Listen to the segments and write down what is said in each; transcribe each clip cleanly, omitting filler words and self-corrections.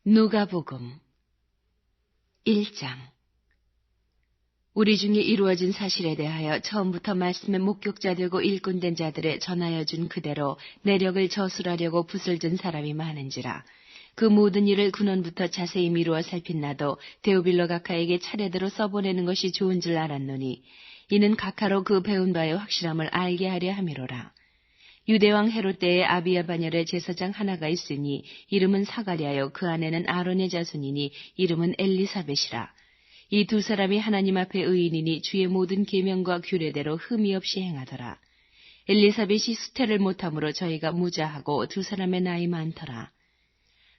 누가복음 1장. 우리 중에 이루어진 사실에 대하여 처음부터 말씀의 목격자 되고 일꾼된 자들의 전하여 준 그대로 내력을 저술하려고 붓을 든 사람이 많은지라. 그 모든 일을 근원부터 자세히 미루어 살핀 나도 데오빌로 각하에게 차례대로 써보내는 것이 좋은 줄 알았노니 이는 각하로 그 배운 바의 확실함을 알게 하려 함이로라. 유대왕 헤롯 때에 아비야 반열에 제사장 하나가 있으니 이름은 사가랴요, 그 아내는 아론의 자손이니 이름은 엘리사벳이라. 이 두 사람이 하나님 앞에 의인이니 주의 모든 계명과 규례대로 흠이 없이 행하더라. 엘리사벳이 수태를 못함으로 저희가 무자하고 두 사람의 나이 많더라.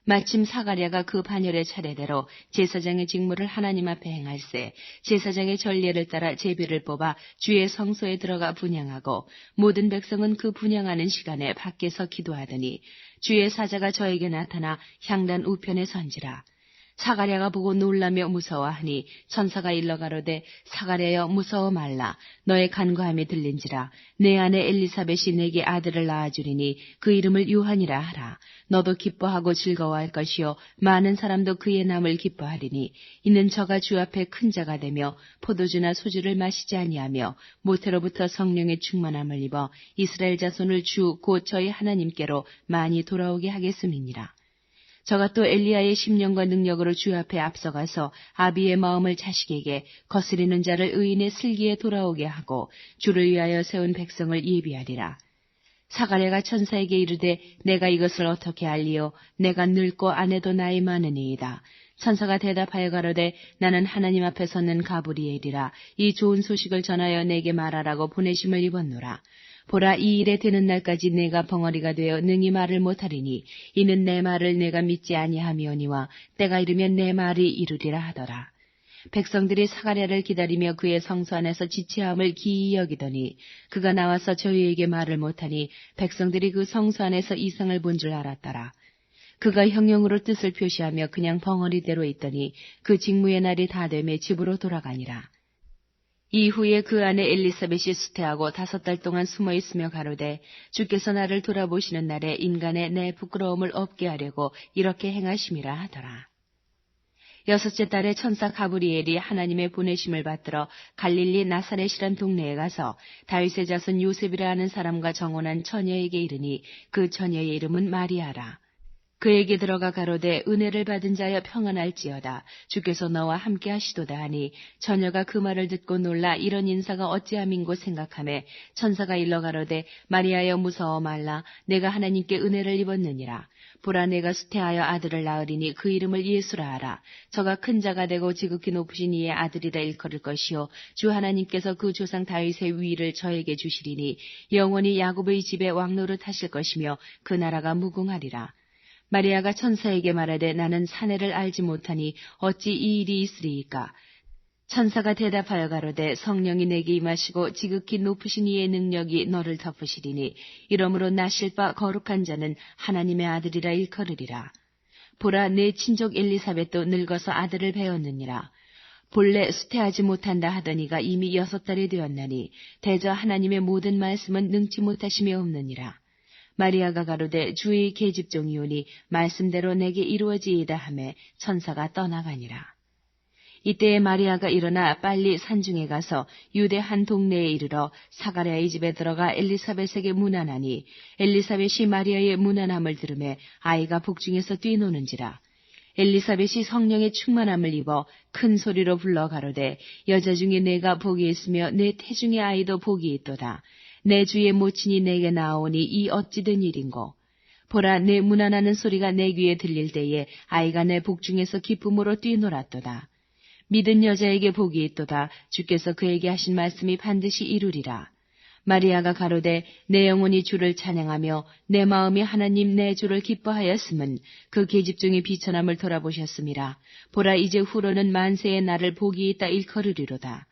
마침 사가랴가 그 반열의 차례대로 제사장의 직무를 하나님 앞에 행할세 제사장의 전례를 따라 제비를 뽑아 주의 성소에 들어가 분향하고 모든 백성은 그 분향하는 시간에 밖에서 기도하더니 주의 사자가 저에게 나타나 향단 우편에 선지라. 사가랴가 보고 놀라며 무서워하니 천사가 일러 가로되 사가랴여 무서워 말라. 너의 간구함이 들린지라. 내 아내 엘리사벳이 내게 아들을 낳아주리니 그 이름을 요한이라 하라. 너도 기뻐하고 즐거워할 것이요 많은 사람도 그의 남을 기뻐하리니 이는 저가 주 앞에 큰 자가 되며 포도주나 소주를 마시지 아니하며 모태로부터 성령의 충만함을 입어 이스라엘 자손을 주 곧 저희 하나님께로 많이 돌아오게 하겠음이니라. 저가 또 엘리야의 심령과 능력으로 주 앞에 앞서가서 아비의 마음을 자식에게 거스리는 자를 의인의 슬기에 돌아오게 하고 주를 위하여 세운 백성을 예비하리라. 사가랴가 천사에게 이르되 내가 이것을 어떻게 알리요? 내가 늙고 아내도 나이 많으니이다. 천사가 대답하여 가로되 나는 하나님 앞에 섰는 가브리엘이라. 이 좋은 소식을 전하여 내게 말하라고 보내심을 입었노라. 보라, 이 일에 되는 날까지 내가 벙어리가 되어 능히 말을 못하리니 이는 내 말을 내가 믿지 아니하미오니와 때가 이르면 내 말이 이루리라 하더라. 백성들이 사가랴를 기다리며 그의 성소 안에서 지체함을 기이 여기더니 그가 나와서 저희에게 말을 못하니 백성들이 그 성소 안에서 이상을 본 줄 알았더라. 그가 형용으로 뜻을 표시하며 그냥 벙어리대로 있더니 그 직무의 날이 다 되매 집으로 돌아가니라. 이후에 그 아내 엘리사벳이 수태하고 5달 동안 숨어 있으며 가로되 주께서 나를 돌아보시는 날에 인간의 내 부끄러움을 없게 하려고 이렇게 행하심이라 하더라. 6째 달에 천사 가브리엘이 하나님의 보내심을 받들어 갈릴리 나사렛이란 동네에 가서 다윗의 자손 요셉이라 하는 사람과 정혼한 처녀에게 이르니 그 처녀의 이름은 마리아라. 그에게 들어가 가로되 은혜를 받은 자여 평안할지어다. 주께서 너와 함께 하시도다 하니 처녀가 그 말을 듣고 놀라 이런 인사가 어찌함인고 생각하매 천사가 일러 가로되 마리아여 무서워 말라. 내가 하나님께 은혜를 입었느니라. 보라, 내가 수태하여 아들을 낳으리니 그 이름을 예수라 하라. 저가 큰 자가 되고 지극히 높으신 이의 아들이라 일컬을 것이요 주 하나님께서 그 조상 다윗의 위를 저에게 주시리니 영원히 야곱의 집에 왕노릇 하실 것이며 그 나라가 무궁하리라. 마리아가 천사에게 말하되 나는 사내를 알지 못하니 어찌 이 일이 있으리이까. 천사가 대답하여 가로되 성령이 내게 임하시고 지극히 높으신 이의 능력이 너를 덮으시리니 이러므로 나실 바 거룩한 자는 하나님의 아들이라 일컬으리라. 보라, 내 친족 엘리사벳도 늙어서 아들을 배웠느니라. 본래 수태하지 못한다 하더니가 이미 6달이 되었나니 대저 하나님의 모든 말씀은 능치 못하심이 없느니라. 마리아가 가로되 주의 계집종이오니 말씀대로 내게 이루어지이다 하매 천사가 떠나가니라. 이때에 마리아가 일어나 빨리 산중에 가서 유대 한 동네에 이르러 사가랴의 집에 들어가 엘리사벳에게 문안하니 엘리사벳이 마리아의 문안함을 들으매 아이가 복중에서 뛰노는지라. 엘리사벳이 성령의 충만함을 입어 큰 소리로 불러 가로되 여자 중에 내가 복이 있으며 내 태중의 아이도 복이 있도다. 내 주의 모친이 내게 나오니 이 어찌 된 일인고. 보라, 내 문안하는 소리가 내 귀에 들릴 때에 아이가 내 복중에서 기쁨으로 뛰놀았도다. 믿은 여자에게 복이 있도다. 주께서 그에게 하신 말씀이 반드시 이루리라. 마리아가 가로되 내 영혼이 주를 찬양하며 내 마음이 하나님 내 주를 기뻐하였음은 그 계집종의 비천함을 돌아보셨음이라. 보라, 이제 후로는 만세의 나를 복이 있다 일컬으리로다.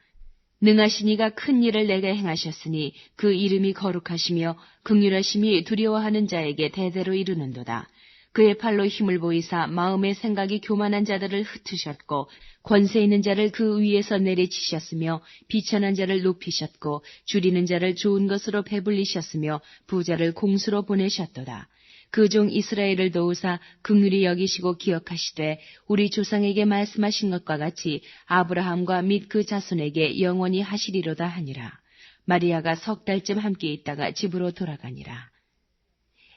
능하신 이가 큰 일을 내게 행하셨으니 그 이름이 거룩하시며 긍휼하심이 두려워하는 자에게 대대로 이르는도다. 그의 팔로 힘을 보이사 마음의 생각이 교만한 자들을 흩으셨고 권세 있는 자를 그 위에서 내리치셨으며 비천한 자를 높이셨고 줄이는 자를 좋은 것으로 배불리셨으며 부자를 공수로 보내셨도다. 그 종 이스라엘을 도우사 긍휼히 여기시고 기억하시되 우리 조상에게 말씀하신 것과 같이 아브라함과 및 그 자손에게 영원히 하시리로다 하니라. 마리아가 석 달쯤 함께 있다가 집으로 돌아가니라.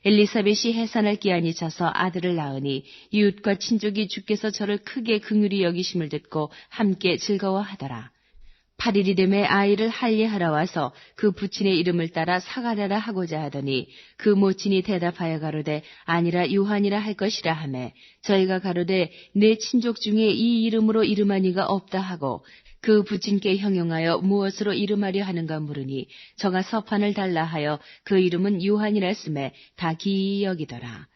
엘리사벳이 해산할 기한이 차서 아들을 낳으니 이웃과 친족이 주께서 저를 크게 긍휼히 여기심을 듣고 함께 즐거워하더라. 8일이 되매 아이를 할례하러 와서 그 부친의 이름을 따라 사가랴라 하고자 하더니 그 모친이 대답하여 가로되 아니라 요한이라 할 것이라 하매 저희가 가로되 내 친족 중에 이 이름으로 이름한 이가 없다 하고 그 부친께 형용하여 무엇으로 이름하려 하는가 물으니 저가 서판을 달라 하여 그 이름은 요한이라 쓰매 다 기이히 여기더라.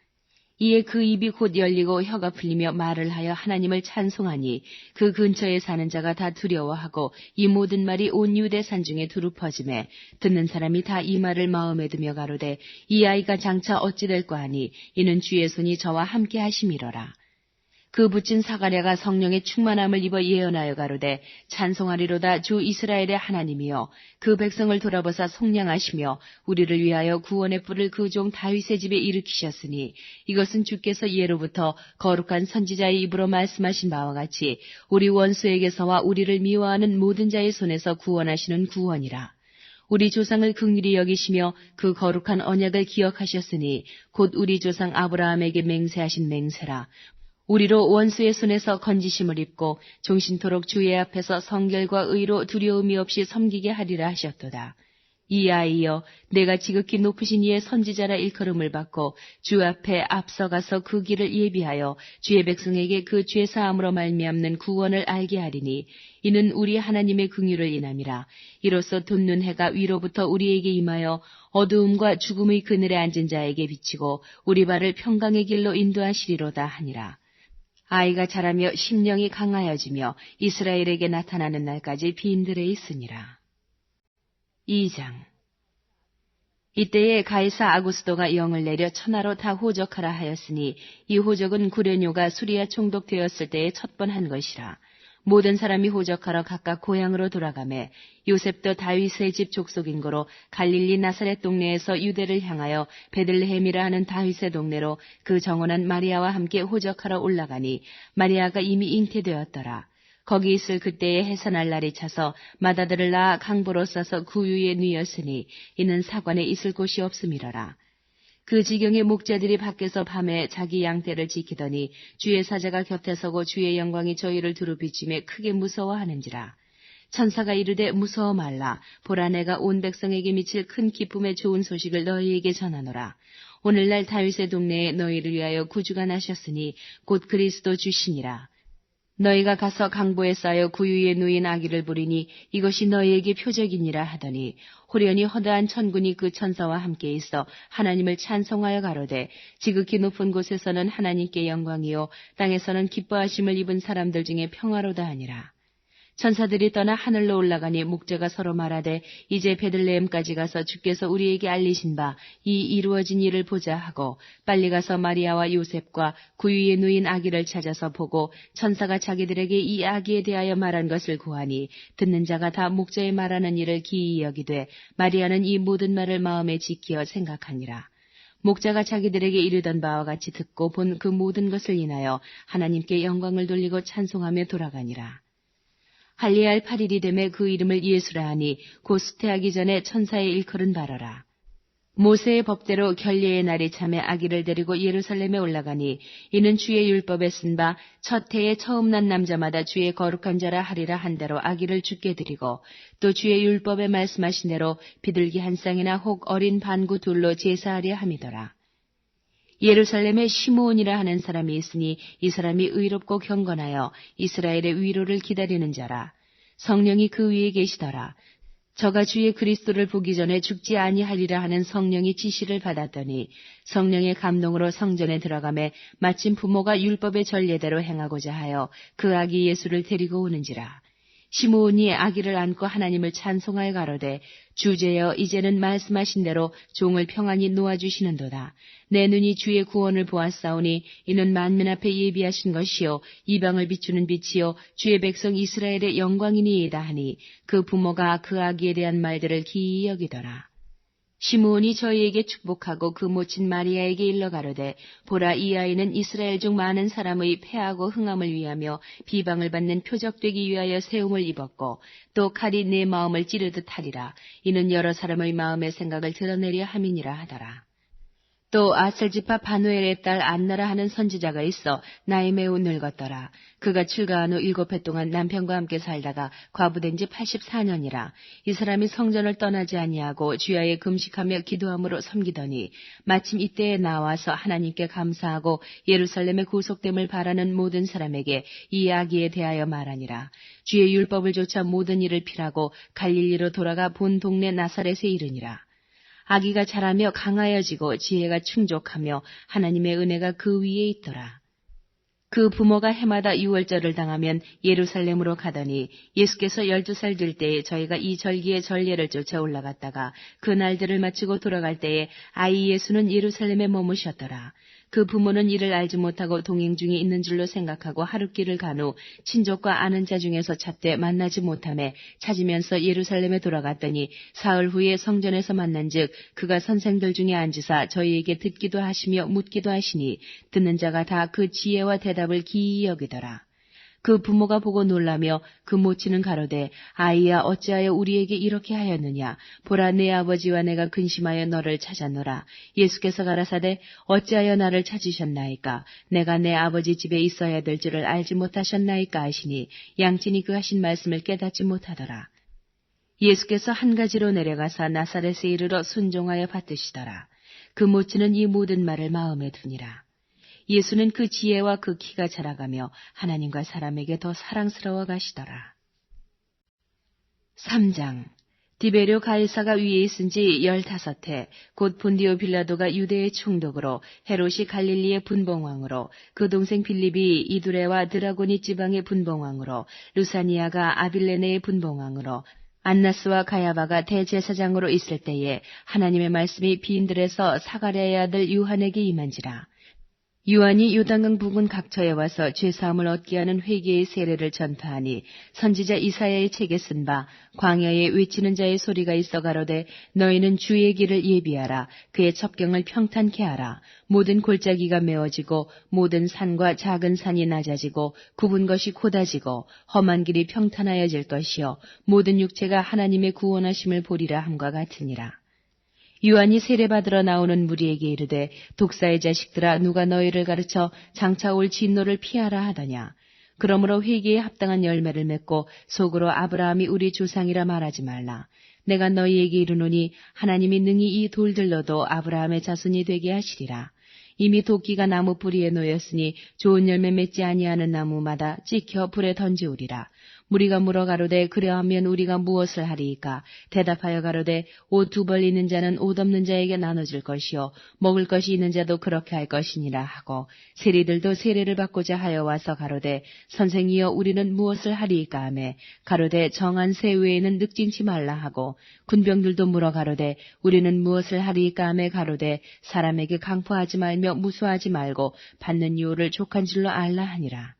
이에 그 입이 곧 열리고 혀가 풀리며 말을 하여 하나님을 찬송하니 그 근처에 사는 자가 다 두려워하고 이 모든 말이 온 유대 산중에 두루 퍼지매 듣는 사람이 다 이 말을 마음에 두며 가로되 이 아이가 장차 어찌 될까 하니 이는 주의 손이 저와 함께 하심이로라. 그 부친 사가랴가 성령의 충만함을 입어 예언하여 가로되 찬송하리로다 주 이스라엘의 하나님이여 그 백성을 돌아보사 속량하시며 우리를 위하여 구원의 뿔을 그 종 다윗의 집에 일으키셨으니 이것은 주께서 예로부터 거룩한 선지자의 입으로 말씀하신 바와 같이 우리 원수에게서와 우리를 미워하는 모든 자의 손에서 구원하시는 구원이라. 우리 조상을 긍휼히 여기시며 그 거룩한 언약을 기억하셨으니 곧 우리 조상 아브라함에게 맹세하신 맹세라. 우리로 원수의 손에서 건지심을 입고 종신토록 주의 앞에서 성결과 의로 두려움이 없이 섬기게 하리라 하셨도다. 이 아이여 내가 지극히 높으신 이의 선지자라 일컬음을 받고 주 앞에 앞서가서 그 길을 예비하여 주의 백성에게 그 죄 사함으로 말미암는 구원을 알게 하리니 이는 우리 하나님의 긍휼을 인함이라. 이로써 돋는 해가 위로부터 우리에게 임하여 어두움과 죽음의 그늘에 앉은 자에게 비치고 우리 발을 평강의 길로 인도하시리로다 하니라. 아이가 자라며 심령이 강하여지며 이스라엘에게 나타나는 날까지 빈들에 있으니라. 2장. 이때에 가이사 아구스도가 영을 내려 천하로 다 호적하라 하였으니 이 호적은 구레뇨가 수리아 총독되었을 때에 첫 번 한 것이라. 모든 사람이 호적하러 각각 고향으로 돌아가매 요셉도 다윗의 집 족속인 거로 갈릴리 나사렛 동네에서 유대를 향하여 베들레헴이라 하는 다윗의 동네로 그 정원한 마리아와 함께 호적하러 올라가니 마리아가 이미 잉태되었더라. 거기 있을 그때에 해산할 날이 차서 맏아들을 낳아 강보로 싸서 구유에 누였으니 이는 사관에 있을 곳이 없음이러라. 그 지경의 목자들이 밖에서 밤에 자기 양떼를 지키더니 주의 사자가 곁에 서고 주의 영광이 저희를 두루 비치며 크게 무서워하는지라. 천사가 이르되 무서워 말라. 보라 내가 온 백성에게 미칠 큰 기쁨의 좋은 소식을 너희에게 전하노라. 오늘날 다윗의 동네에 너희를 위하여 구주가 나셨으니 곧 그리스도 주시니라. 너희가 가서 강보에 쌓여 구유에 누인 아기를 부리니 이것이 너희에게 표적이니라 하더니 호련히 허다한 천군이 그 천사와 함께 있어 하나님을 찬송하여 가로되 지극히 높은 곳에서는 하나님께 영광이요 땅에서는 기뻐하심을 입은 사람들 중에 평화로다 하니라. 천사들이 떠나 하늘로 올라가니 목자가 서로 말하되 이제 베들레헴까지 가서 주께서 우리에게 알리신 바 이 이루어진 일을 보자 하고 빨리 가서 마리아와 요셉과 구유에 누인 아기를 찾아서 보고 천사가 자기들에게 이 아기에 대하여 말한 것을 고하니 듣는 자가 다 목자의 말하는 일을 기이히 여기되 마리아는 이 모든 말을 마음에 지키어 생각하니라. 목자가 자기들에게 이르던 바와 같이 듣고 본 그 모든 것을 인하여 하나님께 영광을 돌리고 찬송하며 돌아가니라. 할례할 8일이 되매 그 이름을 예수라 하니 곧 수태하기 전에 천사의 일컬은 바라라. 모세의 법대로 결례의 날이 참에 아기를 데리고 예루살렘에 올라가니 이는 주의 율법에 쓴 바 첫 해에 처음 난 남자마다 주의 거룩한 자라 하리라 한 대로 아기를 주께 드리고 또 주의 율법에 말씀하신 대로 비둘기 한 쌍이나 혹 어린 반구 둘로 제사하려 함이더라. 예루살렘에 시므온이라 하는 사람이 있으니 이 사람이 의롭고 경건하여 이스라엘의 위로를 기다리는 자라. 성령이 그 위에 계시더라. 저가 주의 그리스도를 보기 전에 죽지 아니하리라 하는 성령의 지시를 받았더니 성령의 감동으로 성전에 들어가매 마침 부모가 율법의 전례대로 행하고자 하여 그 아기 예수를 데리고 오는지라. 시므온이 아기를 안고 하나님을 찬송하여 가로되 주제여 이제는 말씀하신 대로 종을 평안히 놓아주시는도다. 내 눈이 주의 구원을 보았사오니 이는 만민 앞에 예비하신 것이요 이방을 비추는 빛이요 주의 백성 이스라엘의 영광이니이다 하니 그 부모가 그 아기에 대한 말들을 기이히 여기더라. 시므온이 저희에게 축복하고 그 모친 마리아에게 일러 가로되 보라 이 아이는 이스라엘 중 많은 사람의 패하고 흥함을 위하며 비방을 받는 표적되기 위하여 세움을 입었고 또 칼이 내 마음을 찌르듯 하리라. 이는 여러 사람의 마음의 생각을 드러내려 함이니라 하더라. 또 아셀지파 바누엘의 딸 안나라 하는 선지자가 있어 나이 매우 늙었더라. 그가 출가한 후 7해 동안 남편과 함께 살다가 과부된 지 84년이라. 이 사람이 성전을 떠나지 아니하고 주야에 금식하며 기도함으로 섬기더니 마침 이때에 나와서 하나님께 감사하고 예루살렘의 구속됨을 바라는 모든 사람에게 이 아기에 대하여 말하니라. 주의 율법을 조차 모든 일을 필하고 갈릴리로 돌아가 본 동네 나사렛에 이르니라. 아기가 자라며 강하여지고 지혜가 충족하며 하나님의 은혜가 그 위에 있더라. 그 부모가 해마다 유월절을 당하면 예루살렘으로 가더니 예수께서 12살 될 때에 저희가 이 절기의 전례를 쫓아 올라갔다가 그 날들을 마치고 돌아갈 때에 아이 예수는 예루살렘에 머무셨더라. 그 부모는 이를 알지 못하고 동행 중에 있는 줄로 생각하고 하룻길을 간 후 친족과 아는 자 중에서 찾되 만나지 못하매 찾으면서 예루살렘에 돌아갔더니 사흘 후에 성전에서 만난즉 그가 선생들 중에 앉으사 저희에게 듣기도 하시며 묻기도 하시니 듣는 자가 다 그 지혜와 대답을 기이히 여기더라. 그 부모가 보고 놀라며 그 모친은 가로되 아이야 어찌하여 우리에게 이렇게 하였느냐. 보라 내 아버지와 내가 근심하여 너를 찾았노라. 예수께서 가라사대 어찌하여 나를 찾으셨나이까. 내가 내 아버지 집에 있어야 될 줄을 알지 못하셨나이까 하시니 양친이 그 하신 말씀을 깨닫지 못하더라. 예수께서 한 가지로 내려가사 나사렛에 이르러 순종하여 받드시더라. 그 모친은 이 모든 말을 마음에 두니라. 예수는 그 지혜와 그 키가 자라가며 하나님과 사람에게 더 사랑스러워 가시더라. 3장. 디베료 가이사가 위에 있은 지 15해 곧 본디오 빌라도가 유대의 총독으로 헤롯이 갈릴리의 분봉왕으로 그 동생 빌립이 이두레와 드라고니 지방의 분봉왕으로 루사니아가 아빌레네의 분봉왕으로 안나스와 가야바가 대제사장으로 있을 때에 하나님의 말씀이 빈들에서 사가랴의 아들 요한에게 임한지라. 요한이 요단강 부근 각처에 와서 죄사함을 얻게 하는 회개의 세례를 전파하니 선지자 이사야의 책에 쓴 바 광야에 외치는 자의 소리가 있어 가로되 너희는 주의 길을 예비하라. 그의 첩경을 평탄케 하라. 모든 골짜기가 메워지고 모든 산과 작은 산이 낮아지고 굽은 것이 곧아지고 험한 길이 평탄하여질 것이요 모든 육체가 하나님의 구원하심을 보리라 함과 같으니라. 요한이 세례받으러 나오는 무리에게 이르되 독사의 자식들아 누가 너희를 가르쳐 장차 올 진노를 피하라 하더냐. 그러므로 회개에 합당한 열매를 맺고 속으로 아브라함이 우리 조상이라 말하지 말라. 내가 너희에게 이르노니 하나님이 능히 이 돌들로도 아브라함의 자손이 되게 하시리라. 이미 도끼가 나무 뿌리에 놓였으니 좋은 열매 맺지 아니하는 나무마다 찍혀 불에 던지우리라. 무리가 물어 가로되 그래하면 우리가 무엇을 하리이까. 대답하여 가로되 옷 2벌 있는 자는 옷 없는 자에게 나눠줄 것이요 먹을 것이 있는 자도 그렇게 할 것이니라 하고 세리들도 세례를 받고자 하여 와서 가로되 선생이여 우리는 무엇을 하리이까 하매 가로되 정한 새 외에는 늑진치 말라 하고 군병들도 물어 가로되 우리는 무엇을 하리이까 하매 가로되 사람에게 강포하지 말며 무수하지 말고 받는 유호를 족한 줄로 알라 하니라.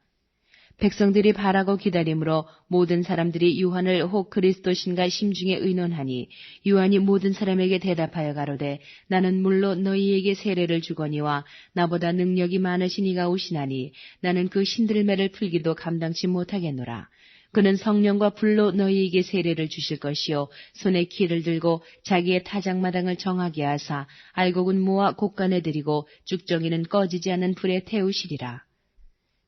백성들이 바라고 기다림으로 모든 사람들이 요한을 혹 그리스도신가 심중에 의논하니 요한이 모든 사람에게 대답하여 가로되 나는 물로 너희에게 세례를 주거니와 나보다 능력이 많으신 이가 오시나니 나는 그 신들매를 풀기도 감당치 못하겠노라. 그는 성령과 불로 너희에게 세례를 주실 것이요 손에 키를 들고 자기의 타작마당을 정하게 하사 알곡은 모아 곡간에 들이고 쭉정이는 꺼지지 않는 불에 태우시리라.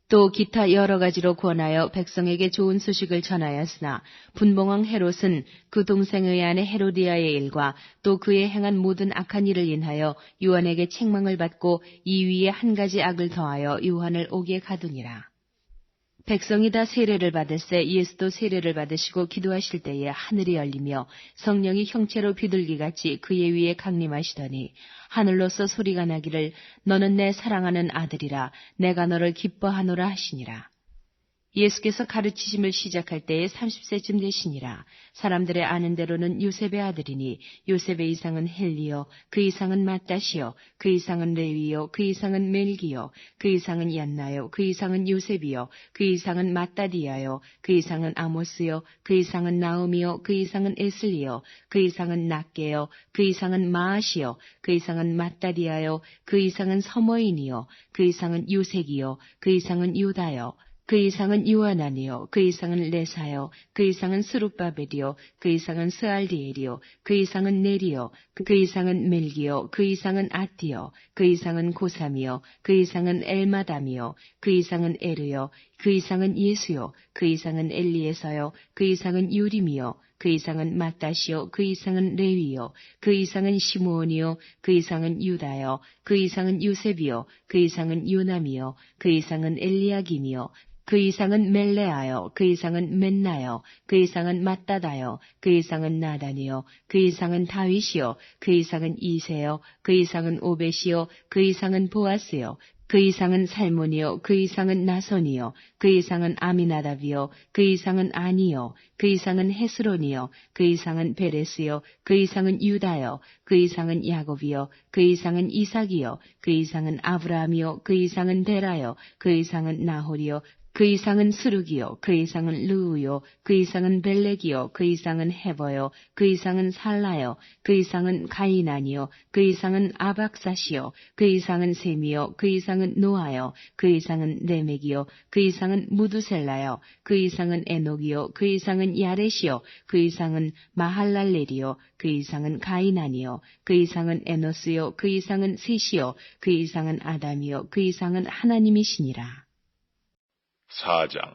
또 기타 여러 가지로 권하여 백성에게 좋은 소식을 전하였으나 분봉왕 헤롯은 그 동생의 아내 헤로디아의 일과 또 그의 행한 모든 악한 일을 인하여 요한에게 책망을 받고 이 위에 한 가지 악을 더하여 요한을 옥에 가두니라. 백성이 다 세례를 받을새 예수도 세례를 받으시고 기도하실 때에 하늘이 열리며 성령이 형체로 비둘기같이 그의 위에 강림하시더니 하늘로서 소리가 나기를 너는 내 사랑하는 아들이라 내가 너를 기뻐하노라 하시니라. 예수께서 가르치심을 시작할 때에 30세쯤 되시니라. 사람들의 아는 대로는 요셉의 아들이니 요셉의 이상은 헬리요 그 이상은 맏다시요 그 이상은 레위요 그 이상은 멜기요 그 이상은 얀나요 그 이상은 요셉이요 그 이상은 맏다디아요 그 이상은 아모스요 그 이상은 나음이요 그 이상은 에슬리요 그 이상은 낫게요 그 이상은 마아시요 그 이상은 맏다디아요 그 이상은 서머인이요 그 이상은 요색이요 그 이상은 요다요 그 이상은 요하나니요 그 이상은 레사요 그 이상은 스룹바벨이요 그 이상은 스알디엘이요 그 이상은 네리요 그 이상은 멜기요 그 이상은 아띠요 그 이상은 고삼이요 그 이상은 엘마담이요 그 이상은 에르요 그 이상은 예수요 그 이상은 엘리에서요 그 이상은 요림이요 그 이상은 맏다시요 그 이상은 레위요 그 이상은 시므온이요 그 이상은 유다요 그 이상은 요셉이요 그 이상은 요남이요 그 이상은 엘리야김이요 그 이상은 멜레아요 그 이상은 맨나요 그 이상은 맏다다요 그 이상은 나단이요 그 이상은 다윗이요 그 이상은 이세요 그 이상은 오벳이요 그 이상은 보아스요 그 이상은 살몬이요 그 이상은 나손이요 그 이상은 아미나답이요 그 이상은 아니요 그 이상은 헤스론이요 그 이상은 베레스요 그 이상은 유다요 그 이상은 야곱이요 그 이상은 이삭이요 그 이상은 아브라함이요 그 이상은 데라요 그 이상은 나홀이요 그 이상은 스룹이요 그 이상은 르우요 그 이상은 벨렉이요 그 이상은 헤버요 그 이상은 살라요 그 이상은 가이난이요 그 이상은 아박사시요 그 이상은 셈이요 그 이상은 노아요 그 이상은 레멕이요 그 이상은 무두셀라요 그 이상은 에녹이요 그 이상은 야렛이요 그 이상은 마할랄렐이요 그 이상은 가이난이요 그 이상은 에노스요 그 이상은 셋이요 그 이상은 아담이요 그 이상은 하나님이시니라. 4장.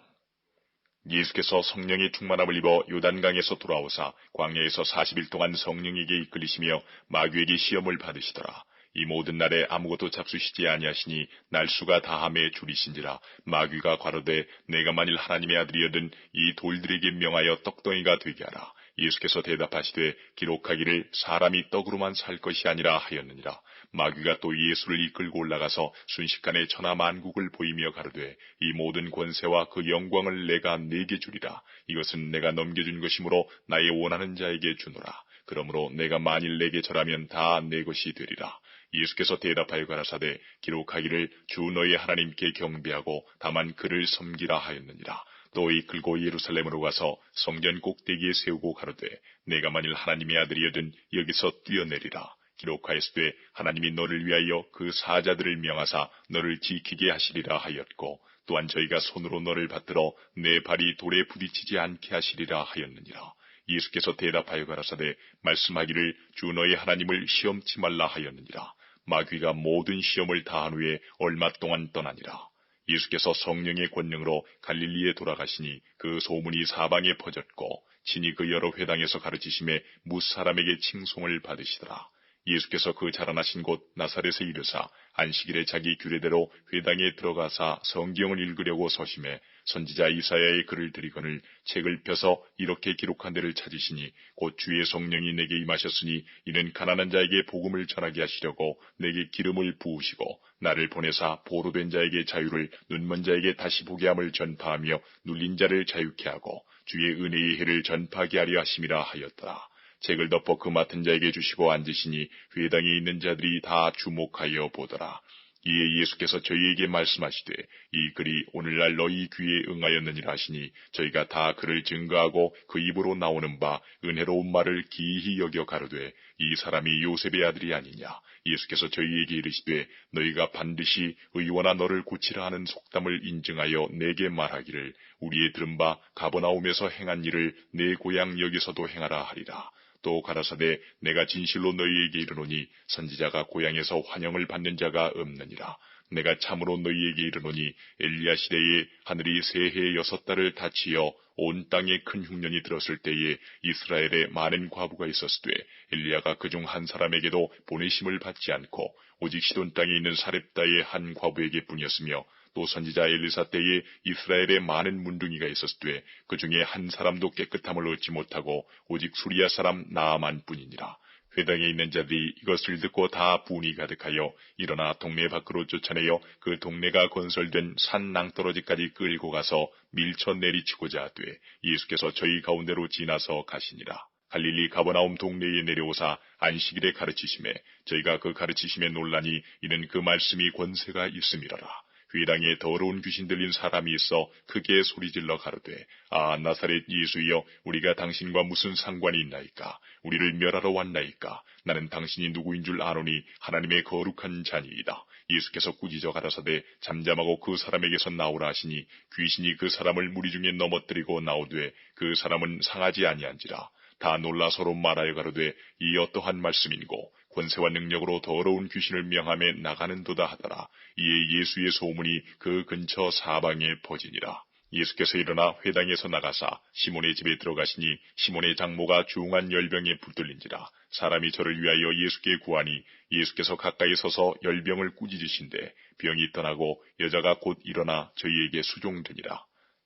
예수께서 성령의 충만함을 입어 요단강에서 돌아오사 광야에서 40일 동안 성령에게 이끌리시며 마귀에게 시험을 받으시더라. 이 모든 날에 아무것도 잡수시지 아니하시니 날수가 다함에 줄이신지라. 마귀가 가로되 내가 만일 하나님의 아들이여든 이 돌들에게 명하여 떡덩이가 되게 하라. 예수께서 대답하시되 기록하기를 사람이 떡으로만 살 것이 아니라 하였느니라. 마귀가 또 예수를 이끌고 올라가서 순식간에 천하 만국을 보이며 가로되 이 모든 권세와 그 영광을 내가 네게 주리라. 이것은 내가 넘겨준 것이므로 나의 원하는 자에게 주노라. 그러므로 내가 만일 내게 절하면 다 내 것이 되리라. 예수께서 대답하여 가라사대 기록하기를 주 너의 하나님께 경배하고 다만 그를 섬기라 하였느니라. 또 이끌고 예루살렘으로 가서 성전 꼭대기에 세우고 가로되 내가 만일 하나님의 아들이여든 여기서 뛰어내리라. 기록하였으되 하나님이 너를 위하여 그 사자들을 명하사 너를 지키게 하시리라 하였고 또한 저희가 손으로 너를 받들어 내 발이 돌에 부딪히지 않게 하시리라 하였느니라. 예수께서 대답하여 가라사대 말씀하기를 주 너의 하나님을 시험치 말라 하였느니라. 마귀가 모든 시험을 다한 후에 얼마 동안 떠나니라. 예수께서 성령의 권능으로 갈릴리에 돌아가시니 그 소문이 사방에 퍼졌고 친히 그 여러 회당에서 가르치심에 무사람에게 칭송을 받으시더라. 예수께서 그 자라나신 곳 나사렛에 이르사 안식일에 자기 규례대로 회당에 들어가사 성경을 읽으려고 서심해 선지자 이사야의 글을 들이거늘 책을 펴서 이렇게 기록한 데를 찾으시니 곧 주의 성령이 내게 임하셨으니 이는 가난한 자에게 복음을 전하게 하시려고 내게 기름을 부으시고 나를 보내사 보로된 자에게 자유를 눈먼 자에게 다시 보게 함을 전파하며 눌린 자를 자유케 하고 주의 은혜의 해를 전파하게 하려 하심이라 하였더라. 책을 덮어 그 맡은 자에게 주시고 앉으시니 회당에 있는 자들이 다 주목하여 보더라. 이에 예수께서 저희에게 말씀하시되 이 글이 오늘날 너희 귀에 응하였느니라 하시니 저희가 다 그를 증거하고 그 입으로 나오는 바 은혜로운 말을 기이히 여겨 가로되 이 사람이 요셉의 아들이 아니냐. 예수께서 저희에게 이르시되 너희가 반드시 의원아 너를 고치라 하는 속담을 인증하여 내게 말하기를 우리의 들은 바 가버나움에서 행한 일을 내 고향 여기서도 행하라 하리라. 또 가라사대 내가 진실로 너희에게 이르노니 선지자가 고향에서 환영을 받는 자가 없느니라. 내가 참으로 너희에게 이르노니 엘리야 시대에 하늘이 새해 6달을 닫히어 온 땅에 큰 흉년이 들었을 때에 이스라엘에 많은 과부가 있었으되 엘리야가 그중 한 사람에게도 보내심을 받지 않고 오직 시돈 땅에 있는 사렙다의 한 과부에게 뿐이었으며 또 선지자 엘리사 때에 이스라엘에 많은 문둥이가 있었으되 그 중에 한 사람도 깨끗함을 얻지 못하고 오직 수리아 사람 나아만 뿐이니라. 회당에 있는 자들이 이것을 듣고 다 분이 가득하여 일어나 동네 밖으로 쫓아내어 그 동네가 건설된 산 낭떠러지까지 끌고 가서 밀쳐 내리치고자 하되 예수께서 저희 가운데로 지나서 가시니라. 갈릴리 가버나움 동네에 내려오사 안식일에 가르치심에 저희가 그 가르치심에 놀라니 이는 그 말씀이 권세가 있음이라라. 회당에 더러운 귀신 들린 사람이 있어 크게 소리질러 가로되 아 나사렛 예수여 우리가 당신과 무슨 상관이 있나이까. 우리를 멸하러 왔나이까. 나는 당신이 누구인 줄 아노니 하나님의 거룩한 자니이다. 예수께서 꾸짖어 가라사대 잠잠하고 그 사람에게서 나오라 하시니 귀신이 그 사람을 무리 중에 넘어뜨리고 나오되 그 사람은 상하지 아니한지라. 다 놀라 서로 말하여 가로되 이 어떠한 말씀인고 권세와 능력으로 더러운 귀신을 명함에 나가는도다 하더라. 이에 예수의 소문이 그 근처 사방에 퍼지니라. 예수께서 일어나 회당에서 나가사 시몬의 집에 들어가시니 시몬의 장모가 중한 열병에 붙들린지라. 사람이 저를 위하여 예수께 구하니 예수께서 가까이 서서 열병을 꾸짖으신데 병이 떠나고 여자가 곧 일어나 저희에게 수종되니라.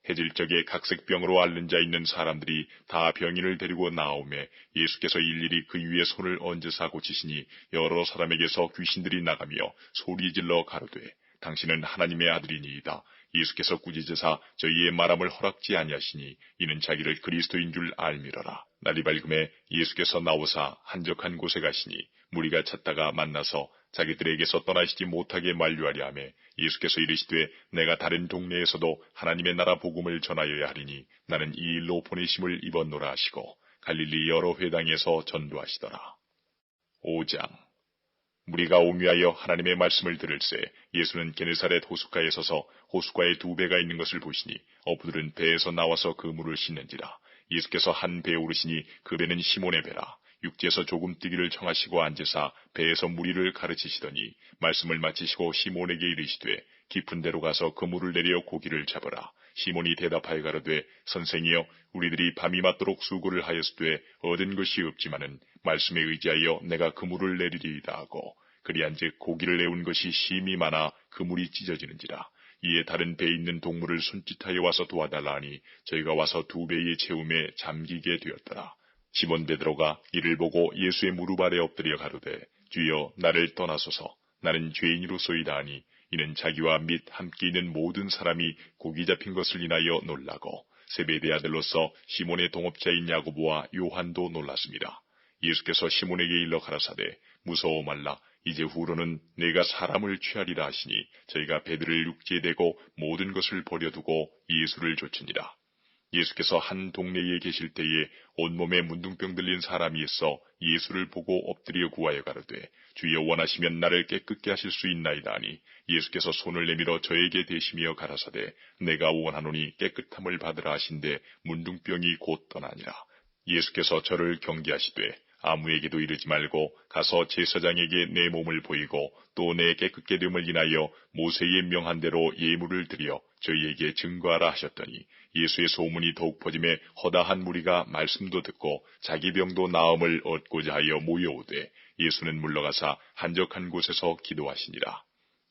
해질 적에 각색병으로 앓는 자 있는 사람들이 다 병인을 데리고 나오매 예수께서 일일이 그 위에 손을 얹으사 고치시니 여러 사람에게서 귀신들이 나가며 소리질러 가로되 당신은 하나님의 아들이니이다. 예수께서 꾸짖으사 저희의 말함을 허락지 아니하시니 이는 자기를 그리스도인 줄 알미러라. 날이 밝음에 예수께서 나오사 한적한 곳에 가시니 무리가 찾다가 만나서 자기들에게서 떠나시지 못하게 만류하려 하며 예수께서 이르시되 내가 다른 동네에서도 하나님의 나라 복음을 전하여야 하리니 나는 이 일로 보내심을 입었노라 하시고 갈릴리 여러 회당에서 전도하시더라. 5장 무리가 옹유하여 하나님의 말씀을 들을새 예수는 게네사렛 호숫가에 서서 호숫가에 두 배가 있는 것을 보시니 어부들은 배에서 나와서 그 물을 씻는지라. 예수께서 한 배에 오르시니 그 배는 시몬의 배라. 육지에서 조금 뛰기를 청하시고 앉으사 배에서 무리를 가르치시더니 말씀을 마치시고 시몬에게 이르시되 깊은 데로 가서 그물을 내려 고기를 잡으라. 시몬이 대답하여 가로되 선생이여 우리들이 밤이 맞도록 수고를 하였으되 얻은 것이 없지만은 말씀에 의지하여 내가 그물을 내리리이다 하고 그리한즉 고기를 내온 것이 심히 많아 그물이 찢어지는지라. 이에 다른 배에 있는 동물을 손짓하여 와서 도와달라 하니 저희가 와서 두 배의 채움에 잠기게 되었더라. 시몬 베드로가 이를 보고 예수의 무릎 아래 엎드려 가로되 주여 나를 떠나소서 나는 죄인으로소이다 하니 이는 자기와 및 함께 있는 모든 사람이 고기 잡힌 것을 인하여 놀라고 세베대 아들로서 시몬의 동업자인 야고보와 요한도 놀랐습니다. 예수께서 시몬에게 일러 가라사대 무서워 말라. 이제 후로는 내가 사람을 취하리라 하시니 저희가 배들을 육지에 대고 모든 것을 버려두고 예수를 좇으니라. 예수께서 한 동네에 계실 때에 온몸에 문둥병 들린 사람이 있어 예수를 보고 엎드려 구하여 가로되 주여 원하시면 나를 깨끗게 하실 수 있나이다 하니 예수께서 손을 내밀어 저에게 대시며 가라사대 내가 원하노니 깨끗함을 받으라 하신데 문둥병이 곧 떠나니라. 예수께서 저를 경계하시되 아무에게도 이르지 말고 가서 제사장에게 내 몸을 보이고 또 내 깨끗게 됨을 인하여 모세의 명한 대로 예물을 드려 저희에게 증거하라 하셨더니 예수의 소문이 더욱 퍼짐에 허다한 무리가 말씀도 듣고 자기 병도 나음을 얻고자 하여 모여오되 예수는 물러가사 한적한 곳에서 기도하시니라.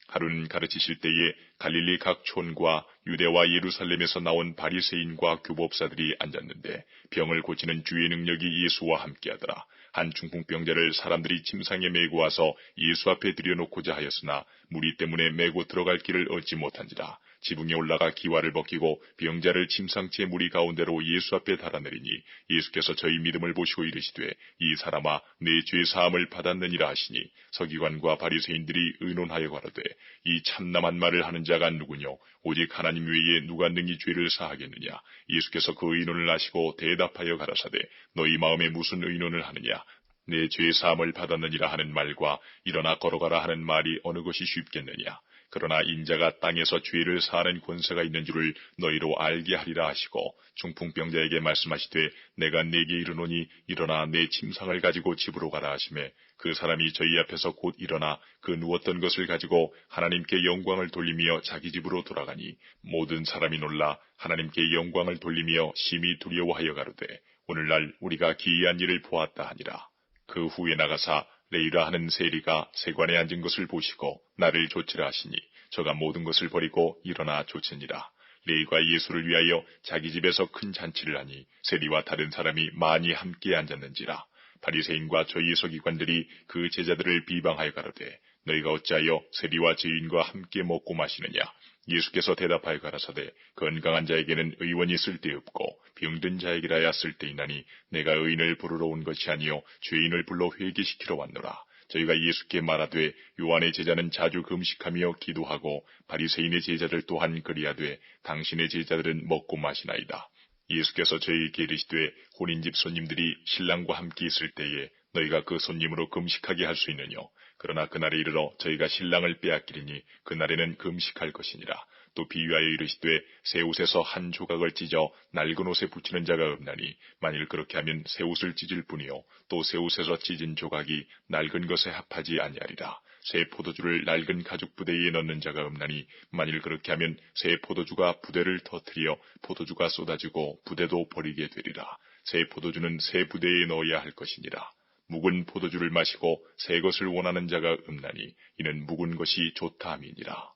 하루는 가르치실 때에 갈릴리 각 촌과 유대와 예루살렘에서 나온 바리새인과 교법사들이 앉았는데 병을 고치는 주의 능력이 예수와 함께하더라. 한 중풍병자를 사람들이 침상에 메고 와서 예수 앞에 들여놓고자 하였으나 무리 때문에 메고 들어갈 길을 얻지 못한지라. 지붕에 올라가 기와를 벗기고 병자를 침상째 무리 가운데로 예수 앞에 달아내리니 예수께서 저희 믿음을 보시고 이르시되 이 사람아 내 죄 사함을 받았느니라 하시니 서기관과 바리새인들이 의논하여 가로되 이 참남한 말을 하는 자가 누구뇨 오직 하나님 외에 누가 능히 죄를 사하겠느냐. 예수께서 그 의논을 아시고 대답하여 가라사대 너희 마음에 무슨 의논을 하느냐. 내 죄 사함을 받았느니라 하는 말과 일어나 걸어가라 하는 말이 어느 것이 쉽겠느냐. 그러나 인자가 땅에서 죄를 사하는 권세가 있는 줄을 너희로 알게 하리라 하시고 중풍병자에게 말씀하시되 내가 네게 이르노니 일어나 내 침상을 가지고 집으로 가라 하시매 그 사람이 저희 앞에서 곧 일어나 그 누웠던 것을 가지고 하나님께 영광을 돌리며 자기 집으로 돌아가니 모든 사람이 놀라 하나님께 영광을 돌리며 심히 두려워하여 가로되 오늘날 우리가 기이한 일을 보았다 하니라. 그 후에 나가사 레이라 하는 세리가 세관에 앉은 것을 보시고 나를 좇으라 하시니 저가 모든 것을 버리고 일어나 좇으니라. 레이가 예수를 위하여 자기 집에서 큰 잔치를 하니 세리와 다른 사람이 많이 함께 앉았는지라. 바리새인과 저희 서기관들이 그 제자들을 비방하여 가로되 너희가 어찌하여 세리와 죄인과 함께 먹고 마시느냐. 예수께서 대답하여 가라사대 건강한 자에게는 의원이 쓸데없고 병든 자에게라야 쓸데있나니 내가 의인을 부르러 온 것이 아니요 죄인을 불러 회개시키러 왔노라. 저희가 예수께 말하되 요한의 제자는 자주 금식하며 기도하고 바리새인의 제자들 또한 그리하되 당신의 제자들은 먹고 마시나이다. 예수께서 저희에게 이르시되 혼인집 손님들이 신랑과 함께 있을 때에 너희가 그 손님으로 금식하게 할 수 있느뇨. 그러나 그날에 이르러 저희가 신랑을 빼앗기리니 그날에는 금식할 것이니라. 또 비유하여 이르시되 새 옷에서 한 조각을 찢어 낡은 옷에 붙이는 자가 없나니 만일 그렇게 하면 새 옷을 찢을 뿐이요 또 새 옷에서 찢은 조각이 낡은 것에 합하지 아니하리라. 새 포도주를 낡은 가죽 부대에 넣는 자가 없나니 만일 그렇게 하면 새 포도주가 부대를 터뜨려 포도주가 쏟아지고 부대도 버리게 되리라. 새 포도주는 새 부대에 넣어야 할 것이니라. 묵은 포도주를 마시고 새 것을 원하는 자가 없나니 이는 묵은 것이 좋다 함이니라.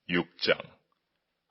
6장.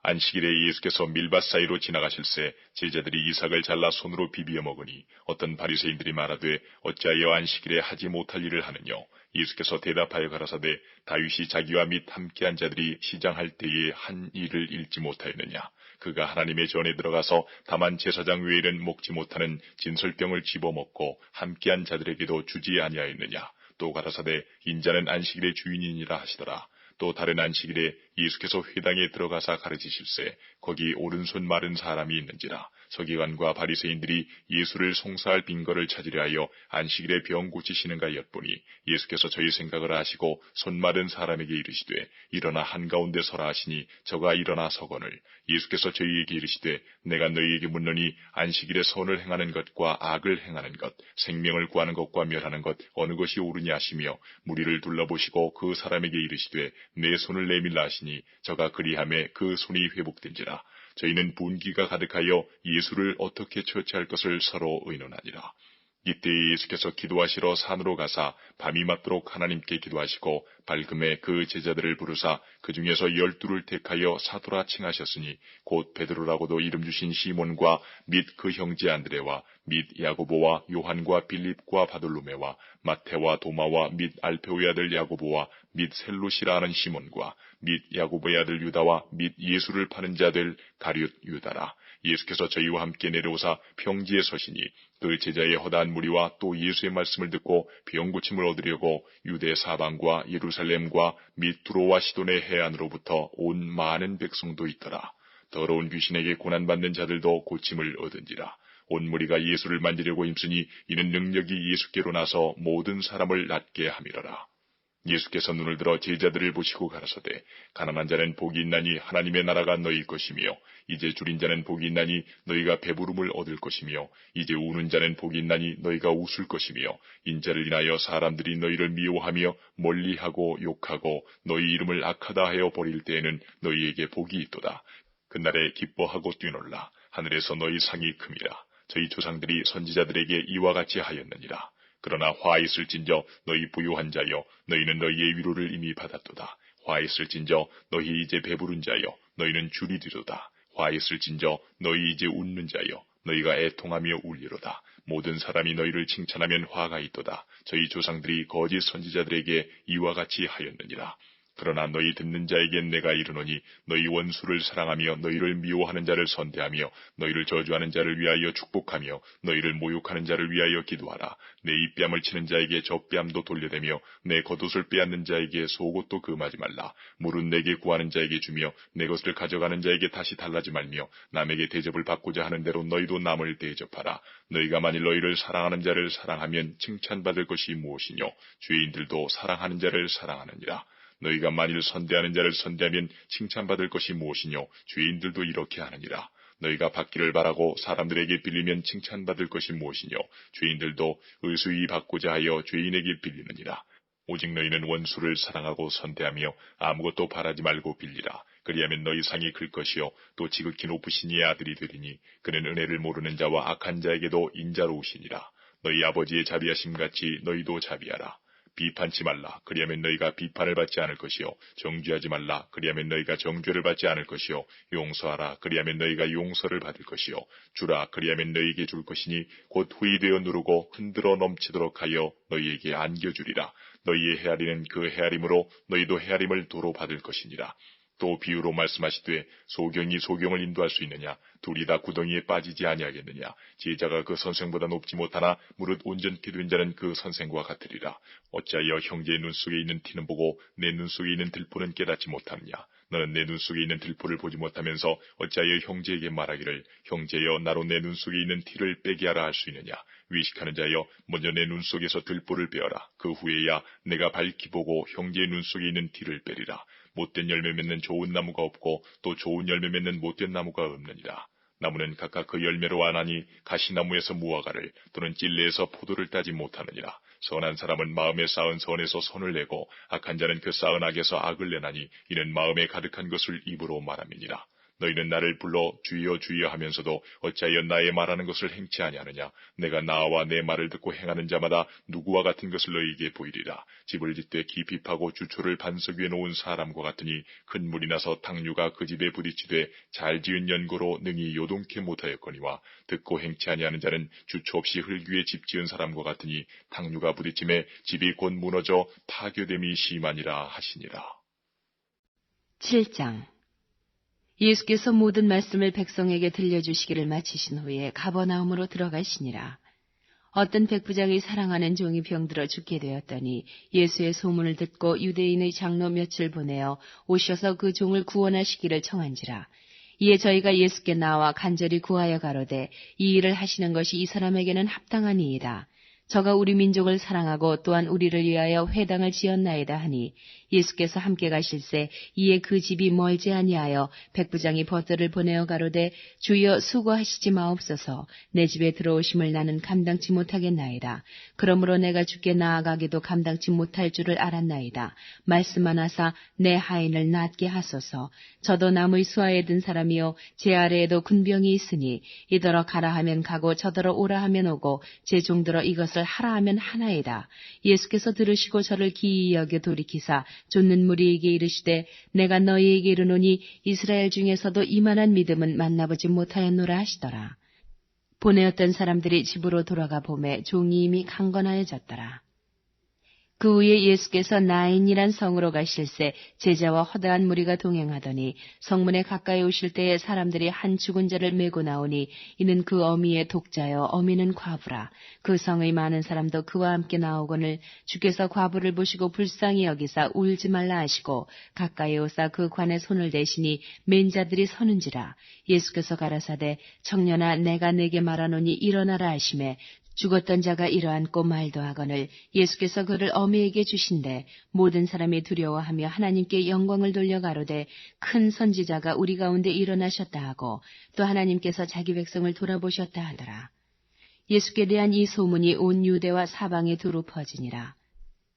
안식일에 예수께서 밀밭 사이로 지나가실새 제자들이 이삭을 잘라 손으로 비비어 먹으니 어떤 바리새인들이 말하되 어찌하여 안식일에 하지 못할 일을 하느뇨. 예수께서 대답하여 가라사대 다윗이 자기와 및 함께한 자들이 시장할 때에 한 일을 잃지 못하였느냐. 그가 하나님의 전에 들어가서 다만 제사장 외에는 먹지 못하는 진설병을 집어먹고 함께한 자들에게도 주지 아니하였느냐. 또 가라사대 인자는 안식일의 주인이니라 하시더라. 또 다른 안식일에 예수께서 회당에 들어가사 가르치실새 거기 오른손 마른 사람이 있는지라. 서기관과 바리새인들이 예수를 송사할 빈거를 찾으려 하여 안식일에 병 고치시는가 엿보니 예수께서 저희 생각을 아시고 손 마른 사람에게 이르시되 일어나 한가운데 서라 하시니 저가 일어나 서거늘. 예수께서 저희에게 이르시되 내가 너희에게 묻노니 안식일에 선을 행하는 것과 악을 행하는 것, 생명을 구하는 것과 멸하는 것 어느 것이 옳으냐 하시며 무리를 둘러보시고 그 사람에게 이르시되 내 손을 내밀라 하시니 저가 그리하매 그 손이 회복된지라. 저희는 분기가 가득하여 예수를 어떻게 처치할 것을 서로 의논하니라. 이때에 예수께서 기도하시러 산으로 가사 밤이 맞도록 하나님께 기도하시고 밝음에 그 제자들을 부르사 그 중에서 12를 택하여 사도라 칭하셨으니 곧 베드로라고도 이름 주신 시몬과 및 그 형제 안드레와 및 야고보와 요한과 빌립과 바돌로메와 마태와 도마와 및 알페오의 아들 야고보와 및 셀롯이라 하는 시몬과 및 야고보의 아들 유다와 및 예수를 파는 자들 가룟 유다라. 예수께서 저희와 함께 내려오사 평지에 서시니 그 제자의 허다한 무리와 또 예수의 말씀을 듣고 병 고침을 얻으려고 유대 사방과 예루살렘과 및 두로와 시돈의 해안으로부터 온 많은 백성도 있더라. 더러운 귀신에게 고난받는 자들도 고침을 얻은지라. 온 무리가 예수를 만지려고 힘쓰니 이는 능력이 예수께로 나서 모든 사람을 낫게 함이러라. 예수께서 눈을 들어 제자들을 보시고 가라사대 가난한 자는 복이 있나니 하나님의 나라가 너희일 것이며 이제 줄인 자는 복이 있나니 너희가 배부름을 얻을 것이며 이제 우는 자는 복이 있나니 너희가 웃을 것이며 인자를 인하여 사람들이 너희를 미워하며 멀리하고 욕하고 너희 이름을 악하다 하여 버릴 때에는 너희에게 복이 있도다. 그날에 기뻐하고 뛰놀라. 하늘에서 너희 상이 큼이라. 저희 조상들이 선지자들에게 이와 같이 하였느니라. 그러나 화 있을진저 너희 부유한 자여 너희는 너희의 위로를 이미 받았도다. 화 있을진저 너희 이제 배부른 자여 너희는 줄이리로다. 화 있을진저 너희 이제 웃는 자여 너희가 애통하며 울리로다. 모든 사람이 너희를 칭찬하면 화가 있도다. 저희 조상들이 거짓 선지자들에게 이와 같이 하였느니라. 그러나 너희 듣는 자에겐 내가 이르노니 너희 원수를 사랑하며 너희를 미워하는 자를 선대하며 너희를 저주하는 자를 위하여 축복하며 너희를 모욕하는 자를 위하여 기도하라. 내 입뺨을 치는 자에게 저 뺨도 돌려대며 내 겉옷을 빼앗는 자에게 속옷도 금하지 말라. 물은 내게 구하는 자에게 주며 내 것을 가져가는 자에게 다시 달라지 말며 남에게 대접을 받고자 하는 대로 너희도 남을 대접하라. 너희가 만일 너희를 사랑하는 자를 사랑하면 칭찬받을 것이 무엇이뇨. 죄인들도 사랑하는 자를 사랑하느니라. 너희가 만일 선대하는 자를 선대하면 칭찬받을 것이 무엇이뇨. 죄인들도 이렇게 하느니라. 너희가 받기를 바라고 사람들에게 빌리면 칭찬받을 것이 무엇이뇨. 죄인들도 의수히 받고자 하여 죄인에게 빌리느니라. 오직 너희는 원수를 사랑하고 선대하며 아무것도 바라지 말고 빌리라. 그리하면 너희 상이 클 것이요 또 지극히 높으신 이의 아들이 되리니 그는 은혜를 모르는 자와 악한 자에게도 인자로우시니라. 너희 아버지의 자비하심같이 너희도 자비하라. 비판치 말라. 그리하면 너희가 비판을 받지 않을 것이요. 정죄하지 말라. 그리하면 너희가 정죄를 받지 않을 것이요. 용서하라. 그리하면 너희가 용서를 받을 것이요. 주라. 그리하면 너희에게 줄 것이니 곧 후이되어 누르고 흔들어 넘치도록 하여 너희에게 안겨주리라. 너희의 헤아리는 그 헤아림으로 너희도 헤아림을 도로 받을 것이니라. 또 비유로 말씀하시되 소경이 소경을 인도할 수 있느냐? 둘이 다 구덩이에 빠지지 아니하겠느냐? 제자가 그 선생보다 높지 못하나 무릇 온전케 된 자는 그 선생과 같으리라. 어찌하여 형제의 눈 속에 있는 티는 보고 내 눈 속에 있는 들보는 깨닫지 못하느냐? 너는 내 눈 속에 있는 들보를 보지 못하면서 어찌하여 형제에게 말하기를 형제여 나로 내 눈 속에 있는 티를 빼게 하라 할 수 있느냐? 위식하는 자여 먼저 내 눈 속에서 들보를 빼어라. 그 후에야 내가 밝히 보고 형제의 눈 속에 있는 티를 빼리라. 못된 열매 맺는 좋은 나무가 없고 또 좋은 열매 맺는 못된 나무가 없느니라. 나무는 각각 그 열매로 아나니 가시나무에서 무화과를 또는 찔레에서 포도를 따지 못하느니라. 선한 사람은 마음에 쌓은 선에서 선을 내고 악한 자는 그 쌓은 악에서 악을 내나니 이는 마음에 가득한 것을 입으로 말함이니라. 너희는 나를 불러 주여 주여 하면서도 어찌하여 나의 말하는 것을 행치 아니하느냐? 내가 나와 내 말을 듣고 행하는 자마다 누구와 같은 것을 너희에게 보이리라. 집을 짓되 깊이 파고 주초를 반석 위에 놓은 사람과 같으니 큰 물이 나서 탕류가 그 집에 부딪히되 잘 지은 연고로 능히 요동케 못하였거니와 듣고 행치 아니하는 자는 주초 없이 흙 위에 집 지은 사람과 같으니 탕류가 부딪힘에 집이 곧 무너져 파괴됨이 심하니라 하시니라. 7장. 예수께서 모든 말씀을 백성에게 들려주시기를 마치신 후에 가버나움으로 들어가시니라. 어떤 백부장이 사랑하는 종이 병들어 죽게 되었더니 예수의 소문을 듣고 유대인의 장로 몇을 보내어 오셔서 그 종을 구원하시기를 청한지라. 이에 저희가 예수께 나와 간절히 구하여 가로되 이 일을 하시는 것이 이 사람에게는 합당하니이다. 저가 우리 민족을 사랑하고 또한 우리를 위하여 회당을 지었나이다 하니 예수께서 함께 가실새 이에 그 집이 멀지 아니하여 백부장이 벗들을 보내어 가로되 주여 수고하시지 마옵소서. 내 집에 들어오심을 나는 감당치 못하겠나이다. 그러므로 내가 주께 나아가기도 감당치 못할 줄을 알았나이다. 말씀하나사 내 하인을 낫게 하소서. 저도 남의 수하에 든 사람이요 제 아래에도 군병이 있으니 이더러 가라 하면 가고 저더러 오라 하면 오고 제 종들어 이것을 하라 하면 하나이다. 예수께서 들으시고 저를 기이히 여겨 돌이키사 쫓는 무리에게 이르시되 내가 너희에게 이르노니 이스라엘 중에서도 이만한 믿음은 만나보지 못하였노라 하시더라. 보내었던 사람들이 집으로 돌아가 보매 종이 이미 강건하여졌더라. 그 후에 예수께서 나인이란 성으로 가실새 제자와 허다한 무리가 동행하더니 성문에 가까이 오실 때에 사람들이 한 죽은 자를 메고 나오니 이는 그 어미의 독자여 어미는 과부라. 그 성의 많은 사람도 그와 함께 나오거늘 주께서 과부를 보시고 불쌍히 여기사 울지 말라 하시고 가까이 오사 그 관에 손을 대시니 맨 자들이 서는지라. 예수께서 가라사대 청년아 내가 네게 말하노니 일어나라 하시매 죽었던 자가 일어앉고 말도 하거늘 예수께서 그를 어미에게 주신대 모든 사람이 두려워하며 하나님께 영광을 돌려 가로되 큰 선지자가 우리 가운데 일어나셨다 하고 또 하나님께서 자기 백성을 돌아보셨다 하더라. 예수께 대한 이 소문이 온 유대와 사방에 두루 퍼지니라.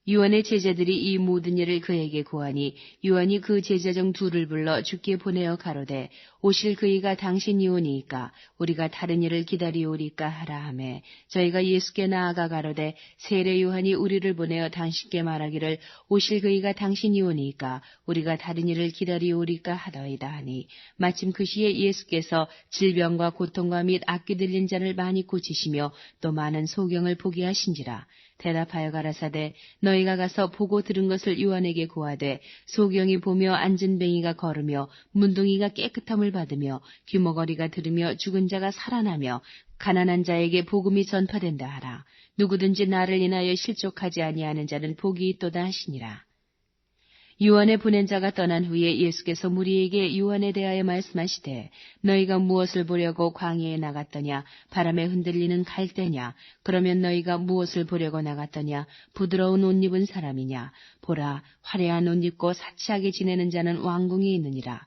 요한의 제자들이 이 모든 일을 그에게 고하니 요한이 그 제자 중 둘을 불러 주께 보내어 가로되 오실 그이가 당신이 오니이까 우리가 다른 일을 기다리오리까 하라 하매 저희가 예수께 나아가 가로되 세례 요한이 우리를 보내어 당신께 말하기를 오실 그이가 당신이 오니이까 우리가 다른 일을 기다리오리까 하더이다 하니 마침 그 시에 예수께서 질병과 고통과 및 악기 들린 자를 많이 고치시며 또 많은 소경을 보게 하신지라. 대답하여 가라사대 너희가 가서 보고 들은 것을 요한에게 고하되 소경이 보며 앉은 뱅이가 걸으며 문둥이가 깨끗함을 받으며 귀머거리가 들으며 죽은 자가 살아나며 가난한 자에게 복음이 전파된다 하라. 누구든지 나를 인하여 실족하지 아니하는 자는 복이 있도다 하시니라. 요한의 보낸 자가 떠난 후에 예수께서 무리에게 요한에 대하여 말씀하시되 너희가 무엇을 보려고 광야에 나갔더냐? 바람에 흔들리는 갈대냐? 그러면 너희가 무엇을 보려고 나갔더냐? 부드러운 옷 입은 사람이냐? 보라, 화려한 옷 입고 사치하게 지내는 자는 왕궁에 있느니라.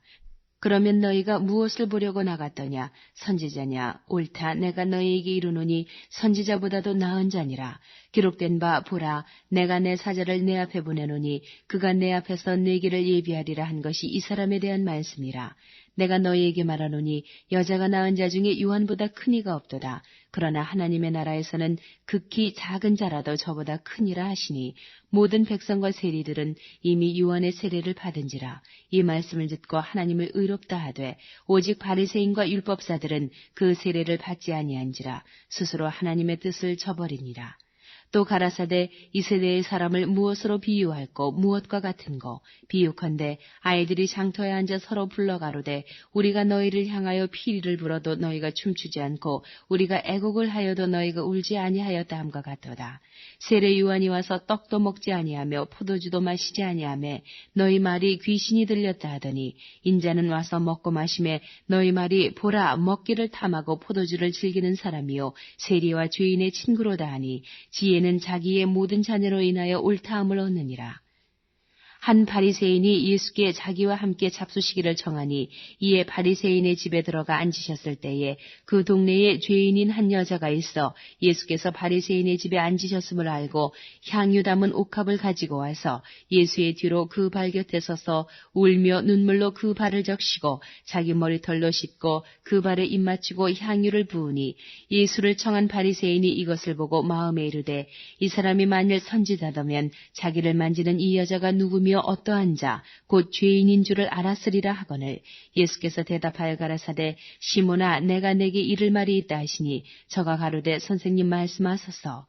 그러면 너희가 무엇을 보려고 나갔더냐? 선지자냐? 옳다. 내가 너희에게 이르노니 선지자보다도 나은 자니라. 기록된 바 보라, 내가 내 사자를 내 앞에 보내노니 그가 내 앞에서 내 길을 예비하리라 한 것이 이 사람에 대한 말씀이라. 내가 너희에게 말하노니 여자가 낳은 자 중에 요한보다 큰 이가 없도다. 그러나 하나님의 나라에서는 극히 작은 자라도 저보다 크니라 하시니 모든 백성과 세리들은 이미 요한의 세례를 받은지라. 이 말씀을 듣고 하나님을 의롭다 하되 오직 바리새인과 율법사들은 그 세례를 받지 아니한지라. 스스로 하나님의 뜻을 저버리니라. 또 가라사대 이 세대의 사람을 무엇으로 비유할꼬 무엇과 같은고 비유컨대 아이들이 장터에 앉아 서로 불러가로되 우리가 너희를 향하여 피리를 불어도 너희가 춤추지 않고 우리가 애곡을 하여도 너희가 울지 아니하였다 함과 같도다. 세례 요한이 와서 떡도 먹지 아니하며 포도주도 마시지 아니하며 너희 말이 귀신이 들렸다 하더니 인자는 와서 먹고 마시매 너희 말이 보라 먹기를 탐하고 포도주를 즐기는 사람이요 세리와 죄인의 친구로다 하니 지혜는 자기의 모든 자녀로 인하여 옳다함을 얻느니라. 한 바리새인이 예수께 자기와 함께 잡수시기를 청하니 이에 바리새인의 집에 들어가 앉으셨을 때에 그 동네에 죄인인 한 여자가 있어 예수께서 바리새인의 집에 앉으셨음을 알고 향유 담은 옥합을 가지고 와서 예수의 뒤로 그 발 곁에 서서 울며 눈물로 그 발을 적시고 자기 머리털로 씻고 그 발에 입 맞추고 향유를 부으니 예수를 청한 바리새인이 이것을 보고 마음에 이르되 이 사람이 만일 선지자다면 자기를 만지는 이 여자가 누구며 어떠한 자 곧 죄인인 줄을 알았으리라 하거늘 예수께서 대답하여 가라사대 시몬아 내가 내게 이를 말이 있다 하시니 저가 가로되 선생님 말씀하소서.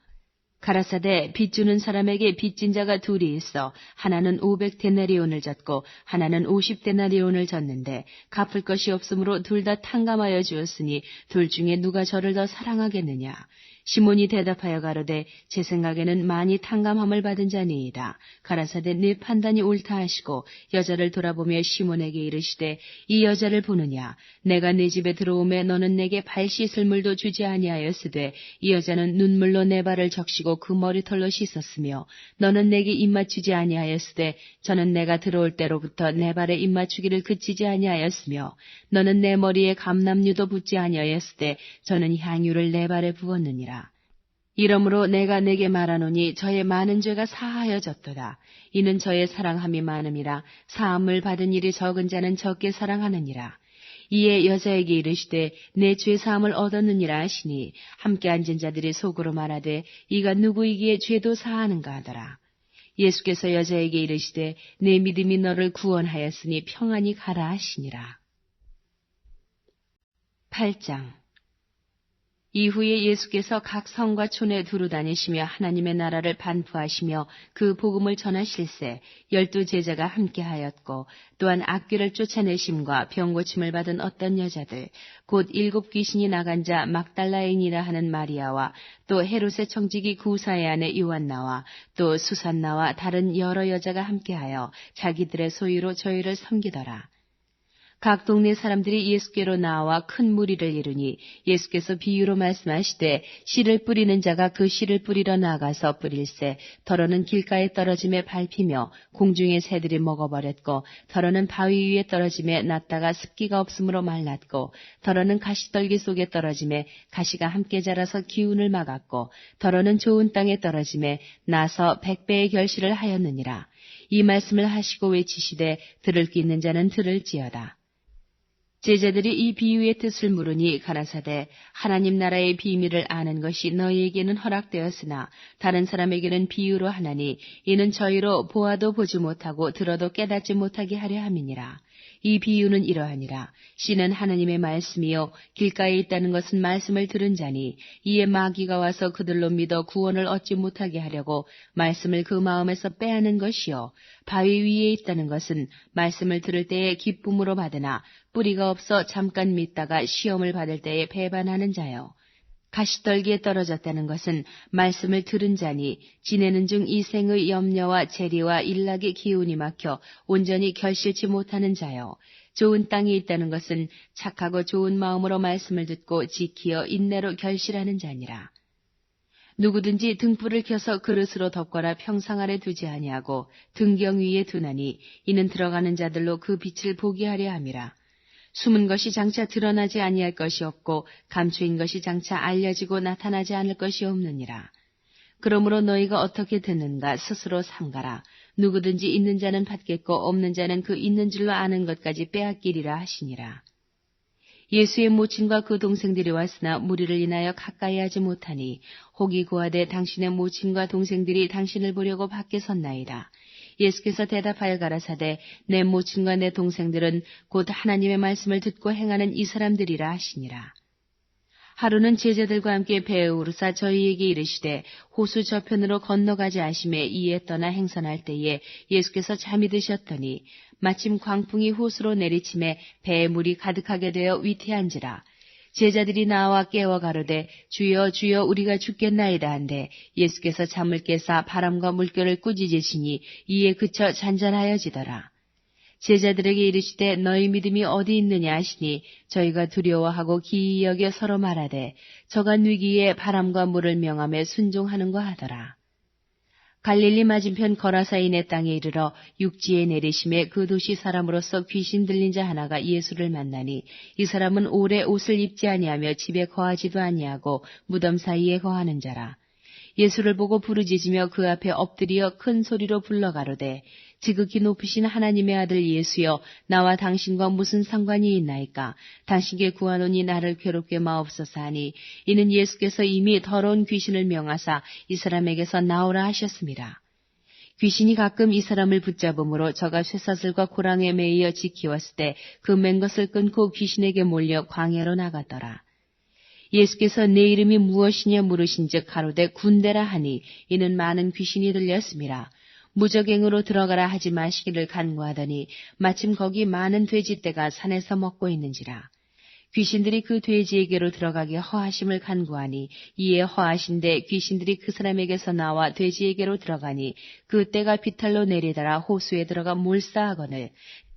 가라사대 빚 주는 사람에게 빚진 자가 둘이 있어 하나는 500데나리온을 졌고 하나는 50데나리온을 졌는데 갚을 것이 없으므로 둘 다 탕감하여 주었으니 둘 중에 누가 저를 더 사랑하겠느냐. 시몬이 대답하여 가로되 제 생각에는 많이 탕감함을 받은 자니이다. 가라사대 네 판단이 옳다 하시고 여자를 돌아보며 시몬에게 이르시되 이 여자를 보느냐. 내가 네 집에 들어오매 너는 내게 발 씻을 물도 주지 아니하였으되 이 여자는 눈물로 내 발을 적시고 그 머리털로 씻었으며 너는 내게 입맞추지 아니하였으되 저는 내가 들어올 때로부터 내 발에 입맞추기를 그치지 아니하였으며 너는 내 머리에 감람유도 붓지 아니하였으되 저는 향유를 내 발에 부었느니라. 이러므로 내가 내게 말하노니 저의 많은 죄가 사하여졌도다. 이는 저의 사랑함이 많음이라. 사함을 받은 일이 적은 자는 적게 사랑하느니라. 이에 여자에게 이르시되 내 죄 사함을 얻었느니라 하시니 함께 앉은 자들이 속으로 말하되 이가 누구이기에 죄도 사하는가 하더라. 예수께서 여자에게 이르시되 내 믿음이 너를 구원하였으니 평안히 가라 하시니라. 8장 이후에 예수께서 각 성과 촌에 두루 다니시며 하나님의 나라를 반포하시며 그 복음을 전하실세 12 제자가 함께하였고 또한 악귀를 쫓아내심과 병고침을 받은 어떤 여자들 곧 7 귀신이 나간 자 막달라인이라 하는 마리아와 또 헤롯의 청지기 구사의 아내 요한나와 또 수산나와 다른 여러 여자가 함께하여 자기들의 소유로 저희를 섬기더라. 각 동네 사람들이 예수께로 나와 큰 무리를 이루니 예수께서 비유로 말씀하시되 씨를 뿌리는 자가 그 씨를 뿌리러 나가서 뿌릴새 더러는 길가에 떨어짐에 밟히며 공중의 새들이 먹어버렸고 더러는 바위 위에 떨어짐에 났다가 습기가 없으므로 말랐고 더러는 가시떨기 속에 떨어짐에 가시가 함께 자라서 기운을 막았고 더러는 좋은 땅에 떨어짐에 나서 100배의 결실을 하였느니라. 이 말씀을 하시고 외치시되 들을 귀 있는 자는 들을지어다. 제자들이 이 비유의 뜻을 물으니 가라사대 하나님 나라의 비밀을 아는 것이 너희에게는 허락되었으나 다른 사람에게는 비유로 하나니 이는 저희로 보아도 보지 못하고 들어도 깨닫지 못하게 하려 함이니라. 이 비유는 이러하니라. 씨는 하나님의 말씀이요 길가에 있다는 것은 말씀을 들은 자니 이에 마귀가 와서 그들로 믿어 구원을 얻지 못하게 하려고 말씀을 그 마음에서 빼앗는 것이요 바위 위에 있다는 것은 말씀을 들을 때에 기쁨으로 받으나 뿌리가 없어 잠깐 믿다가 시험을 받을 때에 배반하는 자요. 가시떨기에 떨어졌다는 것은 말씀을 들은 자니 지내는 중 이 생의 염려와 재리와 일락의 기운이 막혀 온전히 결실치 못하는 자요. 좋은 땅에 있다는 것은 착하고 좋은 마음으로 말씀을 듣고 지키어 인내로 결실하는 자니라. 누구든지 등불을 켜서 그릇으로 덮거나 평상 아래 두지 아니하고 등경 위에 두나니 이는 들어가는 자들로 그 빛을 보게 하려 함이라. 숨은 것이 장차 드러나지 아니할 것이 없고 감추인 것이 장차 알려지고 나타나지 않을 것이 없느니라. 그러므로 너희가 어떻게 듣는가 스스로 삼가라. 누구든지 있는 자는 받겠고 없는 자는 그 있는 줄로 아는 것까지 빼앗기리라 하시니라. 예수의 모친과 그 동생들이 왔으나 무리를 인하여 가까이 하지 못하니 혹이 고하되 당신의 모친과 동생들이 당신을 보려고 밖에 섰나이다. 예수께서 대답하여 가라사대 내 모친과 내 동생들은 곧 하나님의 말씀을 듣고 행하는 이 사람들이라 하시니라. 하루는 제자들과 함께 배에 오르사 저희에게 이르시되 호수 저편으로 건너가지 아심에 이에 떠나 행선할 때에 예수께서 잠이 드셨더니 마침 광풍이 호수로 내리침에 배에 물이 가득하게 되어 위태한지라. 제자들이 나와 깨워 가로되 주여 주여 우리가 죽겠나이다 한데 예수께서 잠을 깨사 바람과 물결을 꾸짖으시니 이에 그쳐 잔잔하여지더라. 제자들에게 이르시되 너희 믿음이 어디 있느냐 하시니 저희가 두려워하고 기이 여겨 서로 말하되 저가 위기에 바람과 물을 명함에 순종하는가 하더라. 갈릴리 맞은편 거라사인의 땅에 이르러 육지에 내리심에 그 도시 사람으로서 귀신 들린 자 하나가 예수를 만나니 이 사람은 오래 옷을 입지 아니하며 집에 거하지도 아니하고 무덤 사이에 거하는 자라. 예수를 보고 부르짖으며 그 앞에 엎드려 큰 소리로 불러 가로되 지극히 높으신 하나님의 아들 예수여 나와 당신과 무슨 상관이 있나이까. 당신께 구하노니 나를 괴롭게 마옵소서 하니 이는 예수께서 이미 더러운 귀신을 명하사 이 사람에게서 나오라 하셨습니다. 귀신이 가끔 이 사람을 붙잡음으로 저가 쇠사슬과 고랑에 매이어 지키었을 때 그 맨 것을 끊고 귀신에게 몰려 광야로 나갔더라. 예수께서 내 이름이 무엇이냐 물으신즉 가로되 군대라 하니 이는 많은 귀신이 들렸습니다. 무적행으로 들어가라 하지 마시기를 간구하더니 마침 거기 많은 돼지떼가 산에서 먹고 있는지라. 귀신들이 그 돼지에게로 들어가기 허하심을 간구하니 이에 허하신데 귀신들이 그 사람에게서 나와 돼지에게로 들어가니 그 떼가 비탈로 내리더라 호수에 들어가 몰사하거늘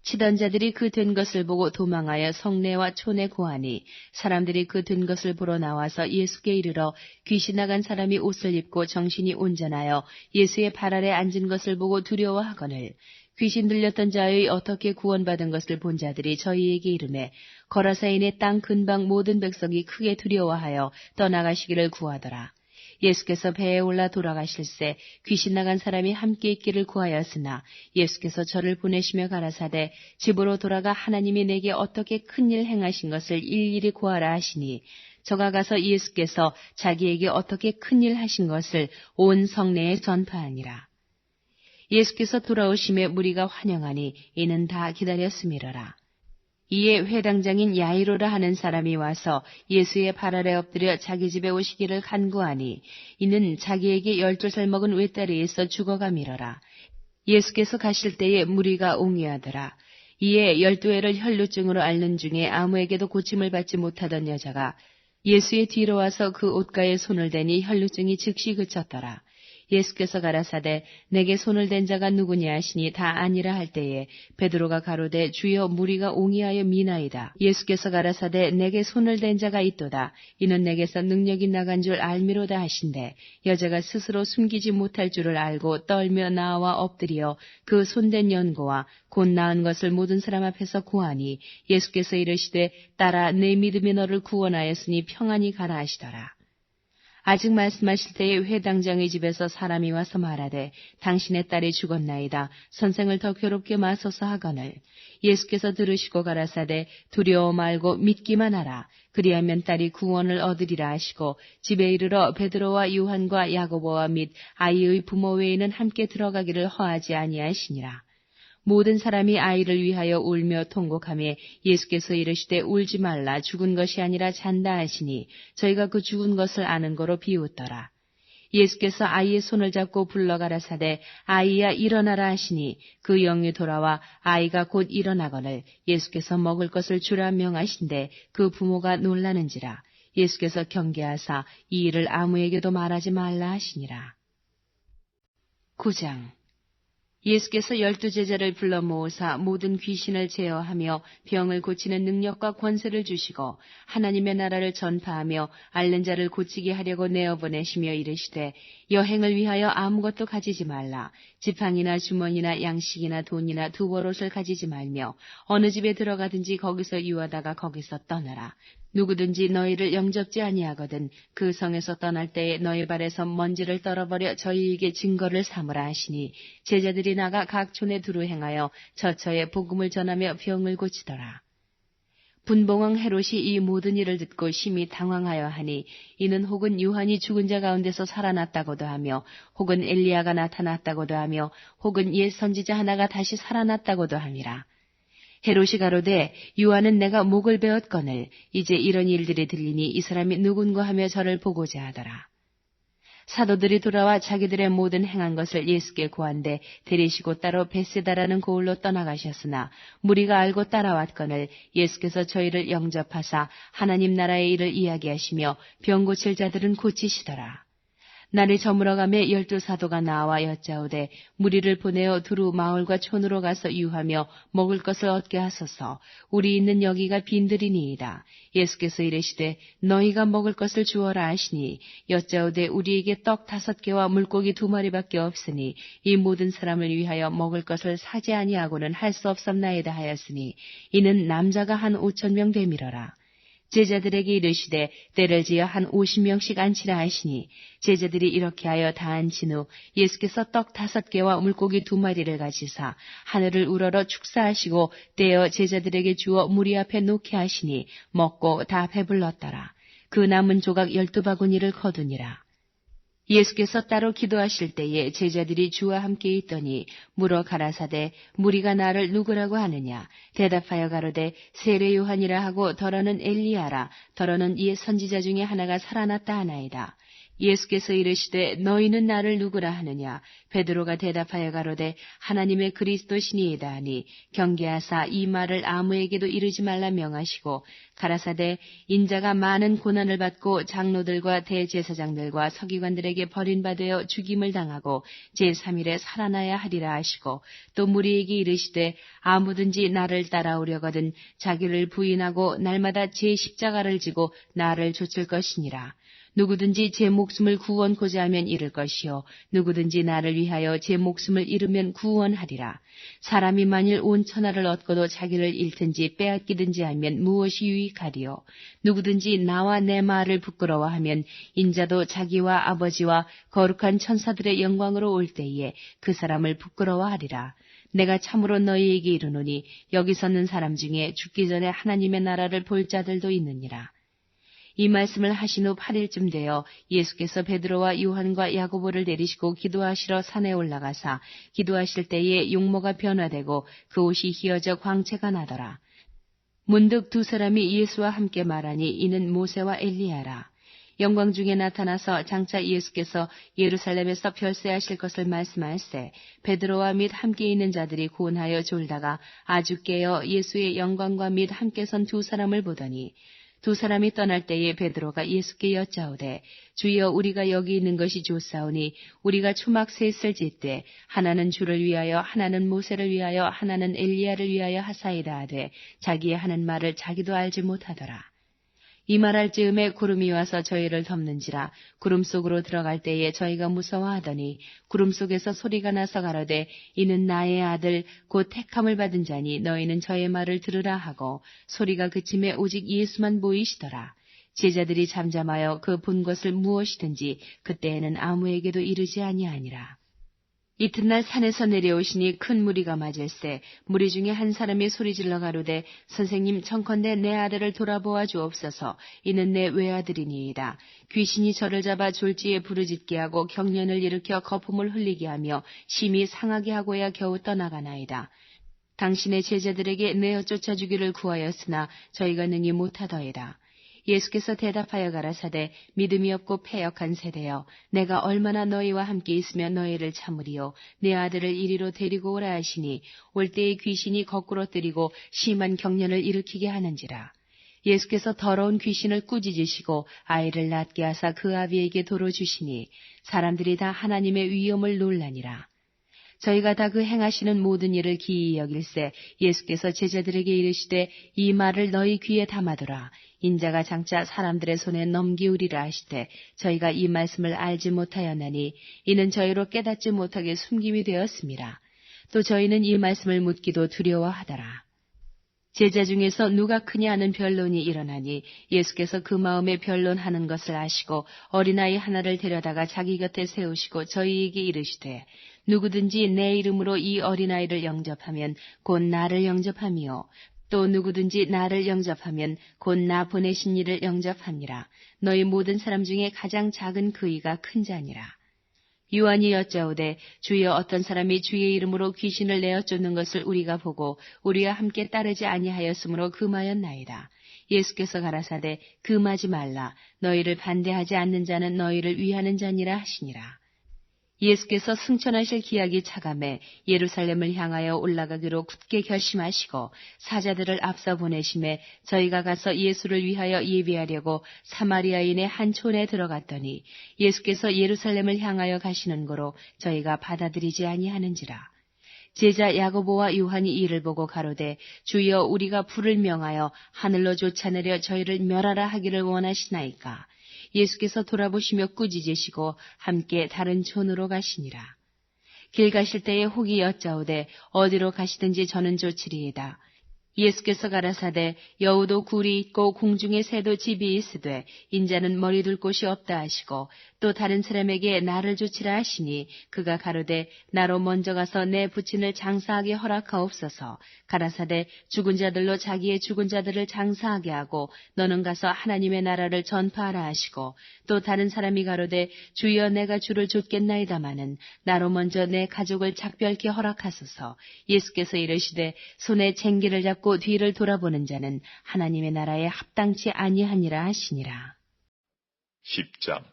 치던 자들이 그 된 것을 보고 도망하여 성내와 촌에 고하니 사람들이 그 된 것을 보러 나와서 예수께 이르러 귀신 나간 사람이 옷을 입고 정신이 온전하여 예수의 발 아래 앉은 것을 보고 두려워하거늘 귀신 들렸던 자의 어떻게 구원받은 것을 본 자들이 저희에게 이르매 거라사인의 땅 근방 모든 백성이 크게 두려워하여 떠나가시기를 구하더라. 예수께서 배에 올라 돌아가실새 귀신 나간 사람이 함께 있기를 구하였으나 예수께서 저를 보내시며 가라사대 집으로 돌아가 하나님이 내게 어떻게 큰일 행하신 것을 일일이 구하라 하시니 저가 가서 예수께서 자기에게 어떻게 큰일 하신 것을 온 성내에 전파하니라. 예수께서 돌아오심에 무리가 환영하니 이는 다 기다렸음이러라. 이에 회당장인 야이로라 하는 사람이 와서 예수의 발 아래 엎드려 자기 집에 오시기를 간구하니 이는 자기에게 12살 먹은 외딸이 있어 죽어가미러라. 예수께서 가실 때에 무리가 옹유하더라. 이에 12해를 혈루증으로 앓는 중에 아무에게도 고침을 받지 못하던 여자가 예수의 뒤로 와서 그 옷가에 손을 대니 혈루증이 즉시 그쳤더라. 예수께서 가라사대 내게 손을 댄 자가 누구냐 하시니 다 아니라 할 때에 베드로가 가로되 주여 무리가 옹이하여 미나이다. 예수께서 가라사대 내게 손을 댄 자가 있도다. 이는 내게서 능력이 나간 줄 알미로다 하신대 여자가 스스로 숨기지 못할 줄을 알고 떨며 나와 엎드려 그 손댄 연고와 곧 나은 것을 모든 사람 앞에서 구하니 예수께서 이르시되 딸아 내 믿음이 너를 구원하였으니 평안히 가라 하시더라. 아직 말씀하실 때에 회당장의 집에서 사람이 와서 말하되 당신의 딸이 죽었나이다. 선생을 더 괴롭게 마소서 하거늘 예수께서 들으시고 가라사대 두려워 말고 믿기만 하라. 그리하면 딸이 구원을 얻으리라 하시고 집에 이르러 베드로와 요한과 야고보와 및 아이의 부모 외에는 함께 들어가기를 허하지 아니하시니라. 모든 사람이 아이를 위하여 울며 통곡하며 예수께서 이르시되 울지 말라 죽은 것이 아니라 잔다 하시니 저희가 그 죽은 것을 아는 거로 비웃더라. 예수께서 아이의 손을 잡고 불러 가라사대 아이야 일어나라 하시니 그 영이 돌아와 아이가 곧 일어나거늘 예수께서 먹을 것을 주라 명하신데 그 부모가 놀라는지라. 예수께서 경계하사 이 일을 아무에게도 말하지 말라 하시니라. 9장 예수께서 12제자를 불러 모으사 모든 귀신을 제어하며 병을 고치는 능력과 권세를 주시고 하나님의 나라를 전파하며 앓는 자를 고치게 하려고 내어보내시며 이르시되 여행을 위하여 아무것도 가지지 말라. 지팡이나 주머니나 양식이나 돈이나 두벌옷을 가지지 말며 어느 집에 들어가든지 거기서 유하다가 거기서 떠나라. 누구든지 너희를 영접지 아니하거든 그 성에서 떠날 때에 너희 발에서 먼지를 떨어버려 저희에게 증거를 삼으라 하시니 제자들이 나가 각 촌에 두루 행하여 저처에 복음을 전하며 병을 고치더라. 분봉왕 헤롯이 이 모든 일을 듣고 심히 당황하여 하니 이는 혹은 요한이 죽은 자 가운데서 살아났다고도 하며 혹은 엘리야가 나타났다고도 하며 혹은 옛 선지자 하나가 다시 살아났다고도 함이라. 헤롯이 가로되 요한은 내가 목을 베었거늘 이제 이런 일들이 들리니 이 사람이 누군가 하며 저를 보고자 하더라. 사도들이 돌아와 자기들의 모든 행한 것을 예수께 고한데 데리시고 따로 베세다라는 고을로 떠나가셨으나 무리가 알고 따라왔거늘 예수께서 저희를 영접하사 하나님 나라의 일을 이야기하시며 병 고칠 자들은 고치시더라. 날이 저물어가며 12 사도가 나와 여짜오되 무리를 보내어 두루 마을과 촌으로 가서 유하며 먹을 것을 얻게 하소서. 우리 있는 여기가 빈들이니이다. 예수께서 이르시되 너희가 먹을 것을 주어라 하시니 여짜오되 우리에게 떡 5개와 물고기 2마리밖에 없으니 이 모든 사람을 위하여 먹을 것을 사지 아니하고는 할 수 없었나이다 하였으니 이는 남자가 한 5,000명 되밀어라. 제자들에게 이르시되 때를 지어 한 50명씩 앉히라 하시니 제자들이 이렇게 하여 다 앉힌 후 예수께서 떡 5개와 물고기 2마리를 가지사 하늘을 우러러 축사하시고 떼어 제자들에게 주어 무리 앞에 놓게 하시니 먹고 다 배불렀더라. 그 남은 조각 12바구니를 거두니라. 예수께서 따로 기도하실 때에 제자들이 주와 함께 있더니 물어 가라사대 무리가 나를 누구라고 하느냐. 대답하여 가로되 세례 요한이라 하고 더러는 엘리야라. 더러는 이의 선지자 중에 하나가 살아났다 하나이다. 예수께서 이르시되 너희는 나를 누구라 하느냐. 베드로가 대답하여 가로되 하나님의 그리스도시니이다 하니 경계하사 이 말을 아무에게도 이르지 말라 명하시고 가라사대 인자가 많은 고난을 받고 장로들과 대제사장들과 서기관들에게 버림받아 죽임을 당하고 제3일에 살아나야 하리라 하시고 또 무리에게 이르시되 아무든지 나를 따라오려거든 자기를 부인하고 날마다 제 십자가를 지고 나를 좇을 것이니라. 누구든지 제 목숨을 구원코자 하면 잃을 것이요 누구든지 나를 위하여 제 목숨을 잃으면 구원하리라. 사람이 만일 온 천하를 얻고도 자기를 잃든지 빼앗기든지 하면 무엇이 유익하리요. 누구든지 나와 내 말을 부끄러워하면 인자도 자기와 아버지와 거룩한 천사들의 영광으로 올 때에 그 사람을 부끄러워하리라. 내가 참으로 너희에게 이르노니 여기 서는 사람 중에 죽기 전에 하나님의 나라를 볼 자들도 있느니라. 이 말씀을 하신 후 8일쯤 되어 예수께서 베드로와 요한과 야고보를 내리시고 기도하시러 산에 올라가사 기도하실 때에 용모가 변화되고 그 옷이 휘어져 광채가 나더라. 문득 2 사람이 예수와 함께 말하니 이는 모세와 엘리야라. 영광 중에 나타나서 장차 예수께서 예루살렘에서 별세하실 것을 말씀할세 베드로와 및 함께 있는 자들이 고운하여 졸다가 아주 깨어 예수의 영광과 및 함께 선 2 사람을 보더니 2 사람이 떠날 때에 베드로가 예수께 여짜오되 주여 우리가 여기 있는 것이 좋사오니 우리가 초막 셋을 짓되 하나는 주를 위하여 하나는 모세를 위하여 하나는 엘리야를 위하여 하사이다 하되 자기의 하는 말을 자기도 알지 못하더라. 이 말할 즈음에 구름이 와서 저희를 덮는지라. 구름 속으로 들어갈 때에 저희가 무서워하더니 구름 속에서 소리가 나서 가로되 이는 나의 아들 곧 택함을 받은 자니 너희는 저의 말을 들으라 하고 소리가 그침에 오직 예수만 보이시더라. 제자들이 잠잠하여 그 본 것을 무엇이든지 그때에는 아무에게도 이르지 아니하니라. 이튿날 산에서 내려오시니 큰 무리가 맞을세 무리 중에 한 사람이 소리질러 가로되 선생님 청컨대 내 아들을 돌아보아 주옵소서. 이는 내 외아들이니이다. 귀신이 저를 잡아 졸지에 부르짖게 하고 경련을 일으켜 거품을 흘리게 하며 심히 상하게 하고야 겨우 떠나가나이다. 당신의 제자들에게 내어 쫓아주기를 구하였으나 저희가 능히 못하더이다. 예수께서 대답하여 가라사대 믿음이 없고 패역한 세대여 내가 얼마나 너희와 함께 있으며 너희를 참으리요. 내 아들을 이리로 데리고 오라 하시니 올 때에 귀신이 거꾸로 뜨리고 심한 경련을 일으키게 하는지라. 예수께서 더러운 귀신을 꾸짖으시고 아이를 낫게 하사 그 아비에게 도로 주시니 사람들이 다 하나님의 위엄을 놀라니라. 저희가 다 그 행하시는 모든 일을 기이히 여길세 예수께서 제자들에게 이르시되 이 말을 너희 귀에 담아두라. 인자가 장차 사람들의 손에 넘기우리라 하시되 저희가 이 말씀을 알지 못하였나니 이는 저희로 깨닫지 못하게 숨김이 되었습니다. 또 저희는 이 말씀을 묻기도 두려워하더라. 제자 중에서 누가 크냐 하는 변론이 일어나니 예수께서 그 마음에 변론하는 것을 아시고 어린아이 하나를 데려다가 자기 곁에 세우시고 저희에게 이르시되 누구든지 내 이름으로 이 어린아이를 영접하면 곧 나를 영접함이요 또 누구든지 나를 영접하면 곧 나 보내신 이를 영접함이라. 너희 모든 사람 중에 가장 작은 그이가 큰 자니라. 요한이 여짜오되 주여 어떤 사람이 주의 이름으로 귀신을 내어 쫓는 것을 우리가 보고 우리와 함께 따르지 아니하였으므로 금하였나이다. 예수께서 가라사대 금하지 말라. 너희를 반대하지 않는 자는 너희를 위하는 자니라 하시니라. 예수께서 승천하실 기약이 차감해 예루살렘을 향하여 올라가기로 굳게 결심하시고 사자들을 앞서 보내심에 저희가 가서 예수를 위하여 예비하려고 사마리아인의 한 촌에 들어갔더니 예수께서 예루살렘을 향하여 가시는 거로 저희가 받아들이지 아니하는지라. 제자 야고보와 요한이 이를 보고 가로되 주여 우리가 불을 명하여 하늘로 쫓아내려 저희를 멸하라 하기를 원하시나이까. 예수께서 돌아보시며 꾸짖으시고 함께 다른 촌으로 가시니라. 길 가실 때에 혹이 여짜오되 어디로 가시든지 저는 좋으리이다. 예수께서 가라사대 여우도 굴이 있고 공중의 새도 집이 있으되 인자는 머리 둘 곳이 없다 하시고 또 다른 사람에게 나를 조치라 하시니 그가 가로되 나로 먼저 가서 내 부친을 장사하게 허락하옵소서. 가라사대 죽은 자들로 자기의 죽은 자들을 장사하게 하고 너는 가서 하나님의 나라를 전파하라 하시고 또 다른 사람이 가로되 주여 내가 주를 좇겠나이다마는 나로 먼저 내 가족을 작별케 허락하소서. 예수께서 이르시되 손에 쟁기를 잡고 뒤를 돌아보는 자는 하나님의 나라에 합당치 아니하니라 하시니라. 10장.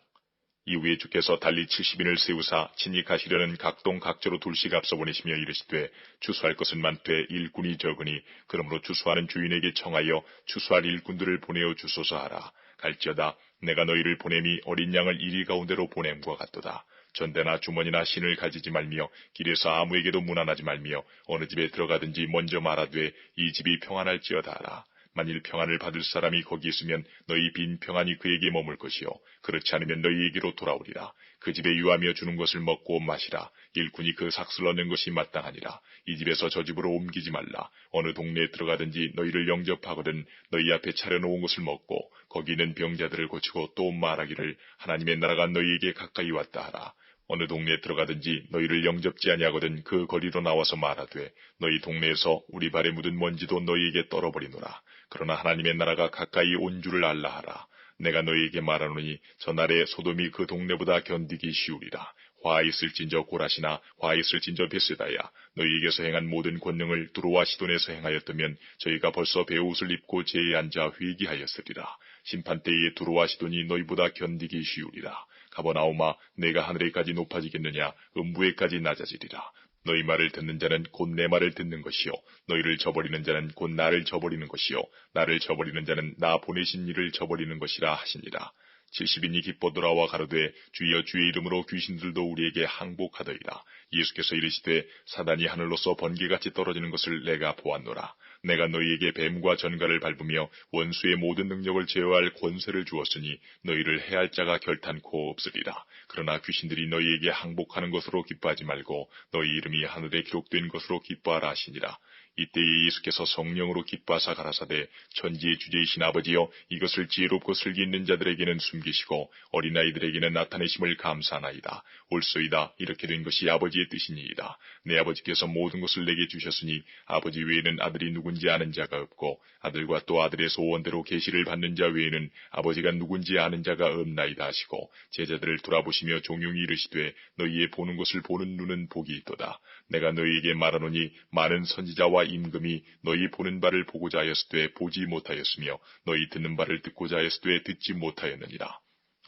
이후에 주께서 달리 70인을 세우사 친히 가시려는 각동 각조로 둘씩 앞서 보내시며 이르시되 추수할 것은 많되 일꾼이 적으니 그러므로 추수하는 주인에게 청하여 추수할 일꾼들을 보내어 주소서 하라. 갈지어다 내가 너희를 보냄이 어린 양을 이리 가운데로 보냄과 같도다. 전대나 주머니나 신을 가지지 말며 길에서 아무에게도 문안하지 말며 어느 집에 들어가든지 먼저 말하되 이 집이 평안할지어다 하라. 만일 평안을 받을 사람이 거기 있으면 너희 빈 평안이 그에게 머물 것이요 그렇지 않으면 너희에게로 돌아오리라. 그 집에 유하며 주는 것을 먹고 마시라. 일꾼이 그 삭슬 얻는 것이 마땅하니라. 이 집에서 저 집으로 옮기지 말라. 어느 동네에 들어가든지 너희를 영접하거든 너희 앞에 차려놓은 것을 먹고 거기 있는 병자들을 고치고 또 말하기를 하나님의 나라가 너희에게 가까이 왔다 하라. 어느 동네에 들어가든지 너희를 영접지 아니하거든 그 거리로 나와서 말하되 너희 동네에서 우리 발에 묻은 먼지도 너희에게 떨어버리노라. 그러나 하나님의 나라가 가까이 온 줄을 알라 하라. 내가 너희에게 말하노니 저날에 소돔이 그 동네보다 견디기 쉬우리라. 화 있을진저 고라시나 화 있을진저 베세다야 너희에게서 행한 모든 권능을 두로와 시돈에서 행하였다면 저희가 벌써 베옷을 입고 제에 앉아 회개하였으리라. 심판때에 두로와 시돈이 너희보다 견디기 쉬우리라. 가버나오마 내가 하늘에까지 높아지겠느냐 음부에까지 낮아지리라. 너희 말을 듣는 자는 곧 내 말을 듣는 것이요 너희를 저버리는 자는 곧 나를 저버리는 것이요 나를 저버리는 자는 나 보내신 이를 저버리는 것이라 하시니라. 70인이 기뻐 돌아와 가로되 주여 주의 이름으로 귀신들도 우리에게 항복하더이다. 예수께서 이르시되 사단이 하늘로서 번개같이 떨어지는 것을 내가 보았노라. 내가 너희에게 뱀과 전갈을 밟으며 원수의 모든 능력을 제어할 권세를 주었으니 너희를 해할 자가 결탄코 없으리라. 그러나 귀신들이 너희에게 항복하는 것으로 기뻐하지 말고 너희 이름이 하늘에 기록된 것으로 기뻐하라 하시니라. 이때에 예수께서 성령으로 기뻐하사 가라사대 천지의 주제이신 아버지여 이것을 지혜롭고 슬기 있는 자들에게는 숨기시고 어린아이들에게는 나타내심을 감사하나이다. 옳소이다. 이렇게 된 것이 아버지의 뜻이니이다. 내 아버지께서 모든 것을 내게 주셨으니 아버지 외에는 아들이 누군지 아는 자가 없고 아들과 또 아들의 소원대로 계시를 받는 자 외에는 아버지가 누군지 아는 자가 없나이다 하시고 제자들을 돌아보시며 종용이 이르시되 너희의 보는 것을 보는 눈은 복이 있도다. 내가 너희에게 말하노니 많은 선지자와 임금이 너희 보는 바를 보고자 하였으되 보지 못하였으며 너희 듣는 바를 듣고자 하였으되 듣지 못하였느니라.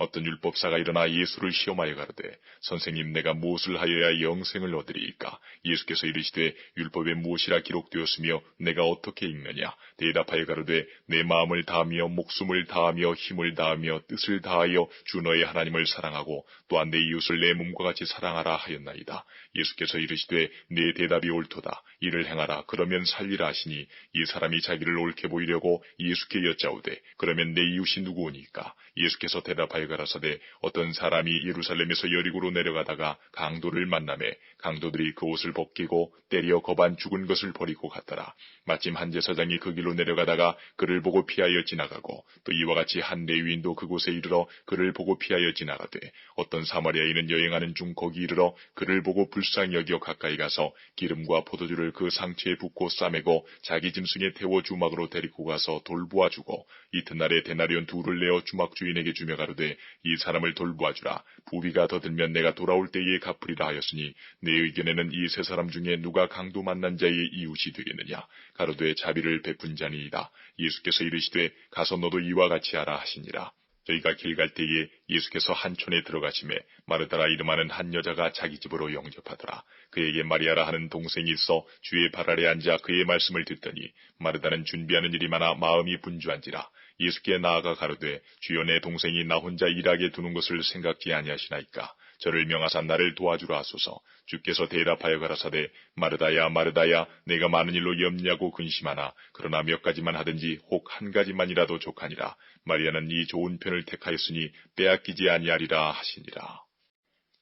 어떤 율법사가 일어나 예수를 시험하여 가로되 선생님 내가 무엇을 하여야 영생을 얻으리이까. 예수께서 이르시되 율법에 무엇이라 기록되었으며 내가 어떻게 읽느냐. 대답하여 가로되 내 마음을 다하며 목숨을 다하며 힘을 다하며 뜻을 다하여 주 너의 하나님을 사랑하고 또한 내 이웃을 내 몸과 같이 사랑하라 하였나이다. 예수께서 이르시되 내 대답이 옳도다. 이를 행하라. 그러면 살리라 하시니 이 사람이 자기를 옳게 보이려고 예수께 여짜오되 그러면 내 이웃이 누구오니까. 예수께서 대답하여 가라사대 어떤 사람이 예루살렘에서 여리고로 내려가다가 강도를 만나매 강도들이 그 옷을 벗기고 때려 거반 죽은 것을 버리고 갔더라. 마침 한 제사장이 그 길로 내려가다가 그를 보고 피하여 지나가고 또 이와 같이 한 레위인도 그곳에 이르러 그를 보고 피하여 지나가되 어떤 사마리아인은 여행하는 중 거기 이르러 그를 보고 불쌍히 여겨 가까이 가서 기름과 포도주를 그 상처에 붓고 싸매고 자기 짐승에 태워 주막으로 데리고 가서 돌보아 주고 이튿날에 데나리온 둘을 내어 주막 주인에게 주며 가로되 이 사람을 돌보아 주라. 부비가 더 들면 내가 돌아올 때에 갚으리라 하였으니 내 의견에는 이 세 사람 중에 누가 강도 만난 자의 이웃이 되겠느냐. 가로되 자비를 베푼 자니이다. 예수께서 이르시되 가서 너도 이와 같이 하라 하시니라. 저희가 길 갈 때에 예수께서 한 촌에 들어가심에 마르다라 이름하는 한 여자가 자기 집으로 영접하더라. 그에게 마리아라 하는 동생이 있어 주의 발 아래 앉아 그의 말씀을 듣더니 마르다는 준비하는 일이 많아 마음이 분주한지라. 예수께 나아가 가로되 주여 내 동생이 나 혼자 일하게 두는 것을 생각지 아니하시나이까. 저를 명하사 나를 도와주라 하소서. 주께서 대답하여 가라사대 마르다야 마르다야 내가 많은 일로 염려하고 근심하나 그러나 몇 가지만 하든지 혹 한 가지만이라도 족하니라. 마리아는 이 좋은 편을 택하였으니 빼앗기지 아니하리라 하시니라.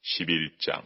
11장.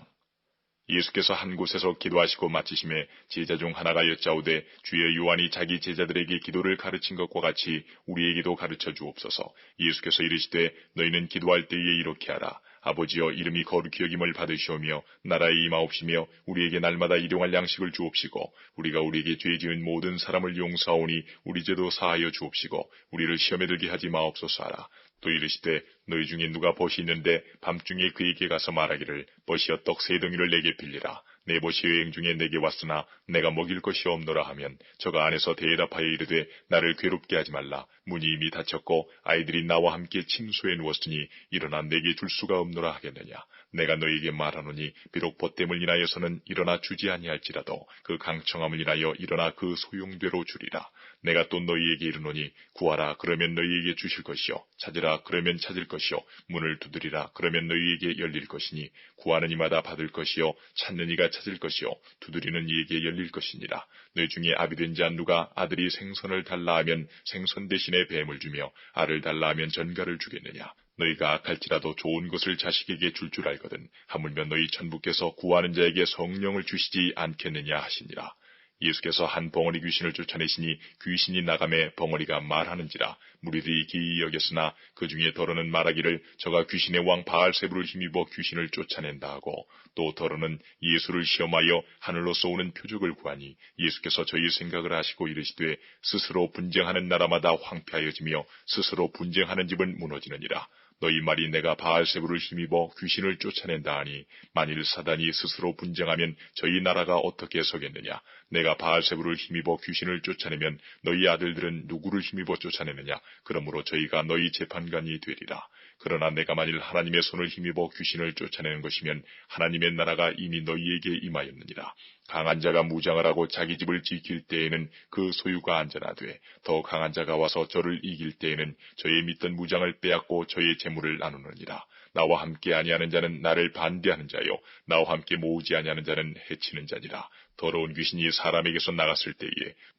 예수께서 한 곳에서 기도하시고 마치심에 제자 중 하나가 여짜오되 주여 요한이 자기 제자들에게 기도를 가르친 것과 같이 우리에게도 가르쳐 주옵소서. 예수께서 이르시되 너희는 기도할 때에 이렇게 하라. 아버지여 이름이 거룩히 여김을 받으시오며 나라에 임하옵시며 우리에게 날마다 일용할 양식을 주옵시고 우리가 우리에게 죄 지은 모든 사람을 용서하오니 우리 죄도 사하여 주옵시고 우리를 시험에 들게 하지 마옵소서 하라. 또 이르시되 너희 중에 누가 벗이 있는데 밤중에 그에게 가서 말하기를 벗이여 떡 3덩이를 내게 빌리라. 내 벗이 여행 중에 내게 왔으나 내가 먹일 것이 없노라 하면 저가 안에서 대답하여 이르되 나를 괴롭게 하지 말라. 문이 이미 닫혔고 아이들이 나와 함께 침소에 누웠으니 일어나 내게 줄 수가 없노라 하겠느냐. 내가 너희에게 말하노니 비록 벗됨을 인하여서는 일어나 주지 아니할지라도 그 강청함을 인하여 일어나 그 소용대로 주리라. 내가 또 너희에게 이르노니 구하라 그러면 너희에게 주실 것이요 찾으라 그러면 찾을 것이요 문을 두드리라 그러면 너희에게 열릴 것이니 구하는 이마다 받을 것이요 찾는 이가 찾을 것이요 두드리는 이에게 열릴 것이니라. 너희 중에 아비된 자 누가 아들이 생선을 달라 하면 생선 대신에 뱀을 주며 알을 달라 하면 전갈을 주겠느냐. 너희가 악할지라도 좋은 것을 자식에게 줄 줄 알거든 하물며 너희 천부께서 구하는 자에게 성령을 주시지 않겠느냐 하시니라. 예수께서 한 벙어리 귀신을 쫓아내시니 귀신이 나가매 벙어리가 말하는지라. 무리들이 기이 여겼으나 그 중에 더러는 말하기를 저가 귀신의 왕 바알세부를 힘입어 귀신을 쫓아낸다 하고 또 더러는 예수를 시험하여 하늘로서 오는 표적을 구하니 예수께서 저희 생각을 하시고 이르시되 스스로 분쟁하는 나라마다 황폐하여지며 스스로 분쟁하는 집은 무너지느니라. 너희 말이 내가 바알세부를 힘입어 귀신을 쫓아낸다 하니 만일 사단이 스스로 분쟁하면 저희 나라가 어떻게 서겠느냐. 내가 바알세부를 힘입어 귀신을 쫓아내면 너희 아들들은 누구를 힘입어 쫓아내느냐. 그러므로 저희가 너희 재판관이 되리라. 그러나 내가 만일 하나님의 손을 힘입어 귀신을 쫓아내는 것이면 하나님의 나라가 이미 너희에게 임하였느니라. 강한 자가 무장을 하고 자기 집을 지킬 때에는 그 소유가 안전하되 더 강한 자가 와서 저를 이길 때에는 저의 믿던 무장을 빼앗고 저의 재물을 나누느니라. 나와 함께 아니하는 자는 나를 반대하는 자요 나와 함께 모으지 아니하는 자는 해치는 자니라. 더러운 귀신이 사람에게서 나갔을 때에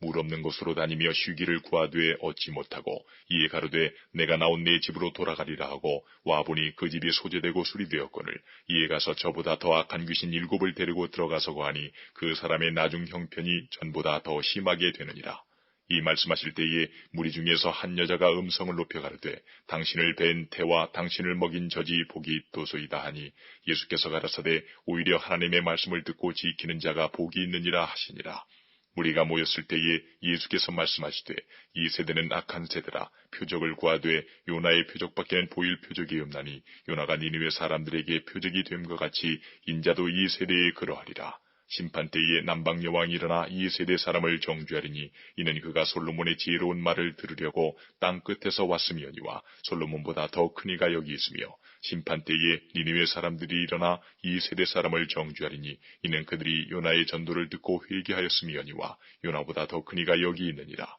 물 없는 곳으로 다니며 쉬기를 구하되 얻지 못하고 이에 가로되 내가 나온 내 집으로 돌아가리라 하고 와보니 그 집이 소재되고 수리되었거늘 이에 가서 저보다 더 악한 귀신 7을 데리고 들어가서 거하니 그 사람의 나중 형편이 전보다 더 심하게 되느니라. 이 말씀하실 때에 무리 중에서 한 여자가 음성을 높여 가로되 당신을 뵌 태와 당신을 먹인 젖이 복이 있도소이다 하니 예수께서 가라사대 오히려 하나님의 말씀을 듣고 지키는 자가 복이 있느니라 하시니라. 무리가 모였을 때에 예수께서 말씀하시되 이 세대는 악한 세대라. 표적을 구하되 요나의 표적밖에는 보일 표적이 없나니 요나가 니느웨 사람들에게 표적이 됨과 같이 인자도 이 세대에 그러하리라. 심판 때에 남방 여왕이 일어나 이 세대 사람을 정죄하리니 이는 그가 솔로몬의 지혜로운 말을 들으려고 땅 끝에서 왔음이오니와 솔로몬보다 더 큰 이가 여기 있으며 심판 때에 니느웨 사람들이 일어나 이 세대 사람을 정죄하리니 이는 그들이 요나의 전도를 듣고 회개하였음이오니와 요나보다 더 큰 이가 여기 있느니라.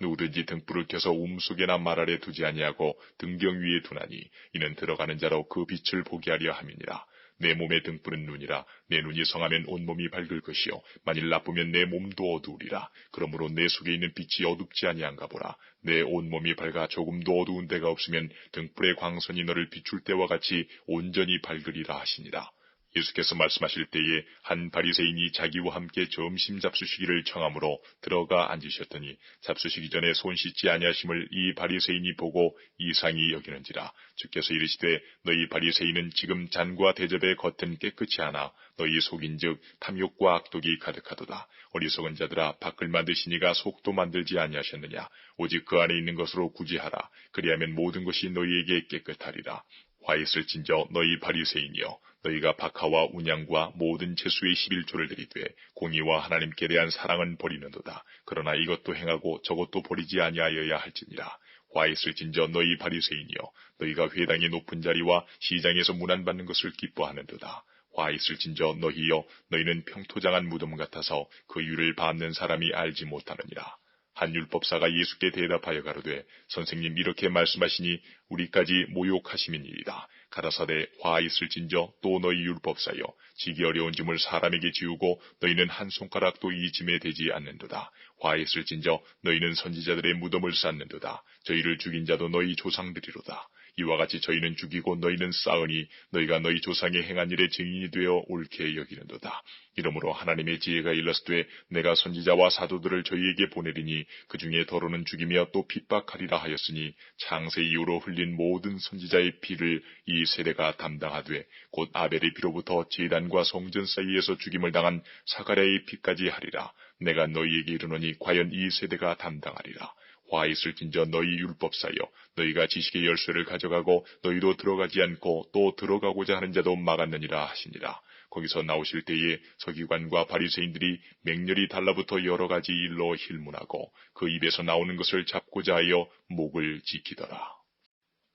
누구든지 등불을 켜서 속에나 말 아래 두지 아니하고 등경 위에 두나니 이는 들어가는 자로 그 빛을 보게 하려 함이니라. 내 몸의 등불은 눈이라. 내 눈이 성하면 온몸이 밝을 것이요 만일 나쁘면 내 몸도 어두우리라. 그러므로 내 속에 있는 빛이 어둡지 아니한가 보라. 내 온몸이 밝아 조금도 어두운 데가 없으면 등불의 광선이 너를 비출 때와 같이 온전히 밝으리라 하시니라. 예수께서 말씀하실 때에 한 바리새인이 자기와 함께 점심 잡수시기를 청하므로 들어가 앉으셨더니 잡수시기 전에 손 씻지 아니하심을 이 바리새인이 보고 이상히 여기는지라. 주께서 이르시되 너희 바리새인은 지금 잔과 대접의 겉은 깨끗이 하나 너희 속인즉 탐욕과 악독이 가득하도다. 어리석은 자들아, 밖을 만드시니가 속도 만들지 아니하셨느냐. 오직 그 안에 있는 것으로 구제하라. 그리하면 모든 것이 너희에게 깨끗하리라. 화 있을진저 너희 바리새인이여, 너희가 박하와 운양과 모든 채수의 11조를 드리되 공의와 하나님께 대한 사랑은 버리는도다. 그러나 이것도 행하고 저것도 버리지 아니하여야 할지니라. 화 있을진저 너희 바리새인이여, 너희가 회당의 높은 자리와 시장에서 문안받는 것을 기뻐하는도다. 화 있을진저 너희여, 너희는 평토장한 무덤 같아서 그 유를 밟는 사람이 알지 못하느니라. 한 율법사가 예수께 대답하여 가로되 선생님 이렇게 말씀하시니 우리까지 모욕하심이니이다. 가라사대 화 있을진저 또 너희 율법사여, 지기 어려운 짐을 사람에게 지우고 너희는 한 손가락도 이 짐에 대지 않는도다. 화 있을진저 너희는 선지자들의 무덤을 쌓는도다. 저희를 죽인 자도 너희 조상들이로다. 이와 같이 저희는 죽이고 너희는 쌓으니 너희가 너희 조상의 행한 일의 증인이 되어 옳게 여기는도다. 이러므로 하나님의 지혜가 일렀으되 내가 선지자와 사도들을 저희에게 보내리니 그 중에 더러는 죽이며 또 핍박하리라 하였으니 창세 이후로 흘린 모든 선지자의 피를 이 세대가 담당하되 곧 아벨의 피로부터 제단과 성전 사이에서 죽임을 당한 사가랴의 피까지 하리라. 내가 너희에게 이르노니 과연 이 세대가 담당하리라. 화 있을진저 너희 율법사여, 너희가 지식의 열쇠를 가져가고 너희도 들어가지 않고 또 들어가고자 하는 자도 막았느니라 하시니라. 거기서 나오실 때에 서기관과 바리새인들이 맹렬히 달라붙어 여러 가지 일로 힐문하고 그 입에서 나오는 것을 잡고자 하여 목을 지키더라.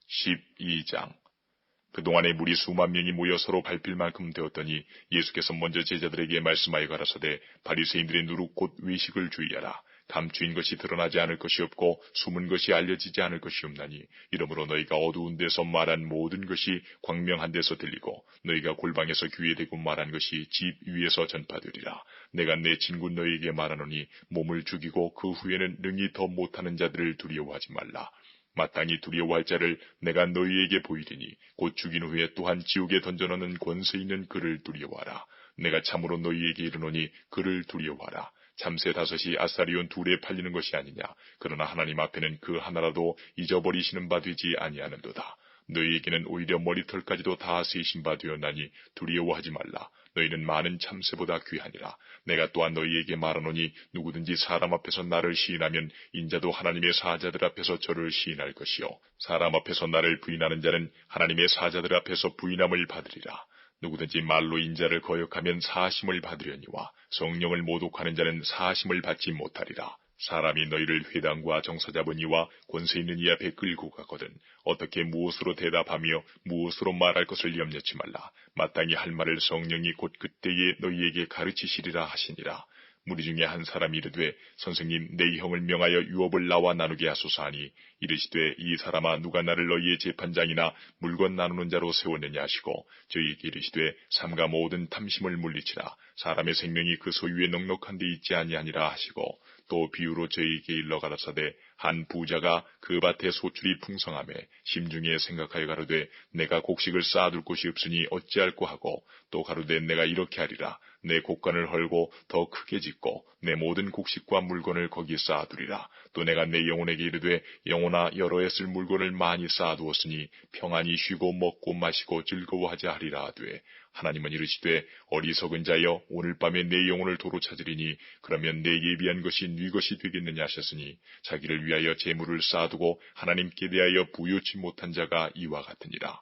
12장. 그동안에 무리 수만 명이 모여 서로 밟힐 만큼 되었더니 예수께서 먼저 제자들에게 말씀하여 가라사대 바리새인들의 누룩 곧 외식을 주의하라. 감추인 것이 드러나지 않을 것이 없고 숨은 것이 알려지지 않을 것이 없나니 이러므로 너희가 어두운 데서 말한 모든 것이 광명한 데서 들리고 너희가 골방에서 귀에 대고 말한 것이 집 위에서 전파되리라. 내가 내 친구 너희에게 말하노니 몸을 죽이고 그 후에는 능히 더 못하는 자들을 두려워하지 말라. 마땅히 두려워할 자를 내가 너희에게 보이리니 곧 죽인 후에 또한 지옥에 던져넣는 권세 있는 그를 두려워하라. 내가 참으로 너희에게 이르노니 그를 두려워하라. 참새 5이 아사리온 2에 팔리는 것이 아니냐. 그러나 하나님 앞에는 그 하나라도 잊어버리시는 바 되지 아니하는도다. 너희에게는 오히려 머리털까지도 다 세신 바 되었나니 두려워하지 말라. 너희는 많은 참새보다 귀하니라. 내가 또한 너희에게 말하노니 누구든지 사람 앞에서 나를 시인하면 인자도 하나님의 사자들 앞에서 저를 시인할 것이요 사람 앞에서 나를 부인하는 자는 하나님의 사자들 앞에서 부인함을 받으리라. 누구든지 말로 인자를 거역하면 사하심을 받으려니와 성령을 모독하는 자는 사하심을 받지 못하리라. 사람이 너희를 회당과 정사자분이와 권세 있는 이 앞에 끌고 가거든 어떻게 무엇으로 대답하며 무엇으로 말할 것을 염려치 말라. 마땅히 할 말을 성령이 곧 그때에 너희에게 가르치시리라 하시니라. 무리 중에 한 사람이 이르되 선생님 내 형을 명하여 유업을 나와 나누게 하소서 하니 이르시되 이 사람아 누가 나를 너희의 재판장이나 물건 나누는 자로 세웠느냐 하시고 저희에게 이르시되 삼가 모든 탐심을 물리치라. 사람의 생명이 그 소유에 넉넉한 데 있지 아니하니라 하시고 또 비유로 저희에게 일러 가라사대 한 부자가 그 밭에 소출이 풍성하매 심중에 생각하여 가로되 내가 곡식을 쌓아둘 곳이 없으니 어찌할꼬 하고 또 가로되 내가 이렇게 하리라. 내 곡간을 헐고 더 크게 짓고 내 모든 곡식과 물건을 거기 쌓아두리라. 또 내가 내 영혼에게 이르되 영혼아 여러 해 쓸 물건을 많이 쌓아두었으니 평안히 쉬고 먹고 마시고 즐거워하자 하리라 하되 하나님은 이르시되 어리석은 자여 오늘 밤에 내 영혼을 도로 찾으리니 그러면 내 예비한 것이 네 것이 되겠느냐 하셨으니 자기를 위하여 재물을 쌓아두고 하나님께 대하여 부요치 못한 자가 이와 같으니라.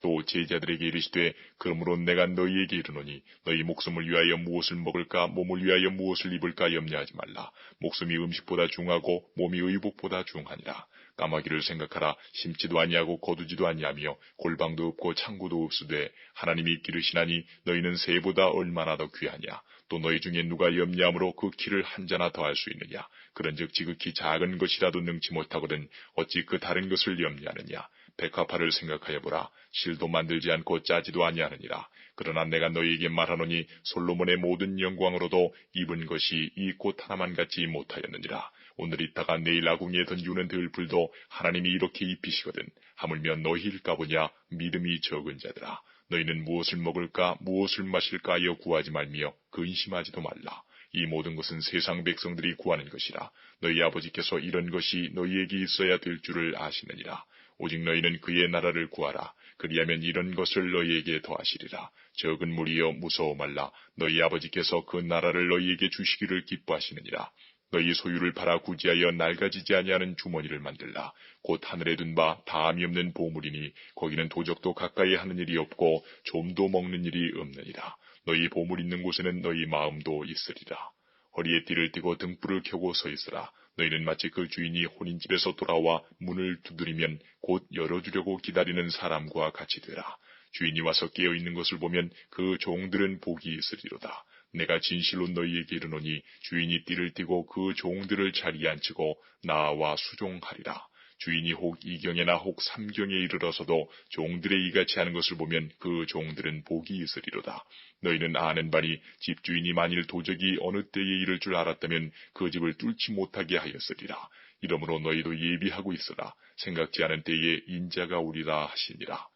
또 제자들에게 이르시되 그러므로 내가 너희에게 이르노니 너희 목숨을 위하여 무엇을 먹을까 몸을 위하여 무엇을 입을까 염려하지 말라. 목숨이 음식보다 중하고 몸이 의복보다 중하니라. 까마귀를 생각하라. 심지도 아니하고 거두지도 아니하며 골방도 없고 창고도 없으되 하나님이 기르시나니 너희는 새보다 얼마나 더 귀하냐. 또 너희 중에 누가 염려함으로 그 키를 한 자나 더할 수 있느냐. 그런즉 지극히 작은 것이라도 능치 못하거든 어찌 그 다른 것을 염려하느냐. 백합화를 생각하여 보라. 실도 만들지 않고 짜지도 아니하느니라. 그러나 내가 너희에게 말하노니 솔로몬의 모든 영광으로도 입은 것이 이 꽃 하나만 같지 못하였느니라. 오늘 있다가 내일 아궁이에 던지우는 들풀도 하나님이 이렇게 입히시거든. 하물며 너희일까 보냐. 믿음이 적은 자들아. 너희는 무엇을 먹을까 무엇을 마실까 하여 구하지 말며 근심하지도 말라. 이 모든 것은 세상 백성들이 구하는 것이라. 너희 아버지께서 이런 것이 너희에게 있어야 될 줄을 아시느니라. 오직 너희는 그의 나라를 구하라. 그리하면 이런 것을 너희에게 더하시리라. 적은 무리여 무서워 말라. 너희 아버지께서 그 나라를 너희에게 주시기를 기뻐하시느니라. 너희 소유를 팔아 구지하여 낡아지지 아니하는 주머니를 만들라. 곧 하늘에 둔 바 다함이 없는 보물이니 거기는 도적도 가까이 하는 일이 없고 좀도 먹는 일이 없느니라. 너희 보물 있는 곳에는 너희 마음도 있으리라. 허리에 띠를 띠고 등불을 켜고 서 있으라. 너희는 마치 그 주인이 혼인집에서 돌아와 문을 두드리면 곧 열어주려고 기다리는 사람과 같이 되라. 주인이 와서 깨어있는 것을 보면 그 종들은 복이 있으리로다. 내가 진실로 너희에게 이르노니 주인이 띠를 띠고 그 종들을 자리에 앉히고 나와 수종하리라. 주인이 혹 2경에나 혹 3경에 이르러서도 종들의 이같이 하는 것을 보면 그 종들은 복이 있으리로다. 너희는 아는 바니 집주인이 만일 도적이 어느 때에 이를 줄 알았다면 그 집을 뚫지 못하게 하였으리라. 이러므로 너희도 예비하고 있으라. 생각지 않은 때에 인자가 오리라 하시니라.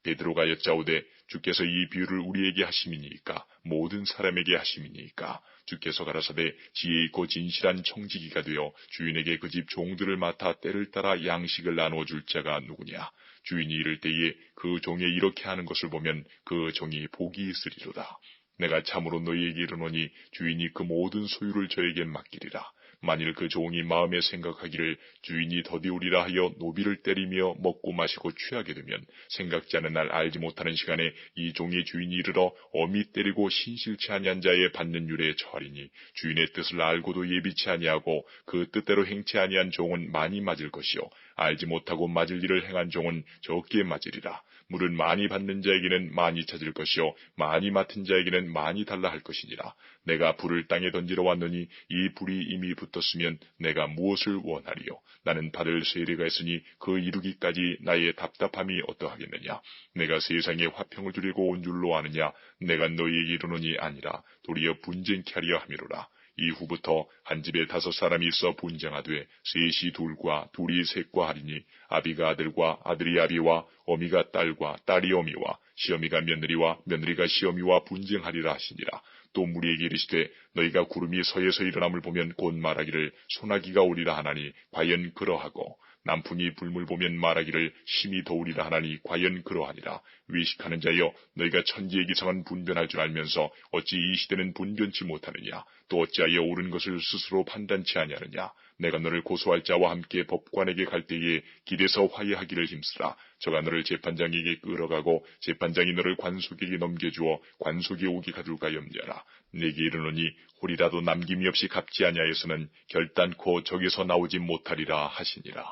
베드로가 여짜오되 주께서 이 비유를 우리에게 하심이니이까 모든 사람에게 하심이니이까. 주께서 가라사대 지혜 있고 진실한 청지기가 되어 주인에게 그 집 종들을 맡아 때를 따라 양식을 나누어줄 자가 누구냐. 주인이 이를 때에 그 종에 이렇게 하는 것을 보면 그 종이 복이 있으리로다. 내가 참으로 너희에게 이르노니 주인이 그 모든 소유를 저에게 맡기리라. 만일 그 종이 마음에 생각하기를 주인이 더디우리라 하여 노비를 때리며 먹고 마시고 취하게 되면 생각지 않은 날 알지 못하는 시간에 이 종의 주인이 이르러 어미 때리고 신실치 아니한 자의 받는 율에 처하리니 주인의 뜻을 알고도 예비치 아니하고 그 뜻대로 행치 아니한 종은 많이 맞을 것이요 알지 못하고 맞을 일을 행한 종은 적게 맞으리라. 물은 많이 받는 자에게는 많이 찾을 것이요 많이 맡은 자에게는 많이 달라 할 것이니라. 내가 불을 땅에 던지러 왔느니 이 불이 이미 붙었으면 내가 무엇을 원하리요. 나는 받을 세례가 있으니 그 이루기까지 나의 답답함이 어떠하겠느냐. 내가 세상에 화평을 주려고 온 줄로 아느냐. 내가 너희에게 이르노니 아니라 도리어 분쟁케 하려 함이로라. 이후부터 한 집에 5사람이 있어 분쟁하되 셋이 둘과 둘이 셋과 하리니 아비가 아들과 아들이 아비와 어미가 딸과 딸이 어미와 시어미가 며느리와 며느리가 시어미와 분쟁하리라 하시니라. 또 무리에게 이르시되 너희가 구름이 서에서 일어남을 보면 곧 말하기를 소나기가 오리라 하나니 과연 그러하고 남풍이 불물 보면 말하기를 심히 더우리라 하나니 과연 그러하니라. 외식하는 자여 너희가 천지의 기상은 분변할 줄 알면서 어찌 이 시대는 분변치 못하느냐. 또 어찌하여 옳은 것을 스스로 판단치 아니하느냐. 내가 너를 고소할 자와 함께 법관에게 갈 때에 길에서 화해하기를 힘쓰라. 저가 너를 재판장에게 끌어가고 재판장이 너를 관속에게 넘겨주어 관속이 오게 가둘까 염려하라. 내게 이르노니 홀이라도 남김이 없이 갚지 아니하여서는 결단코 적에서 나오지 못하리라 하시니라.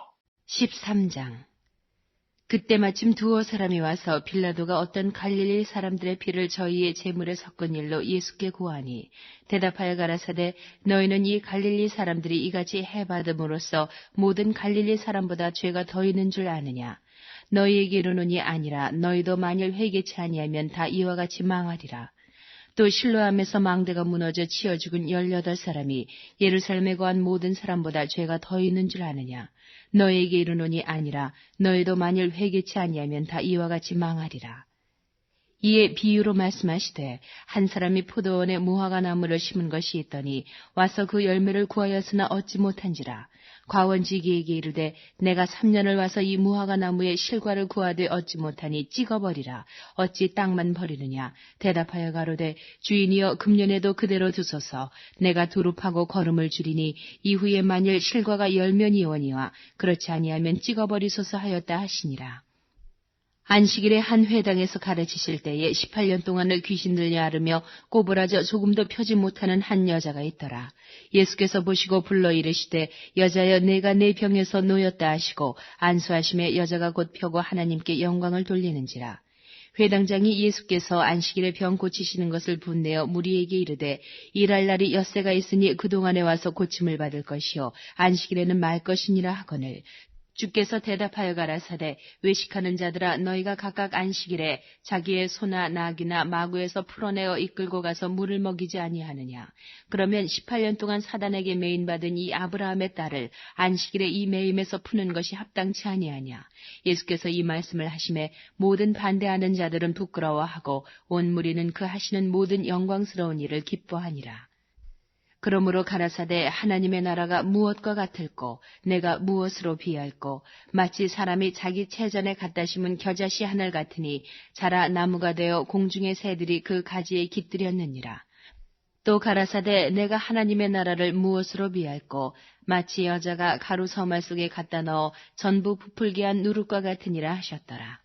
13장. 그때 마침 두어 사람이 와서 빌라도가 어떤 갈릴리 사람들의 피를 저희의 제물에 섞은 일로 예수께 고하니 대답하여 가라사대 너희는 이 갈릴리 사람들이 이같이 해받음으로써 모든 갈릴리 사람보다 죄가 더 있는 줄 아느냐. 너희에게 이르노니 아니라 너희도 만일 회개치 아니하면 다 이와 같이 망하리라. 또 실로암에서 망대가 무너져 치어 죽은 18사람이 예루살렘에 거한 모든 사람보다 죄가 더 있는 줄 아느냐. 너희에게 이르노니 아니라 너희도 만일 회개치 아니하면 다 이와 같이 망하리라. 이에 비유로 말씀하시되 한 사람이 포도원에 무화과 나무를 심은 것이 있더니 와서 그 열매를 구하였으나 얻지 못한지라. 과원지기에게 이르되 내가 3년을 와서 이 무화과 나무에 실과를 구하되 얻지 못하니 찍어버리라. 어찌 땅만 버리느냐. 대답하여 가로되 주인이여 금년에도 그대로 두소서. 내가 두릅하고 거름을 줄이니 이후에 만일 실과가 열면이오니와 그렇지 아니하면 찍어버리소서 하였다 하시니라. 안식일에 한 회당에서 가르치실 때에 18년 동안을 귀신 들려 앓으며 꼬부라져 조금도 펴지 못하는 한 여자가 있더라. 예수께서 보시고 불러 이르시되 여자여 내가 내 병에서 놓였다 하시고 안수하심에 여자가 곧 펴고 하나님께 영광을 돌리는지라. 회당장이 예수께서 안식일에 병 고치시는 것을 분내어 무리에게 이르되 일할 날이 엿새가 있으니 그동안에 와서 고침을 받을 것이요 안식일에는 말 것이니라 하거늘 주께서 대답하여 가라사대 외식하는 자들아 너희가 각각 안식일에 자기의 소나 나귀나 마구에서 풀어내어 이끌고 가서 물을 먹이지 아니하느냐. 그러면 18년 동안 사단에게 매인받은 이 아브라함의 딸을 안식일에 이 매임에서 푸는 것이 합당치 아니하냐. 예수께서 이 말씀을 하심에 모든 반대하는 자들은 부끄러워하고 온 무리는 그 하시는 모든 영광스러운 일을 기뻐하니라. 그러므로 가라사대 하나님의 나라가 무엇과 같을꼬 내가 무엇으로 비할꼬 마치 사람이 자기 채전에 갖다 심은 겨자씨 하늘 같으니 자라 나무가 되어 공중의 새들이 그 가지에 깃들였느니라. 또 가라사대 내가 하나님의 나라를 무엇으로 비할꼬 마치 여자가 가루 서말 속에 갖다 넣어 전부 부풀게 한 누룩과 같으니라 하셨더라.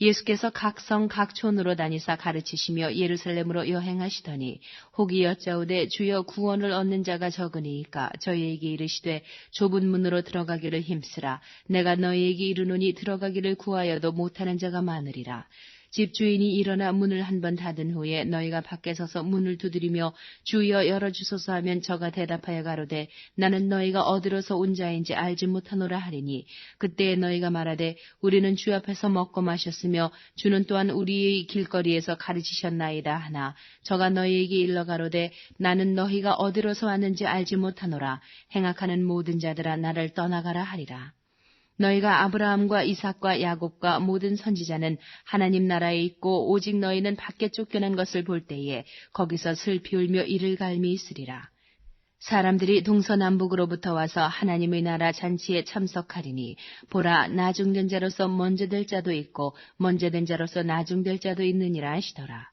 예수께서 각 성 각 촌으로 다니사 가르치시며 예루살렘으로 여행하시더니 혹이 여짜오되 주여 구원을 얻는 자가 적으니이까 저희에게 이르시되 좁은 문으로 들어가기를 힘쓰라 내가 너희에게 이르노니 들어가기를 구하여도 못하는 자가 많으리라. 집주인이 일어나 문을 한 번 닫은 후에 너희가 밖에 서서 문을 두드리며 주여 열어주소서 하면 저가 대답하여 가로되 나는 너희가 어디로서 온 자인지 알지 못하노라 하리니 그때에 너희가 말하되 우리는 주 앞에서 먹고 마셨으며 주는 또한 우리의 길거리에서 가르치셨나이다 하나 저가 너희에게 일러 가로되 나는 너희가 어디로서 왔는지 알지 못하노라. 행악하는 모든 자들아 나를 떠나가라 하리라. 너희가 아브라함과 이삭과 야곱과 모든 선지자는 하나님 나라에 있고 오직 너희는 밖에 쫓겨난 것을 볼 때에 거기서 슬피 울며 이를 갈미 있으리라. 사람들이 동서남북으로부터 와서 하나님의 나라 잔치에 참석하리니 보라 나중된 자로서 먼저 될 자도 있고 먼저 된 자로서 나중될 자도 있느니라 하시더라.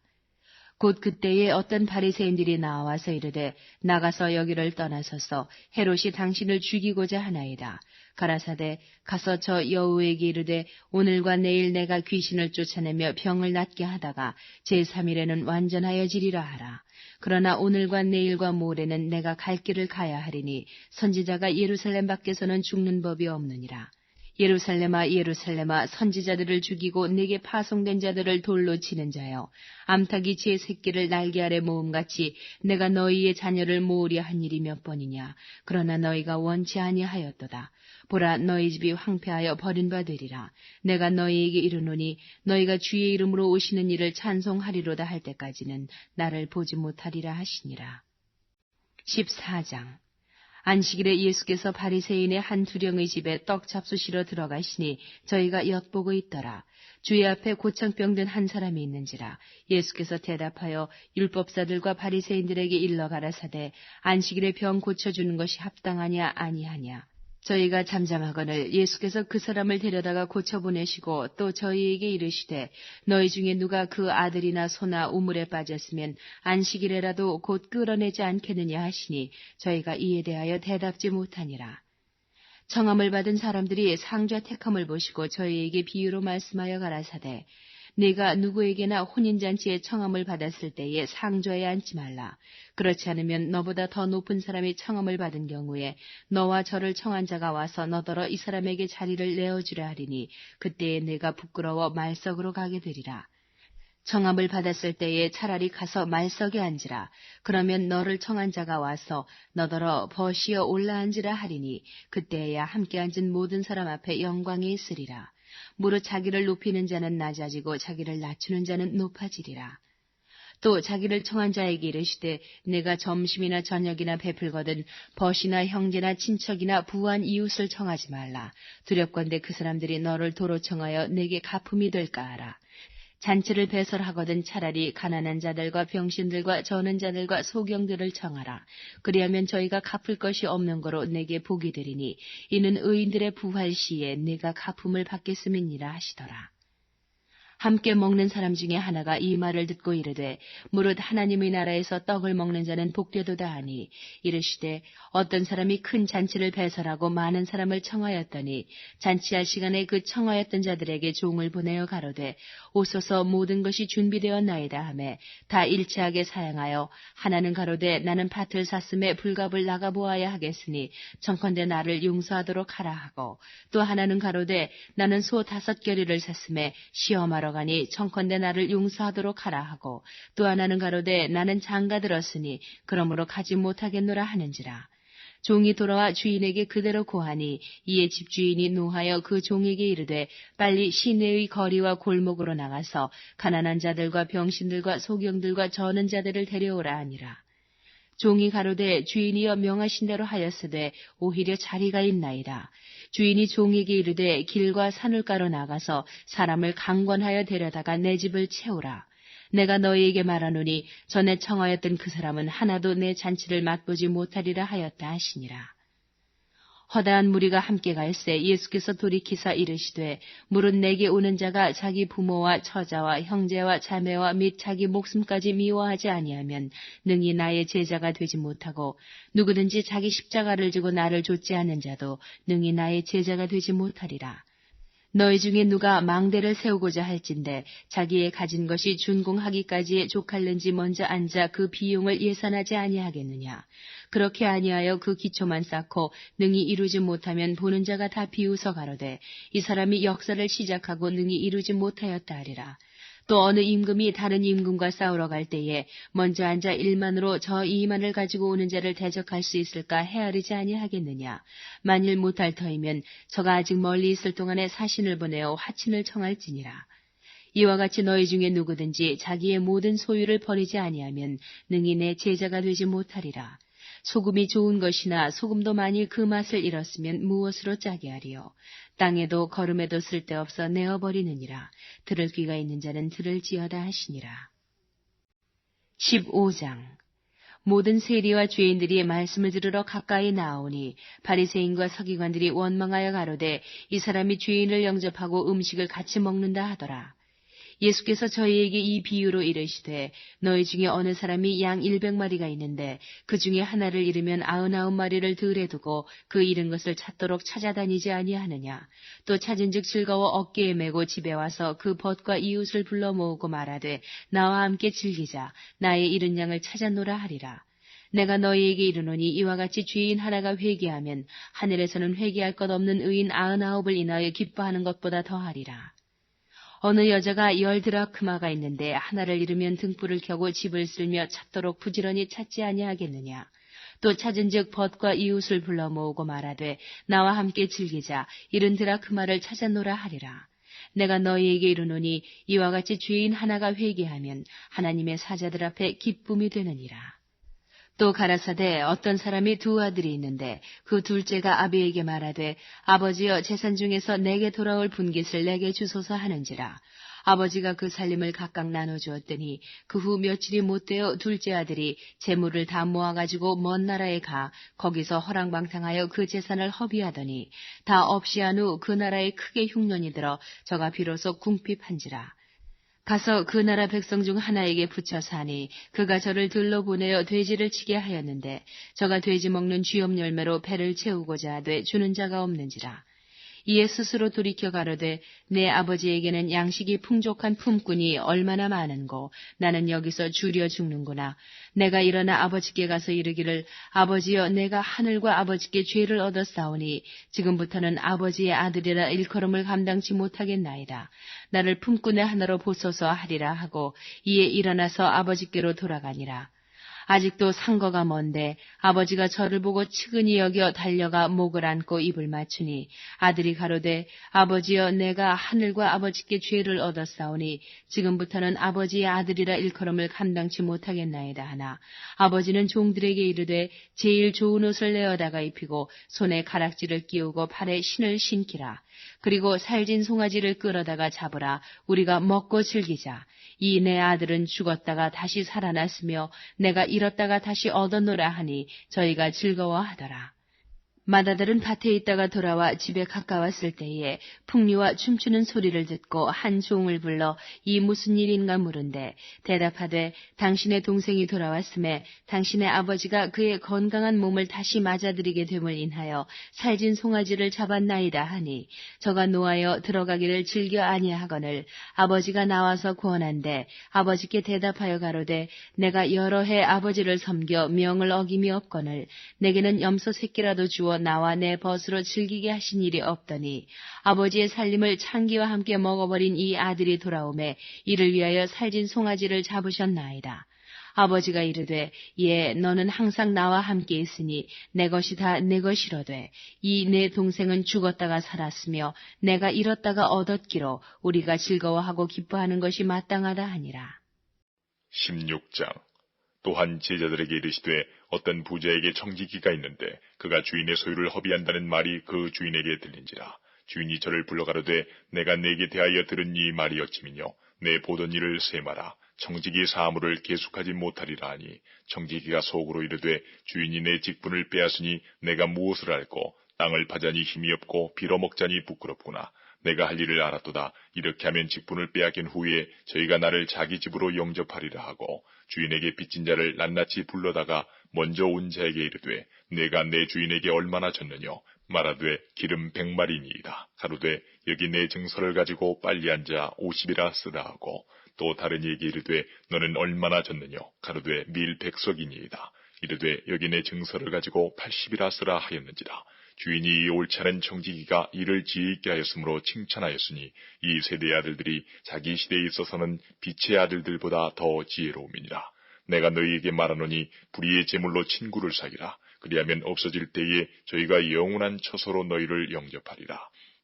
곧 그때에 어떤 바리새인들이 나와서 이르되 나가서 여기를 떠나소서 헤롯이 당신을 죽이고자 하나이다. 가라사대 가서 저 여우에게 이르되 오늘과 내일 내가 귀신을 쫓아내며 병을 낫게 하다가 제3일에는 완전하여지리라 하라. 그러나 오늘과 내일과 모레는 내가 갈 길을 가야 하리니 선지자가 예루살렘 밖에서는 죽는 법이 없느니라. 예루살렘아 예루살렘아 선지자들을 죽이고 내게 파송된 자들을 돌로 치는 자여 암탉이 제 새끼를 날개 아래 모음같이 내가 너희의 자녀를 모으려 한 일이 몇 번이냐. 그러나 너희가 원치 아니하였도다. 보라 너희 집이 황폐하여 버린 바 되리라. 내가 너희에게 이르노니 너희가 주의 이름으로 오시는 이를 찬송하리로다 할 때까지는 나를 보지 못하리라 하시니라. 14장 안식일에 예수께서 바리새인의 한 두령의 집에 떡 잡수시러 들어가시니 저희가 엿보고 있더라. 주의 앞에 고창병 든 한 사람이 있는지라. 예수께서 대답하여 율법사들과 바리새인들에게 일러 가라사대 안식일에 병 고쳐주는 것이 합당하냐 아니하냐. 저희가 잠잠하거늘 예수께서 그 사람을 데려다가 고쳐보내시고 또 저희에게 이르시되 너희 중에 누가 그 아들이나 소나 우물에 빠졌으면 안식일에라도 곧 끌어내지 않겠느냐 하시니 저희가 이에 대하여 대답지 못하니라. 청함을 받은 사람들이 상좌 택함을 보시고 저희에게 비유로 말씀하여 가라사대 네가 누구에게나 혼인잔치에 청함을 받았을 때에 상좌에 앉지 말라. 그렇지 않으면 너보다 더 높은 사람이 청함을 받은 경우에 너와 저를 청한 자가 와서 너더러 이 사람에게 자리를 내어주려 하리니 그때에 내가 부끄러워 말석으로 가게 되리라. 청함을 받았을 때에 차라리 가서 말석에 앉으라. 그러면 너를 청한 자가 와서 너더러 버시어 올라앉으라 하리니 그때에야 함께 앉은 모든 사람 앞에 영광이 있으리라. 무릇 자기를 높이는 자는 낮아지고 자기를 낮추는 자는 높아지리라. 또 자기를 청한 자에게 이르시되 내가 점심이나 저녁이나 베풀거든 벗이나 형제나 친척이나 부한 이웃을 청하지 말라. 두렵건대 그 사람들이 너를 도로 청하여 내게 가품이 될까 하라. 잔치를 배설하거든 차라리 가난한 자들과 병신들과 저는 자들과 소경들을 청하라. 그리하면 저희가 갚을 것이 없는 거로 내게 복이 되리니 이는 의인들의 부활 시에 내가 가품을 받겠음이니라 하시더라. 함께 먹는 사람 중에 하나가 이 말을 듣고 이르되 무릇 하나님의 나라에서 떡을 먹는 자는 복되도다 하니 이르시되 어떤 사람이 큰 잔치를 배설하고 많은 사람을 청하였더니 잔치할 시간에 그 청하였던 자들에게 종을 보내어 가로되 오소서 모든 것이 준비되었나이다 하매 다 일치하게 사양하여 하나는 가로되 나는 밭을 샀음에 불갑을 나가보아야 하겠으니 청컨대 나를 용서하도록 하라 하고 또 하나는 가로되 나는 소 5겨리를 샀음에 시험하러 가니 청컨대 나를 용서하도록 하라 하고 또 하나는 가로되 나는 장가 들었으니 그러므로 가지 못하겠노라 하는지라. 종이 돌아와 주인에게 그대로 고하니 이에 집주인이 노하여 그 종에게 이르되 빨리 시내의 거리와 골목으로 나가서 가난한 자들과 병신들과 소경들과 저는 자들을 데려오라 하니라. 종이 가로되 주인이여 명하신 대로 하였으되 오히려 자리가 있나이다. 주인이 종에게 이르되 길과 산울가로 나가서 사람을 강권하여 데려다가 내 집을 채우라. 내가 너희에게 말하노니 전에 청하였던 그 사람은 하나도 내 잔치를 맛보지 못하리라 하였다 하시니라. 허다한 무리가 함께 갈새 예수께서 돌이키사 이르시되 물은 내게 오는 자가 자기 부모와 처자와 형제와 자매와 및 자기 목숨까지 미워하지 아니하면 능히 나의 제자가 되지 못하고 누구든지 자기 십자가를 지고 나를 좇지 않는 자도 능히 나의 제자가 되지 못하리라. 너희 중에 누가 망대를 세우고자 할진대 자기의 가진 것이 준공하기까지에 족할는지 먼저 앉아 그 비용을 예산하지 아니하겠느냐. 그렇게 아니하여 그 기초만 쌓고 능히 이루지 못하면 보는 자가 다 비웃어 가로되 이 사람이 역사를 시작하고 능히 이루지 못하였다 하리라. 또 어느 임금이 다른 임금과 싸우러 갈 때에 먼저 앉아 1만으로 저 2만을 가지고 오는 자를 대적할 수 있을까 헤아리지 아니하겠느냐. 만일 못할 터이면 저가 아직 멀리 있을 동안에 사신을 보내어 화친을 청할지니라. 이와 같이 너희 중에 누구든지 자기의 모든 소유를 버리지 아니하면 능히 내 제자가 되지 못하리라. 소금이 좋은 것이나 소금도 만일 그 맛을 잃었으면 무엇으로 짜게 하리요. 땅에도 거름에도 쓸데없어 내어버리느니라. 들을 귀가 있는 자는 들을지어다 하시니라. 15장. 모든 세리와 죄인들이 말씀을 들으러 가까이 나아오니 바리새인과 서기관들이 원망하여 가로되 이 사람이 죄인을 영접하고 음식을 같이 먹는다 하더라. 예수께서 저희에게 이 비유로 이르시되 너희 중에 어느 사람이 양 100마리가 있는데 그 중에 하나를 잃으면 99마리를 들에 두고 그 잃은 것을 찾도록 찾아다니지 아니하느냐. 또 찾은즉 즐거워 어깨에 메고 집에 와서 그 벗과 이웃을 불러 모으고 말하되 나와 함께 즐기자. 나의 잃은 양을 찾아노라 하리라. 내가 너희에게 이르노니 이와 같이 죄인 하나가 회개하면 하늘에서는 회개할 것 없는 의인 99을 인하여 기뻐하는 것보다 더하리라. 어느 여자가 10드라크마가 있는데 하나를 잃으면 등불을 켜고 집을 쓸며 찾도록 부지런히 찾지 아니하겠느냐. 또 찾은즉 벗과 이웃을 불러 모으고 말하되 나와 함께 즐기자. 70드라크마를 찾아노라 하리라. 내가 너희에게 이르노니 이와 같이 죄인 하나가 회개하면 하나님의 사자들 앞에 기쁨이 되느니라. 또 가라사대 어떤 사람이 두 아들이 있는데 그 둘째가 아비에게 말하되 아버지여 재산 중에서 내게 돌아올 분깃을 내게 주소서 하는지라. 아버지가 그 살림을 각각 나눠주었더니 그 후 며칠이 못되어 둘째 아들이 재물을 다 모아가지고 먼 나라에 가 거기서 허랑방탕하여 그 재산을 허비하더니 다 없이 한 후 그 나라에 크게 흉년이 들어 저가 비로소 궁핍한지라. 가서 그 나라 백성 중 하나에게 붙여 사니 그가 저를 들러 보내어 돼지를 치게 하였는데 저가 돼지 먹는 쥐염 열매로 배를 채우고자 하되 주는 자가 없는지라. 이에 스스로 돌이켜 가로되 내 아버지에게는 양식이 풍족한 품꾼이 얼마나 많은고 나는 여기서 주려 죽는구나. 내가 일어나 아버지께 가서 이르기를 아버지여 내가 하늘과 아버지께 죄를 얻었사오니 지금부터는 아버지의 아들이라 일컬음을 감당치 못하겠나이다. 나를 품꾼의 하나로 보소서 하리라 하고 이에 일어나서 아버지께로 돌아가니라. 아직도 상거가 먼데 아버지가 저를 보고 측은히 여겨 달려가 목을 안고 입을 맞추니 아들이 가로되 아버지여 내가 하늘과 아버지께 죄를 얻었사오니 지금부터는 아버지의 아들이라 일컬음을 감당치 못하겠나이다 하나 아버지는 종들에게 이르되 제일 좋은 옷을 내어다가 입히고 손에 가락지를 끼우고 팔에 신을 신기라. 그리고 살진 송아지를 끌어다가 잡으라. 우리가 먹고 즐기자. 이 내 아들은 죽었다가 다시 살아났으며 내가 잃었다가 다시 얻었노라 하니 저희가 즐거워하더라. 맏아들은 밭에 있다가 돌아와 집에 가까웠을 때에 풍류와 춤추는 소리를 듣고 한 종을 불러 이 무슨 일인가 물은데 대답하되 당신의 동생이 돌아왔음에 당신의 아버지가 그의 건강한 몸을 다시 맞아들이게 됨을 인하여 살진 송아지를 잡았나이다 하니 저가 노하여 들어가기를 즐겨 아니하거늘 아버지가 나와서 구원한데 아버지께 대답하여 가로되 내가 여러 해 아버지를 섬겨 명을 어김이 없거늘 내게는 염소 새끼라도 주어 나와 내 벗으로 즐기게 하신 일이 없더니 아버지의 살림을 창기와 함께 먹어버린 이 아들이 돌아오매 이를 위하여 살진 송아지를 잡으셨나이다. 아버지가 이르되 예 너는 항상 나와 함께 있으니 내 것이 다 내 것이로되 이 내 동생은 죽었다가 살았으며 내가 잃었다가 얻었기로 우리가 즐거워하고 기뻐하는 것이 마땅하다 하니라. 16장. 또한 제자들에게 이르시되 어떤 부자에게 청지기가 있는데 그가 주인의 소유를 허비한다는 말이 그 주인에게 들린지라. 주인이 저를 불러가로되 내가 네게 대하여 들은 이 말이 어찌미뇨 내 보던 일을 세마라. 청지기의 사물을 계속하지 못하리라 하니 청지기가 속으로 이르되 주인이 내 직분을 빼앗으니 내가 무엇을 알고 땅을 파자니 힘이 없고 빌어먹자니 부끄럽구나. 내가 할 일을 알았도다. 이렇게 하면 직분을 빼앗긴 후에 저희가 나를 자기 집으로 영접하리라 하고 주인에게 빚진 자를 낱낱이 불러다가 먼저 온 자에게 이르되 내가 내 주인에게 얼마나 졌느냐 말하되 기름 100마리니이다. 가로되 여기 내 증서를 가지고 빨리 앉아 50이라 쓰라 하고 또 다른 이에게 이르되 너는 얼마나 졌느냐 가로되 밀 100석이니이다. 이르되 여기 내 증서를 가지고 80이라 쓰라 하였는지라. 주인이 이 옳지 않은 청지기가 이를 지혜있게 하였으므로 칭찬하였으니 이 세대의 아들들이 자기 시대에 있어서는 빛의 아들들보다 더 지혜로움이니라. 내가 너희에게 말하노니 불의의 제물로 친구를 사귀라. 그리하면 없어질 때에 저희가 영원한 처소로 너희를 영접하리라.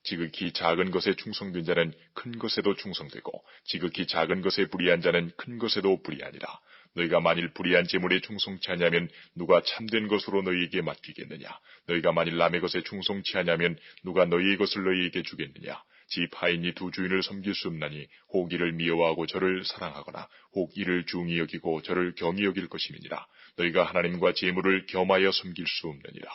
지극히 작은 것에 충성된 자는 큰 것에도 충성되고 지극히 작은 것에 불의한 자는 큰 것에도 불의하니라. 너희가 만일 불의한 제물에 충성치 하냐면 누가 참된 것으로 너희에게 맡기겠느냐. 너희가 만일 남의 것에 충성치 하냐면 누가 너희의 것을 너희에게 주겠느냐. 집 하인이 두 주인을 섬길 수 없나니 혹 이를 미워하고 저를 사랑하거나 혹 이를 중히 여기고 저를 경히 여길 것임이니라. 너희가 하나님과 제물을 겸하여 섬길 수 없느니라.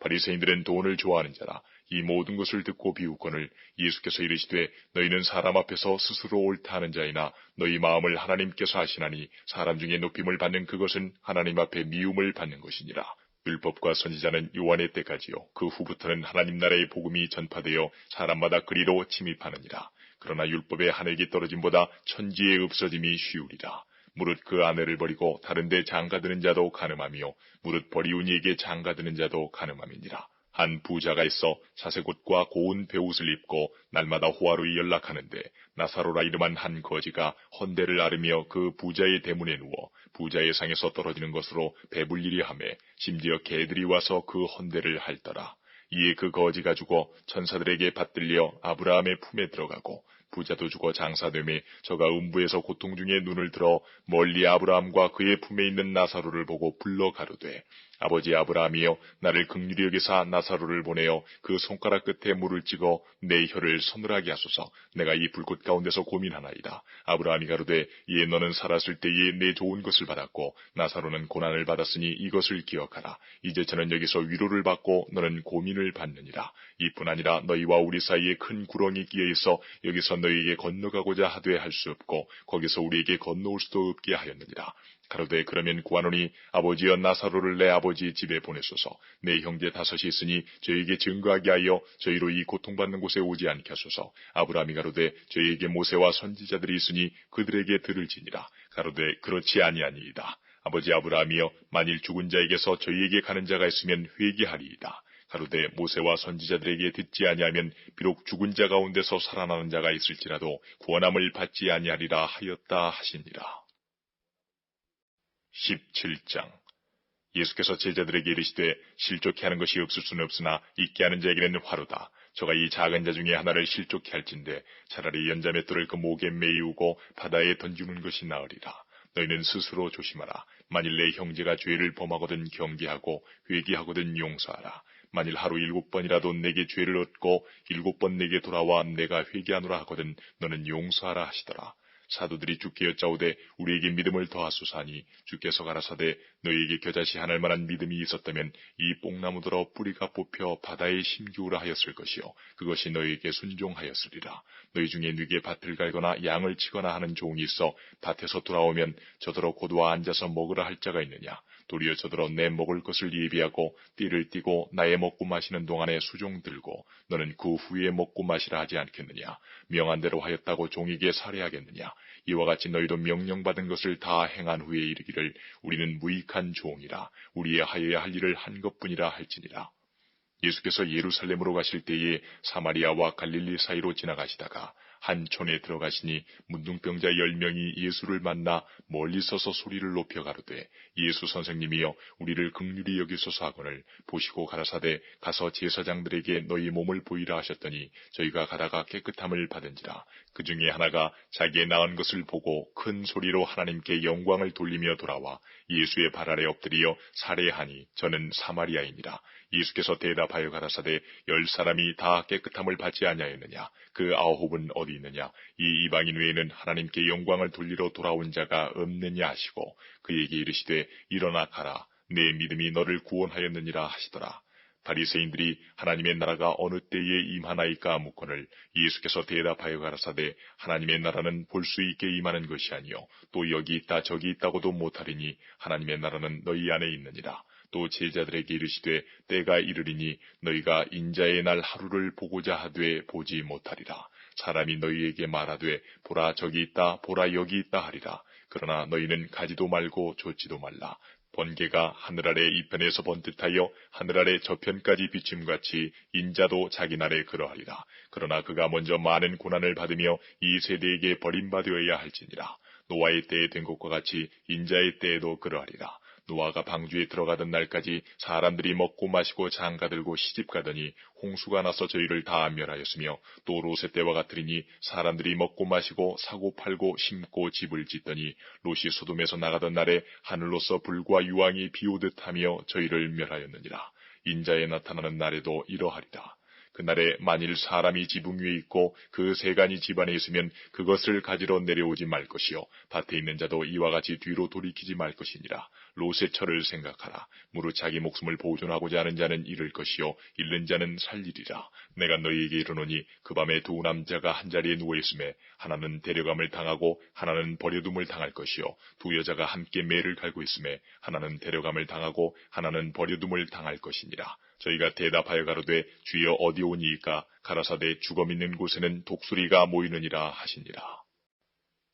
바리새인들은 돈을 좋아하는 자라. 이 모든 것을 듣고 비웃거늘 예수께서 이르시되 너희는 사람 앞에서 스스로 옳다 하는 자이나 너희 마음을 하나님께서 아시나니 사람 중에 높임을 받는 그것은 하나님 앞에 미움을 받는 것이니라. 율법과 선지자는 요한의 때까지요 그 후부터는 하나님 나라의 복음이 전파되어 사람마다 그리로 침입하느니라. 그러나 율법의 한 획이 떨어짐보다 천지의 없어짐이 쉬우리라. 무릇 그 아내를 버리고 다른 데 장가드는 자도 가늠하며 무릇 버리운 이에게 장가드는 자도 가늠함이니라. 한 부자가 있어 자색옷과 고운 베옷을 입고 날마다 호화로이 연락하는데 나사로라 이름한 한 거지가 헌대를 앓으며 그 부자의 대문에 누워 부자의 상에서 떨어지는 것으로 배불리리 하며 심지어 개들이 와서 그 헌대를 핥더라. 이에 그 거지가 죽어 천사들에게 받들려 아브라함의 품에 들어가고 부자도 죽어 장사되매 저가 음부에서 고통 중에 눈을 들어 멀리 아브라함과 그의 품에 있는 나사로를 보고 불러 가로되 아버지 아브라함이여 나를 긍휼히 여기사 나사로를 보내어 그 손가락 끝에 물을 찍어 내 혀를 서늘하게 하소서. 내가 이 불꽃 가운데서 고민하나이다. 아브라함이 가로되 이에 너는 살았을 때에 내 좋은 것을 받았고 나사로는 고난을 받았으니 이것을 기억하라. 이제 저는 여기서 위로를 받고 너는 고민을 받느니라. 이뿐 아니라 너희와 우리 사이에 큰 구렁이 끼어 있어 여기서 너희에게 건너가고자 하되 할 수 없고 거기서 우리에게 건너올 수도 없게 하였느니라. 가로되 그러면 구하노니 아버지여 나사로를 내 아버지의 집에 보내소서. 내 형제 5이 있으니 저에게 증거하게 하여 저희로 이 고통받는 곳에 오지 않게 하소서. 아브라함이 가로되 저희에게 모세와 선지자들이 있으니 그들에게 들을지니라. 가로되 그렇지 아니하니이다. 아버지 아브라함이여 만일 죽은 자에게서 저희에게 가는 자가 있으면 회개하리이다. 가로되 모세와 선지자들에게 듣지 아니하면 비록 죽은 자 가운데서 살아나는 자가 있을지라도 구원함을 받지 아니하리라 하였다 하시니라. 17장. 예수께서 제자들에게 이르시되 실족케 하는 것이 없을 수는 없으나 있게 하는 자에게는 화로다. 저가 이 작은 자 중에 하나를 실족케 할진대 차라리 연자맷돌을 그 목에 매이우고 바다에 던지는 것이 나으리라. 너희는 스스로 조심하라. 만일 내 형제가 죄를 범하거든 경계하고 회개하거든 용서하라. 만일 하루 7번이라도 내게 죄를 얻고 7번 내게 돌아와 내가 회개하노라 하거든 너는 용서하라 하시더라. 사도들이 주께 여짜오되 우리에게 믿음을 더하소서 하니 주께서 가라사대 너희에게 겨자씨 하늘 만한 믿음이 있었다면 이 뽕나무들어 뿌리가 뽑혀 바다에 심기우라 하였을 것이요 그것이 너희에게 순종하였으리라. 너희 중에 누게 밭을 갈거나 양을 치거나 하는 종이 있어 밭에서 돌아오면 저더러 고도와 앉아서 먹으라 할 자가 있느냐. 도리어 저더러 내 먹을 것을 예비하고 띠를 띠고 나의 먹고 마시는 동안에 수종 들고 너는 그 후에 먹고 마시라 하지 않겠느냐. 명한 대로 하였다고 종에게 살해하겠느냐. 이와 같이 너희도 명령받은 것을 다 행한 후에 이르기를 우리는 무익한 종이라 우리의 하여야 할 일을 한 것뿐이라 할지니라. 예수께서 예루살렘으로 가실 때에 사마리아와 갈릴리 사이로 지나가시다가 한 촌에 들어가시니 문둥병자 10명이 예수를 만나 멀리 서서 소리를 높여 가로되 예수 선생님이여 우리를 긍휼히 여기소서 하거늘 보시고 가라사대 가서 제사장들에게 너희 몸을 보이라 하셨더니 저희가 가다가 깨끗함을 받은지라. 그 중에 하나가 자기의 나은 것을 보고 큰 소리로 하나님께 영광을 돌리며 돌아와 예수의 발 아래 엎드리어 살해하니 저는 사마리아인이라. 예수께서 대답하여 가라사대 10사람이 다 깨끗함을 받지 아니하였느냐? 그 9은 어디 있느냐? 이 이방인 외에는 하나님께 영광을 돌리러 돌아온 자가 없느냐 하시고 그에게 이르시되 일어나 가라. 내 믿음이 너를 구원하였느니라 하시더라. 바리새인들이 하나님의 나라가 어느 때에 임하나이까 묻거늘 예수께서 대답하여 가라사대 하나님의 나라는 볼 수 있게 임하는 것이 아니요 또 여기 있다 저기 있다고도 못하리니 하나님의 나라는 너희 안에 있느니라. 또 제자들에게 이르시되 때가 이르리니 너희가 인자의 날 하루를 보고자 하되 보지 못하리라. 사람이 너희에게 말하되 보라 저기 있다 보라 여기 있다 하리라. 그러나 너희는 가지도 말고 좇지도 말라. 번개가 하늘 아래 이편에서 번듯하여 하늘 아래 저편까지 비침같이 인자도 자기 날에 그러하리라. 그러나 그가 먼저 많은 고난을 받으며 이 세대에게 버림받아야 할지니라. 노아의 때에 된 것과 같이 인자의 때에도 그러하리라. 노아가 방주에 들어가던 날까지 사람들이 먹고 마시고 장가들고 시집가더니 홍수가 나서 저희를 다 멸하였으며 또 롯의 때와 같으리니 사람들이 먹고 마시고 사고 팔고 심고 집을 짓더니 롯이 소돔에서 나가던 날에 하늘로서 불과 유황이 비오듯 하며 저희를 멸하였느니라. 인자에 나타나는 날에도 이러하리라. 그날에 만일 사람이 지붕 위에 있고 그 세간이 집안에 있으면 그것을 가지러 내려오지 말 것이요 밭에 있는 자도 이와 같이 뒤로 돌이키지 말 것이니라. 롯의 철을 생각하라. 무릇 자기 목숨을 보존하고자 하는 자는 잃을 것이요 잃는 자는 살리리라. 내가 너희에게 이르노니 그 밤에 두 남자가 한 자리에 누워 있음에 하나는 데려감을 당하고 하나는 버려둠을 당할 것이요 두 여자가 함께 매를 갈고 있음에 하나는 데려감을 당하고 하나는 버려둠을 당할 것이니라. 저희가 대답하여 가로되 주여 어디 오니이까? 가라사대 죽음 있는 곳에는 독수리가 모이느니라 하시니라.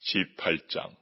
18장.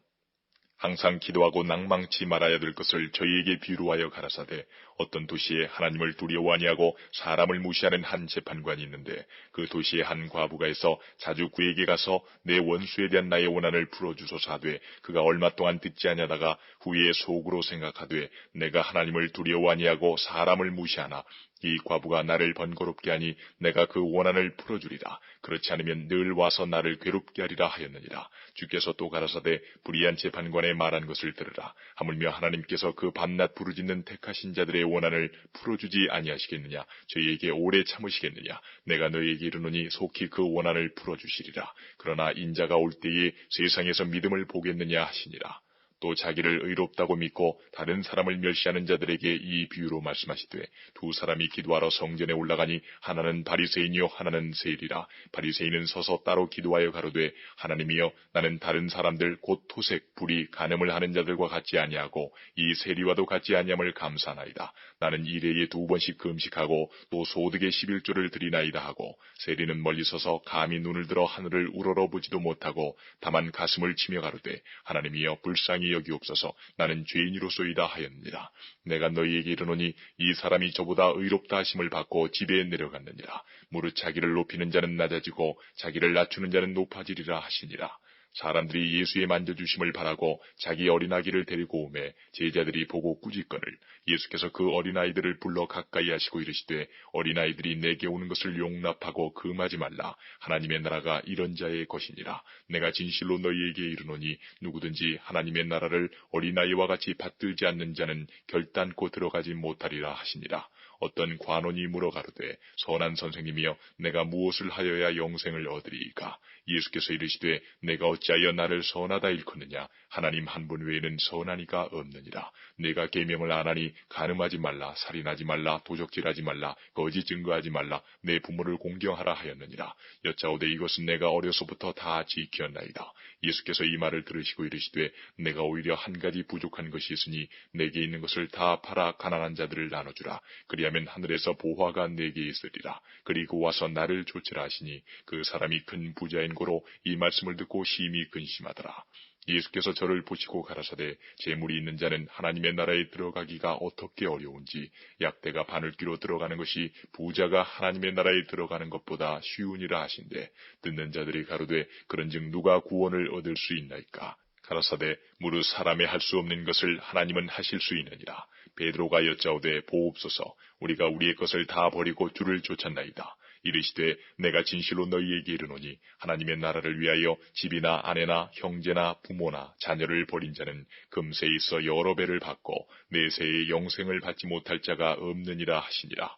항상 기도하고 낭망치 말아야 될 것을 저희에게 비유하여 가라사대 어떤 도시에 하나님을 두려워 아니하고 사람을 무시하는 한 재판관이 있는데 그 도시에 한 과부가 있어 자주 그에게 가서 내 원수에 대한 나의 원한을 풀어주소서 하되 그가 얼마 동안 듣지 아니하다가 후에 속으로 생각하되 내가 하나님을 두려워 아니하고 사람을 무시하나 이 과부가 나를 번거롭게 하니 내가 그 원한을 풀어주리라. 그렇지 않으면 늘 와서 나를 괴롭게 하리라 하였느니라. 주께서 또 가라사대 불의한 재판관의 말한 것을 들으라. 하물며 하나님께서 그 밤낮 부르짖는 택하신 자들의 원한을 풀어주지 아니하시겠느냐? 저희에게 오래 참으시겠느냐? 내가 너희에게 이르노니 속히 그 원한을 풀어주시리라. 그러나 인자가 올 때에 세상에서 믿음을 보겠느냐 하시니라. 또 자기를 의롭다고 믿고 다른 사람을 멸시하는 자들에게 이 비유로 말씀하시되 두 사람이 기도하러 성전에 올라가니 하나는 바리새인이요 하나는 세리라. 바리새인은 서서 따로 기도하여 가로되 하나님이여 나는 다른 사람들 곧 토색, 불의, 간음을 하는 자들과 같지 아니하고 이 세리와도 같지 아니함을 감사하나이다. 나는 일회에 2번씩 금식하고 또 소득의 11조를 드리나이다 하고 세리는 멀리 서서 감히 눈을 들어 하늘을 우러러보지도 못하고 다만 가슴을 치며 가로되 하나님이여 불쌍히 여기옵소서 나는 죄인이로소이다 하였느니라. 내가 너희에게 이르노니 이 사람이 저보다 의롭다 하심을 받고 집에 내려갔느니라. 무릇 자기를 높이는 자는 낮아지고 자기를 낮추는 자는 높아지리라 하시니라. 사람들이 예수의 만져주심을 바라고 자기 어린아기를 데리고 오매 제자들이 보고 꾸짖거늘 예수께서 그 어린아이들을 불러 가까이 하시고 이르시되 어린아이들이 내게 오는 것을 용납하고 금하지 말라. 하나님의 나라가 이런 자의 것이니라. 내가 진실로 너희에게 이르노니 누구든지 하나님의 나라를 어린아이와 같이 받들지 않는 자는 결단코 들어가지 못하리라 하시니라. 어떤 관원이 물어 가로되 선한 선생님이여 내가 무엇을 하여야 영생을 얻으리이까? 예수께서 이르시되 내가 어찌하여 나를 선하다 일컫느냐? 하나님 한 분 외에는 선한 이가 없느니라. 내가 계명을 안 하니 간음하지 말라, 살인하지 말라, 도적질하지 말라, 거짓 증거하지 말라, 내 부모를 공경하라 하였느니라. 여짜오되 이것은 내가 어려서부터 다 지켰나이다. 예수께서 이 말을 들으시고 이르시되 내가 오히려 한 가지 부족한 것이 있으니 내게 있는 것을 다 팔아 가난한 자들을 나눠주라. 그리하면 하늘에서 보화가 내게 있으리라. 그리고 와서 나를 좇으라 하시니 그 사람이 큰 부자인 고로 이 말씀을 듣고 심히 근심하더라. 예수께서 저를 보시고 가라사대 재물이 있는 자는 하나님의 나라에 들어가기가 어떻게 어려운지 약대가 바늘귀로 들어가는 것이 부자가 하나님의 나라에 들어가는 것보다 쉬우니라 하신대 듣는 자들이 가로되 그런즉 누가 구원을 얻을 수 있나이까 가라사대 무릇 사람의 할 수 없는 것을 하나님은 하실 수 있느니라. 베드로가 여짜오되 보옵소서 우리가 우리의 것을 다 버리고 주를 쫓았나이다. 이르시되 내가 진실로 너희에게 이르노니 하나님의 나라를 위하여 집이나 아내나 형제나 부모나 자녀를 버린 자는 금세 있어 여러 배를 받고 내세의 영생을 받지 못할 자가 없느니라 하시니라.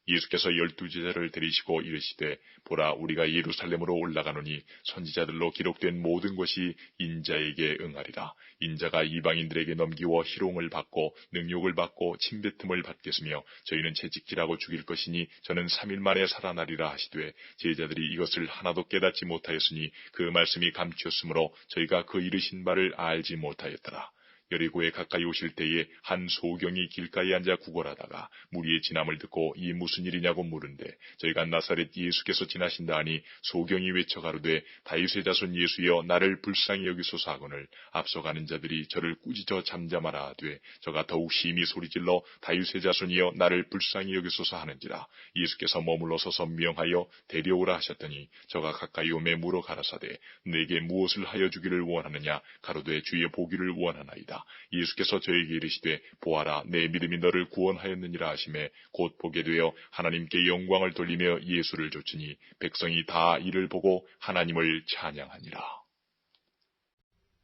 예수께서 12제자를 데리시고 이르시되 보라 우리가 예루살렘으로 올라가노니 선지자들로 기록된 모든 것이 인자에게 응하리라. 인자가 이방인들에게 넘기워 희롱을 받고 능욕을 받고 침뱉음을 받겠으며 저희는 채찍질하고 죽일 것이니 저는 3일 만에 살아나리라 하시되 제자들이 이것을 하나도 깨닫지 못하였으니 그 말씀이 감추었으므로 저희가 그 이르신 바를 알지 못하였더라. 여리고에 가까이 오실 때에 한 소경이 길가에 앉아 구걸하다가 무리의 지남을 듣고 이 무슨 일이냐고 물은데 저희가 나사렛 예수께서 지나신다 하니 소경이 외쳐 가로되 다윗의 자손 예수여 나를 불쌍히 여기소서 하거늘 앞서가는 자들이 저를 꾸짖어 잠잠하라 하되 저가 더욱 심히 소리질러 다윗의 자손이여 나를 불쌍히 여기소서 하는지라. 예수께서 머물러 서서 명하여 데려오라 하셨더니 저가 가까이 오매 물어 가라사대 내게 무엇을 하여 주기를 원하느냐 가로되 주의 보기를 원하나이다. 예수께서 저에게 이르시되 보아라 내 믿음이 너를 구원하였느니라 하시매 곧 보게 되어 하나님께 영광을 돌리며 예수를 좇으니 백성이 다 이를 보고 하나님을 찬양하니라.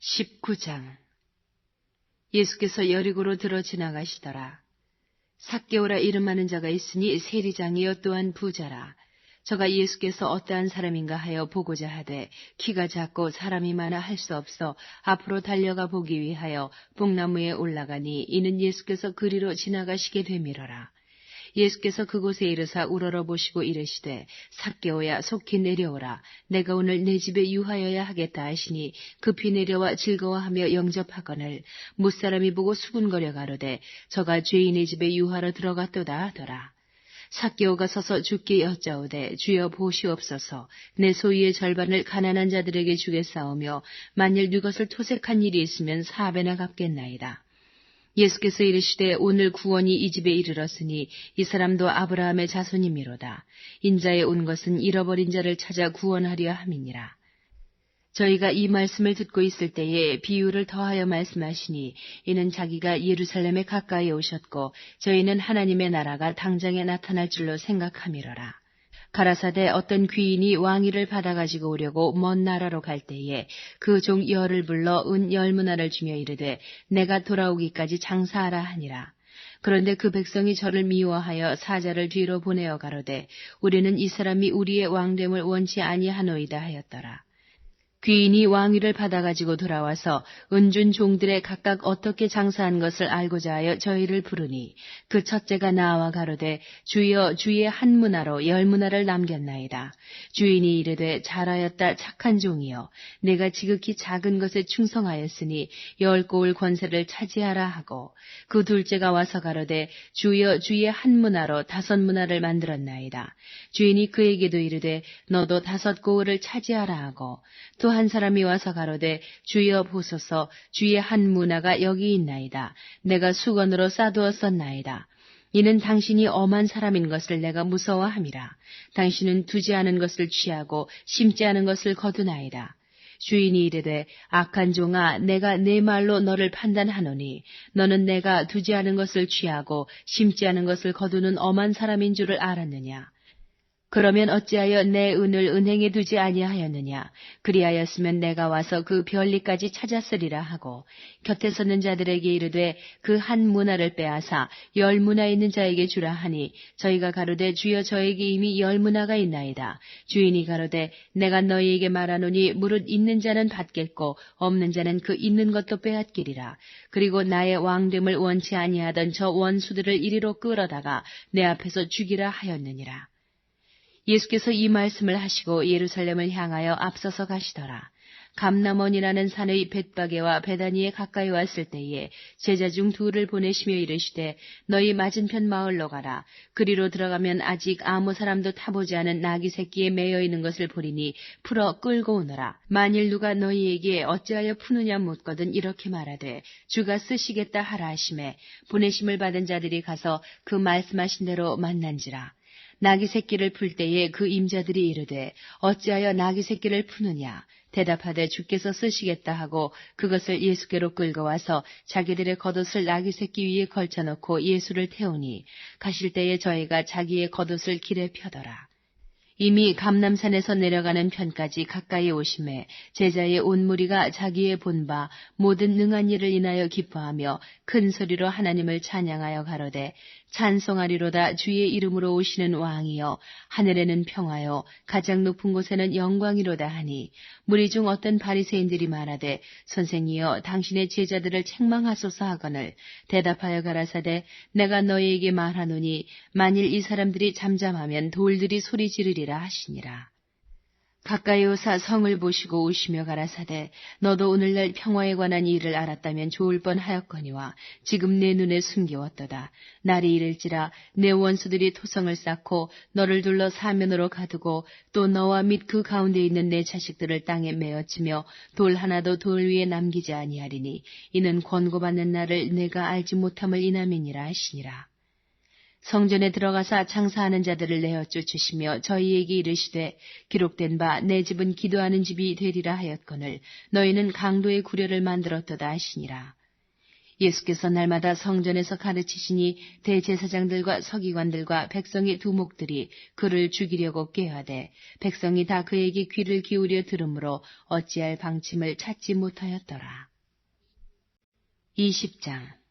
19장 예수께서 여리고로 들어 지나가시더라. 삭개오라 이름하는 자가 있으니 세리장이요 또한 부자라. 저가 예수께서 어떠한 사람인가 하여 보고자 하되 키가 작고 사람이 많아 할 수 없어 앞으로 달려가 보기 위하여 뽕나무에 올라가니 이는 예수께서 그리로 지나가시게 되밀어라. 예수께서 그곳에 이르사 우러러 보시고 이르시되 삭개오야 속히 내려오라. 내가 오늘 내 집에 유하여야 하겠다 하시니 급히 내려와 즐거워하며 영접하거늘 무사람이 보고 수군거려 가로되 저가 죄인의 집에 유하러 들어갔도다 하더라. 삭개오가 서서 주께 여짜오되 주여 보시옵소서 내 소유의 절반을 가난한 자들에게 주겠사오며 만일 네 것을 토색한 일이 있으면 4배나 갚겠나이다. 예수께서 이르시되 오늘 구원이 이 집에 이르렀으니 이 사람도 아브라함의 자손이미로다. 인자에 온 것은 잃어버린 자를 찾아 구원하려 함이니라. 저희가 이 말씀을 듣고 있을 때에 비유를 더하여 말씀하시니 이는 자기가 예루살렘에 가까이 오셨고 저희는 하나님의 나라가 당장에 나타날 줄로 생각함이로라. 가라사대 어떤 귀인이 왕위를 받아가지고 오려고 먼 나라로 갈 때에 그 종 열을 불러 은 10문화를 주며 이르되 내가 돌아오기까지 장사하라 하니라. 그런데 그 백성이 저를 미워하여 사자를 뒤로 보내어 가로되 우리는 이 사람이 우리의 왕됨을 원치 아니하노이다 하였더라. 귀인이 왕위를 받아가지고 돌아와서 은준 종들의 각각 어떻게 장사한 것을 알고자 하여 저희를 부르니 그 첫째가 나와 가로되 주여 주의 한 문화로 10문화를 남겼나이다. 주인이 이르되 잘하였다 착한 종이여 내가 지극히 작은 것에 충성하였으니 10고을 권세를 차지하라 하고 그 둘째가 와서 가로되 주여 주의 한 문화로 5문화를 만들었나이다. 주인이 그에게도 이르되 너도 5고을을 차지하라 하고 또 한 사람이 와서 가로되 주여 보소서 주의 한 문화가 여기 있나이다. 내가 수건으로 싸두었었나이다. 이는 당신이 엄한 사람인 것을 내가 무서워함이라. 당신은 두지 않은 것을 취하고 심지 않은 것을 거두나이다. 주인이 이르되 악한 종아 내가 내 말로 너를 판단하노니 너는 내가 두지 않은 것을 취하고 심지 않은 것을 거두는 엄한 사람인 줄을 알았느냐. 그러면 어찌하여 내 은을 은행에 두지 아니하였느냐. 그리하였으면 내가 와서 그 별리까지 찾았으리라 하고 곁에 서는 자들에게 이르되 그 한 문화를 빼앗아 10문화 있는 자에게 주라 하니 저희가 가로되 주여 저에게 이미 10문화가 있나이다. 주인이 가로되 내가 너희에게 말하노니 무릇 있는 자는 받겠고 없는 자는 그 있는 것도 빼앗기리라. 그리고 나의 왕됨을 원치 아니하던 저 원수들을 이리로 끌어다가 내 앞에서 죽이라 하였느니라. 예수께서 이 말씀을 하시고 예루살렘을 향하여 앞서서 가시더라. 감람원이라는 산의 벳바게와 베다니에 가까이 왔을 때에 제자 중 둘을 보내시며 이르시되 너희 맞은편 마을로 가라. 그리로 들어가면 아직 아무 사람도 타보지 않은 나귀 새끼에 매여 있는 것을 보리니 풀어 끌고 오너라. 만일 누가 너희에게 어찌하여 푸느냐 묻거든 이렇게 말하되 주가 쓰시겠다 하라 하시매 보내심을 받은 자들이 가서 그 말씀하신 대로 만난지라. 나귀 새끼를 풀 때에 그 임자들이 이르되 어찌하여 나귀 새끼를 푸느냐 대답하되 주께서 쓰시겠다 하고 그것을 예수께로 끌고 와서 자기들의 겉옷을 나귀 새끼 위에 걸쳐놓고 예수를 태우니 가실 때에 저희가 자기의 겉옷을 길에 펴더라. 이미 감람산에서 내려가는 편까지 가까이 오심에 제자의 온 무리가 자기의 본바 모든 능한 일을 인하여 기뻐하며 큰 소리로 하나님을 찬양하여 가로되 찬송하리로다 주의 이름으로 오시는 왕이여 하늘에는 평화요 가장 높은 곳에는 영광이로다 하니 무리 중 어떤 바리새인들이 말하되 선생이여 당신의 제자들을 책망하소서 하거늘 대답하여 가라사대 내가 너희에게 말하노니 만일 이 사람들이 잠잠하면 돌들이 소리 지르리라 하시니라. 가까이 오사 성을 보시고 오시며 가라사대 너도 오늘날 평화에 관한 일을 알았다면 좋을 뻔하였거니와 지금 내 눈에 숨겨왔도다. 날이 이를지라 내 원수들이 토성을 쌓고 너를 둘러 사면으로 가두고 또 너와 및 그 가운데 있는 내 자식들을 땅에 메어치며 돌 하나도 돌 위에 남기지 아니하리니 이는 권고받는 날을 내가 알지 못함을 인함이니라 하시니라. 성전에 들어가사 장사하는 자들을 내어 쫓으시며 저희에게 이르시되 기록된 바 내 집은 기도하는 집이 되리라 하였거늘 너희는 강도의 구려를 만들었도다 하시니라. 예수께서 날마다 성전에서 가르치시니 대제사장들과 서기관들과 백성의 두목들이 그를 죽이려고 꾀하되 백성이 다 그에게 귀를 기울여 들으므로 어찌할 방침을 찾지 못하였더라. 20장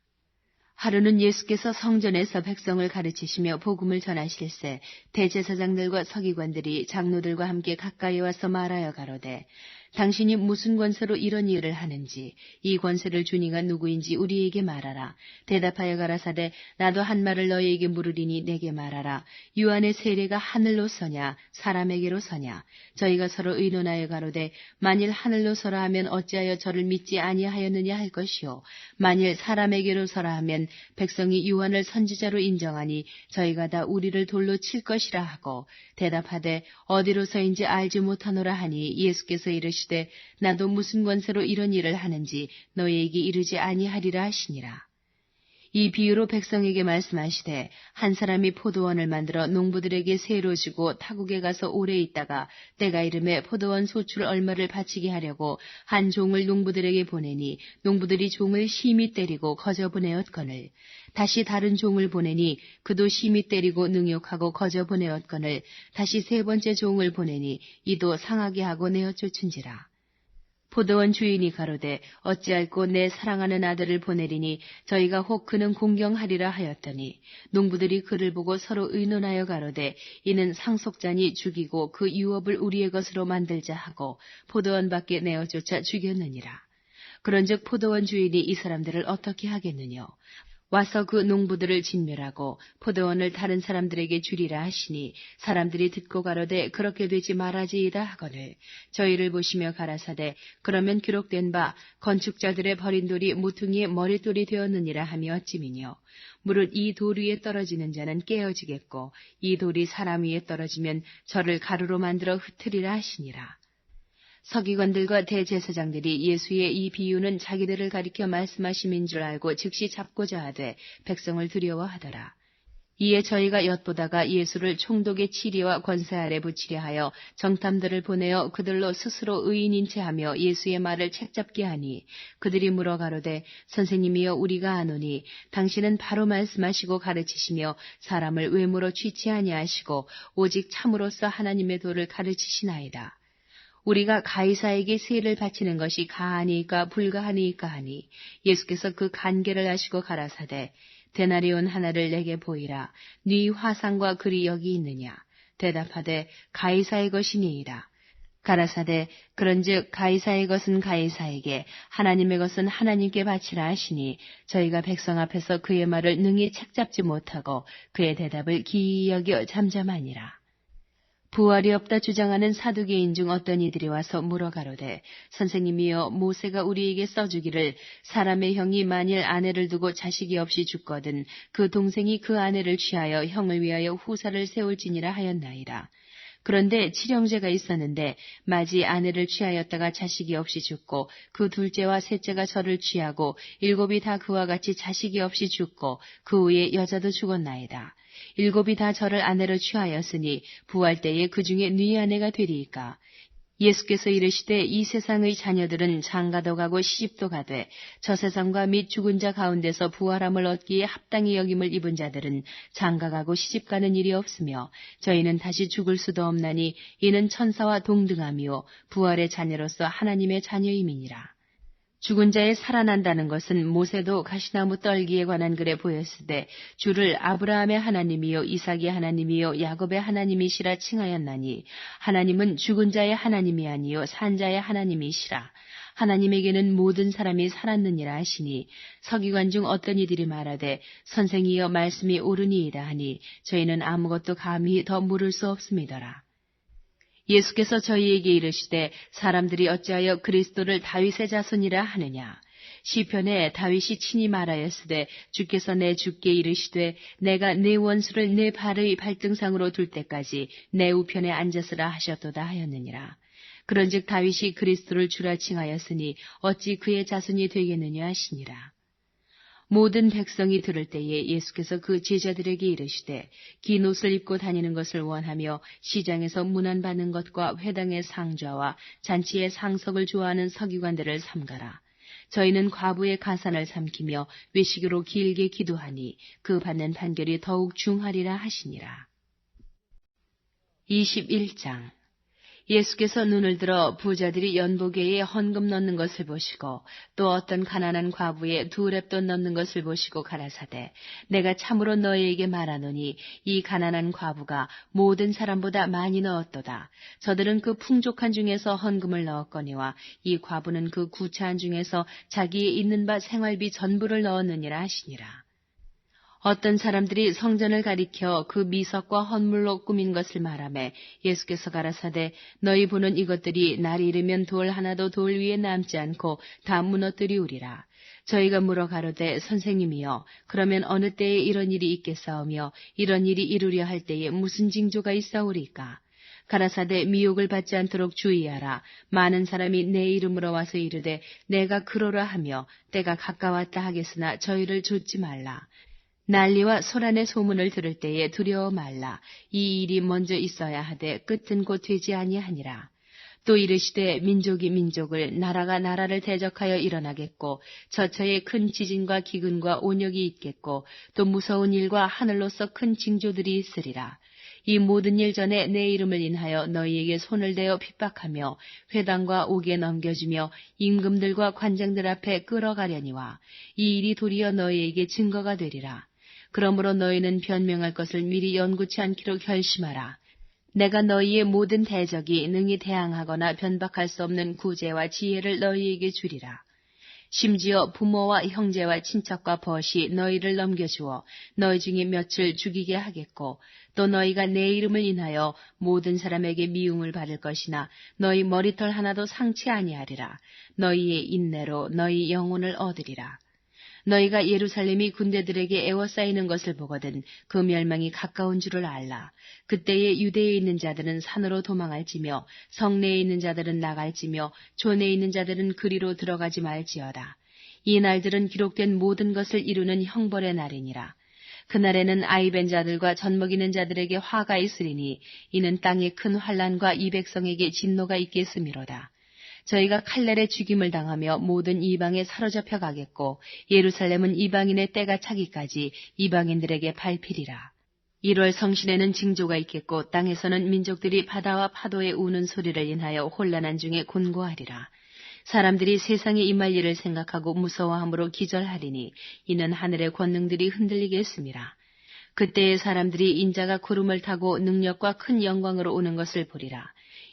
하루는 예수께서 성전에서 백성을 가르치시며 복음을 전하실세 대제사장들과 서기관들이 장로들과 함께 가까이 와서 말하여 가로되 당신이 무슨 권세로 이런 일을 하는지 이 권세를 준 이가 누구인지 우리에게 말하라. 대답하여 가라사대 나도 한 말을 너희에게 물으리니 내게 말하라. 유한의 세례가 하늘로 서냐 사람에게로 서냐. 저희가 서로 의논하여 가로되 만일 하늘로 서라 하면 어찌하여 저를 믿지 아니하였느냐 할 것이요 만일 사람에게로 서라 하면 백성이 유한을 선지자로 인정하니 저희가 다 우리를 돌로 칠 것이라 하고 대답하되 어디로서인지 알지 못하노라 하니 예수께서 이르시되 나도 무슨 권세로 이런 일을 하는지 너희에게 이르지 아니하리라 하시니라. 이 비유로 백성에게 말씀하시되 한 사람이 포도원을 만들어 농부들에게 세로 주고 타국에 가서 오래 있다가 때가 이름에 포도원 소출 얼마를 바치게 하려고 한 종을 농부들에게 보내니 농부들이 종을 심히 때리고 거저 보내었거늘 다시 다른 종을 보내니 그도 심히 때리고 능욕하고 거저 보내었거늘 다시 세 번째 종을 보내니 이도 상하게 하고 내어 쫓은지라. 포도원 주인이 가로되 어찌할꼬 내 사랑하는 아들을 보내리니 저희가 혹 그는 공경하리라 하였더니 농부들이 그를 보고 서로 의논하여 가로되 이는 상속자니 죽이고 그 유업을 우리의 것으로 만들자 하고 포도원 밖에 내어 쫓아 죽였느니라. 그런즉 포도원 주인이 이 사람들을 어떻게 하겠느냐. 와서 그 농부들을 진멸하고 포도원을 다른 사람들에게 주리라 하시니 사람들이 듣고 가로되 그렇게 되지 말아지이다 하거늘 저희를 보시며 가라사대 그러면 기록된 바 건축자들의 버린 돌이 모퉁이의 머릿돌이 되었느니라 하며 어찌미뇨 무릇 이 돌 위에 떨어지는 자는 깨어지겠고 이 돌이 사람 위에 떨어지면 저를 가루로 만들어 흩으리라 하시니라. 서기관들과 대제사장들이 예수의 이 비유는 자기들을 가리켜 말씀하심인 줄 알고 즉시 잡고자 하되 백성을 두려워하더라. 이에 저희가 엿보다가 예수를 총독의 치리와 권세 아래 붙이려 하여 정탐들을 보내어 그들로 스스로 의인인 채 하며 예수의 말을 책잡게 하니 그들이 물어 가로되 선생님이여 우리가 아노니 당신은 바로 말씀하시고 가르치시며 사람을 외모로 취치 아니하시고 오직 참으로서 하나님의 도를 가르치시나이다. 우리가 가이사에게 세를 바치는 것이 가하니까 불가하니까 하니 예수께서 그 간계를 아시고 가라사대 데나리온 하나를 내게 보이라. 네 화상과 글이 여기 있느냐. 대답하되 가이사의 것이니이다. 가라사대 그런즉 가이사의 것은 가이사에게 하나님의 것은 하나님께 바치라 하시니 저희가 백성 앞에서 그의 말을 능히 책잡지 못하고 그의 대답을 기이 여겨 잠잠하니라. 부활이 없다 주장하는 사두개인 중 어떤 이들이 와서 물어가로되 선생님이여 모세가 우리에게 써주기를 사람의 형이 만일 아내를 두고 자식이 없이 죽거든 그 동생이 그 아내를 취하여 형을 위하여 후사를 세울지니라 하였나이다. 그런데 칠형제가 있었는데 마지 아내를 취하였다가 자식이 없이 죽고 그 둘째와 셋째가 저를 취하고 일곱이 다 그와 같이 자식이 없이 죽고 그 후에 여자도 죽었나이다. 일곱이 다 저를 아내로 취하였으니 부활 때에 그 중에 네 아내가 되리이까. 예수께서 이르시되 이 세상의 자녀들은 장가도 가고 시집도 가되 저 세상과 및 죽은 자 가운데서 부활함을 얻기에 합당히 여김을 입은 자들은 장가가고 시집가는 일이 없으며 저희는 다시 죽을 수도 없나니 이는 천사와 동등함이요 부활의 자녀로서 하나님의 자녀임이니라. 죽은 자의 살아난다는 것은 모세도 가시나무 떨기에 관한 글에 보였으되 주를 아브라함의 하나님이요 이삭의 하나님이요 야곱의 하나님이시라 칭하였나니 하나님은 죽은 자의 하나님이 아니요 산 자의 하나님이시라. 하나님에게는 모든 사람이 살았느니라 하시니 서기관 중 어떤 이들이 말하되 선생이여 말씀이 옳으니이다 하니 저희는 아무것도 감히 더 물을 수 없음이더라. 예수께서 저희에게 이르시되 사람들이 어찌하여 그리스도를 다윗의 자손이라 하느냐. 시편에 다윗이 친히 말하였으되 주께서 내 주께 이르시되 내가 내 원수를 내 발의 발등상으로 둘 때까지 내 우편에 앉았으라 하셨도다 하였느니라. 그런즉 다윗이 그리스도를 주라 칭하였으니 어찌 그의 자손이 되겠느냐 하시니라. 모든 백성이 들을 때에 예수께서 그 제자들에게 이르시되 긴 옷을 입고 다니는 것을 원하며 시장에서 문안받는 것과 회당의 상좌와 잔치의 상석을 좋아하는 서기관들을 삼가라. 저희는 과부의 가산을 삼키며 외식으로 길게 기도하니 그 받는 판결이 더욱 중하리라 하시니라. 21장 예수께서 눈을 들어 부자들이 연보계에 헌금 넣는 것을 보시고 또 어떤 가난한 과부의 두 렙돈 넣는 것을 보시고 가라사대 내가 참으로 너희에게 말하노니 이 가난한 과부가 모든 사람보다 많이 넣었도다. 저들은 그 풍족한 중에서 헌금을 넣었거니와 이 과부는 그 구차한 중에서 자기의 있는 바 생활비 전부를 넣었느니라 하시니라. 어떤 사람들이 성전을 가리켜 그 미석과 헌물로 꾸민 것을 말하매 예수께서 가라사대 너희 보는 이것들이 날이 이르면 돌 하나도 돌 위에 남지 않고 다 무너뜨리우리라. 저희가 물어 가로되 선생님이여 그러면 어느 때에 이런 일이 있겠사오며 이런 일이 이루려 할 때에 무슨 징조가 있사오리까? 가라사대 미혹을 받지 않도록 주의하라. 많은 사람이 내 이름으로 와서 이르되 내가 그러라 하며 때가 가까웠다 하겠으나 저희를 좇지 말라. 난리와 소란의 소문을 들을 때에 두려워 말라. 이 일이 먼저 있어야 하되 끝은 곧 되지 아니하니라. 또 이르시되 민족이 민족을 나라가 나라를 대적하여 일어나겠고 저처에 큰 지진과 기근과 온역이 있겠고 또 무서운 일과 하늘로서 큰 징조들이 있으리라. 이 모든 일 전에 내 이름을 인하여 너희에게 손을 대어 핍박하며 회당과 옥에 넘겨주며 임금들과 관장들 앞에 끌어가려니와 이 일이 도리어 너희에게 증거가 되리라. 그러므로 너희는 변명할 것을 미리 연구치 않기로 결심하라. 내가 너희의 모든 대적이 능히 대항하거나 변박할 수 없는 구제와 지혜를 너희에게 주리라. 심지어 부모와 형제와 친척과 벗이 너희를 넘겨주어 너희 중에 몇을 죽이게 하겠고 또 너희가 내 이름을 인하여 모든 사람에게 미움을 받을 것이나 너희 머리털 하나도 상치 아니하리라. 너희의 인내로 너희 영혼을 얻으리라. 너희가 예루살렘이 군대들에게 에워싸이는 것을 보거든 그 멸망이 가까운 줄을 알라. 그때에 유대에 있는 자들은 산으로 도망할지며 성내에 있는 자들은 나갈지며 촌에 있는 자들은 그리로 들어가지 말지어다. 이 날들은 기록된 모든 것을 이루는 형벌의 날이니라. 그날에는 아이벤 자들과 젖먹이는 자들에게 화가 있으리니 이는 땅에 큰 환난과 이 백성에게 진노가 있겠음이로다. 저희가 칼날에 죽임을 당하며 모든 이방에 사로잡혀 가겠고 예루살렘은 이방인의 때가 차기까지 이방인들에게 밟히리라. 1월 성신에는 징조가 있겠고 땅에서는 민족들이 바다와 파도의 우는 소리를 인하여 혼란한 중에 곤고하리라. 사람들이 세상에 임할 일을 생각하고 무서워함으로 기절하리니 이는 하늘의 권능들이 흔들리겠음이라. 그때의 사람들이 인자가 구름을 타고 능력과 큰 영광으로 오는 것을 보리라.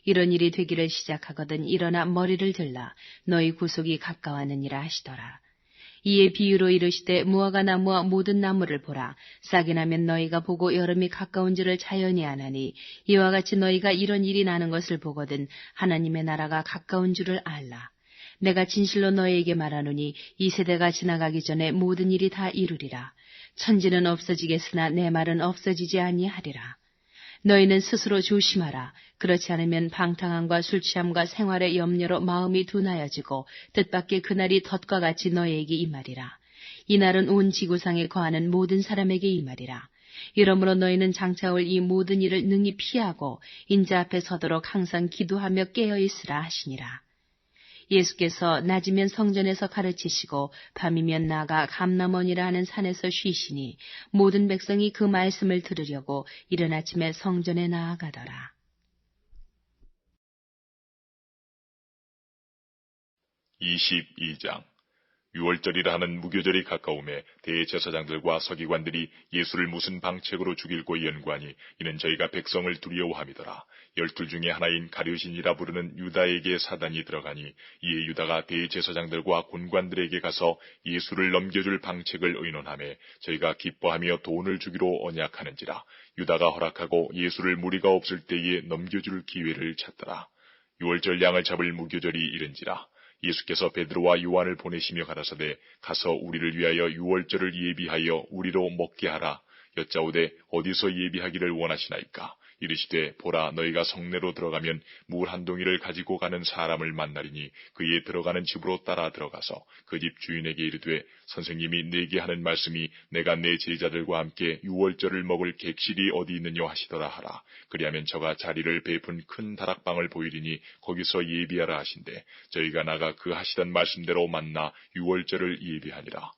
이런 일이 되기를 시작하거든 일어나 머리를 들라. 너희 구속이 가까웠느니라 하시더라. 이에 비유로 이르시되 무화과 나무와 모든 나무를 보라. 싹이 나면 너희가 보고 여름이 가까운 줄을 자연히 아나니 이와 같이 너희가 이런 일이 나는 것을 보거든 하나님의 나라가 가까운 줄을 알라. 내가 진실로 너희에게 말하노니 이 세대가 지나가기 전에 모든 일이 다 이루리라. 천지는 없어지겠으나 내 말은 없어지지 아니하리라. 너희는 스스로 조심하라. 그렇지 않으면 방탕함과 술취함과 생활의 염려로 마음이 둔하여지고 뜻밖의 그날이 덫과 같이 너희에게 임하리라. 이 날은 온 지구상에 거하는 모든 사람에게 임하리라. 이러므로 너희는 장차 올 이 모든 일을 능히 피하고 인자 앞에 서도록 항상 기도하며 깨어있으라 하시니라. 예수께서 낮이면 성전에서 가르치시고 밤이면 나가 감람원이라 하는 산에서 쉬시니 모든 백성이 그 말씀을 들으려고 이른 아침에 성전에 나아가더라. 22장 유월절이라 하는 무교절이 가까움에 대제사장들과 서기관들이 예수를 무슨 방책으로 죽일고 연구하니 이는 저희가 백성을 두려워함이더라. 12 중에 하나인 가룟신이라 부르는 유다에게 사단이 들어가니 이에 유다가 대제사장들과 군관들에게 가서 예수를 넘겨줄 방책을 의논하며 저희가 기뻐하며 돈을 주기로 언약하는지라. 유다가 허락하고 예수를 무리가 없을 때에 넘겨줄 기회를 찾더라. 유월절 양을 잡을 무교절이 이른지라. 예수께서 베드로와 요한을 보내시며 가라사대 가서 우리를 위하여 유월절을 예비하여 우리로 먹게 하라. 여짜오되 어디서 예비하기를 원하시나이까. 이르시되 보라 너희가 성내로 들어가면 물 한 동이를 가지고 가는 사람을 만나리니 그의 들어가는 집으로 따라 들어가서 그 집 주인에게 이르되 선생님이 내게 하는 말씀이 내가 내 제자들과 함께 유월절을 먹을 객실이 어디 있느냐 하시더라 하라. 그리하면 저가 자리를 베푼 큰 다락방을 보이리니 거기서 예비하라 하신대 저희가 나가 그 하시던 말씀대로 만나 유월절을 예비하니라.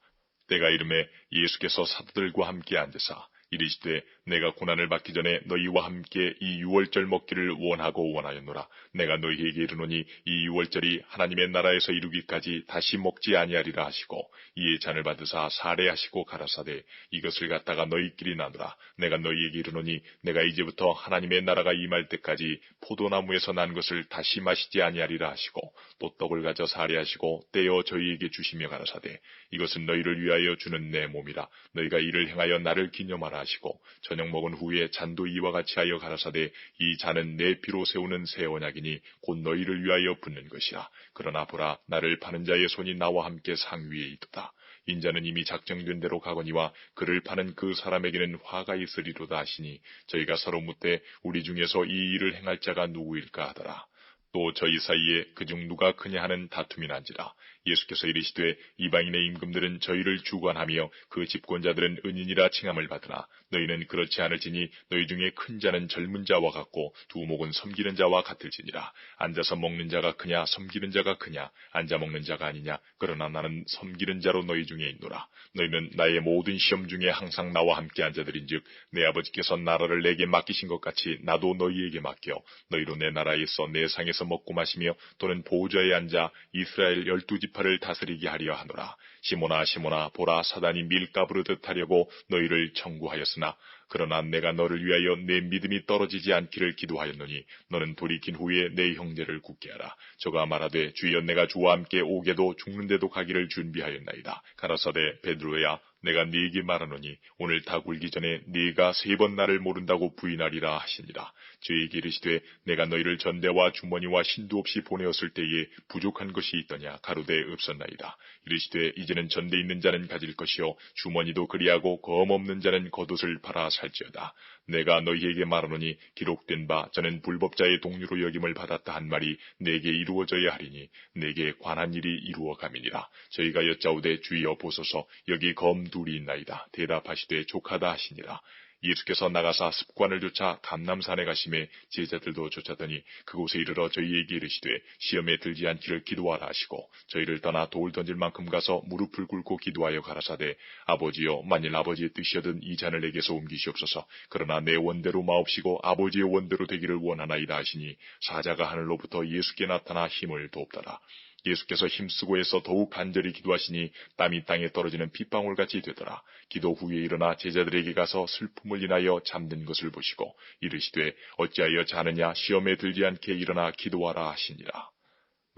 때가 이름에 예수께서 사도들과 함께 앉으사 이르시되 내가 고난을 받기 전에 너희와 함께 이 유월절 먹기를 원하고 원하였노라. 내가 너희에게 이르노니 이 유월절이 하나님의 나라에서 이루기까지 다시 먹지 아니하리라 하시고 이에 잔을 받으사 사례하시고 가라사대 이것을 갖다가 너희끼리 나누라. 내가 너희에게 이르노니 내가 이제부터 하나님의 나라가 임할 때까지 포도나무에서 난 것을 다시 마시지 아니하리라 하시고 또 떡을 가져 사례하시고 떼어 저희에게 주시며 가라사대 이것은 너희를 위하여 주는 내 몸이라. 너희가 이를 행하여 나를 기념하라 하시고 저녁 먹은 후에 잔도 이와 같이 하여 가라사대 이 잔은 내 피로 세우는 새 언약이니 곧 너희를 위하여 붓는 것이라. 그러나 보라 나를 파는 자의 손이 나와 함께 상위에 있도다. 인자는 이미 작정된 대로 가거니와 그를 파는 그 사람에게는 화가 있으리로다 하시니 저희가 서로 묻되 우리 중에서 이 일을 행할 자가 누구일까 하더라. 또 저희 사이에 그중 누가 크냐 하는 다툼이 난지라. 예수께서 이르시되 이방인의 임금들은 저희를 주관하며 그 집권자들은 은인이라 칭함을 받으나 너희는 그렇지 않을지니 너희 중에 큰 자는 젊은 자와 같고 두목은 섬기는 자와 같을지니라. 앉아서 먹는 자가 크냐 섬기는 자가 크냐 앉아 먹는 자가 아니냐. 그러나 나는 섬기는 자로 너희 중에 있노라. 너희는 나의 모든 시험 중에 항상 나와 함께 앉아들인즉 내 아버지께서 나라를 내게 맡기신 것 같이 나도 너희에게 맡겨 너희로 내 나라에 있어 내 상에서 먹고 마시며 또는 보좌에 앉아 이스라엘 12지파를 다스리게 하려 하노라. 시몬아 시몬아 보라 사단이 밀가부르듯 하려고 너희를 청구하였으나 그러나 내가 너를 위하여 내 믿음이 떨어지지 않기를 기도하였노니 너는 돌이킨 후에 내 형제를 굳게 하라. 저가 말하되 주여 내가 주와 함께 오게도 죽는데도 가기를 준비하였나이다. 가라사대 베드로야 내가 네게 말하노니 오늘 다 굴기 전에 네가 3번 나를 모른다고 부인하리라 하시니라. 저에게 이르시되 내가 너희를 전대와 주머니와 신도 없이 보내었을 때에 부족한 것이 있더냐. 가로되 없었나이다. 이르시되 이제는 전대 있는 자는 가질 것이요 주머니도 그리하고 검 없는 자는 겉옷을 팔아 살지어다. 내가 너희에게 말하노니 기록된 바 저는 불법자의 동류로 여김을 받았다 한 말이 내게 이루어져야 하리니 내게 관한 일이 이루어감이니라. 저희가 여짜오되 주여 보소서 여기 검 둘이 있나이다. 대답하시되 족하다 하시니라. 예수께서 나가사 습관을 쫓아 감람산에 가심에 제자들도 쫓았더니 그곳에 이르러 저희에게 이르시되 시험에 들지 않기를 기도하라 하시고 저희를 떠나 돌 던질 만큼 가서 무릎을 꿇고 기도하여 가라사대 아버지여 만일 아버지의 뜻이여든 이 잔을 내게서 옮기시옵소서. 그러나 내 원대로 마옵시고 아버지의 원대로 되기를 원하나이다 하시니 사자가 하늘로부터 예수께 나타나 힘을 돕더라. 예수께서 힘쓰고 해서 더욱 간절히 기도하시니 땀이 땅에 떨어지는 핏방울같이 되더라. 기도 후에 일어나 제자들에게 가서 슬픔을 인하여 잠든 것을 보시고 이르시되 어찌하여 자느냐 시험에 들지 않게 일어나 기도하라 하시니라.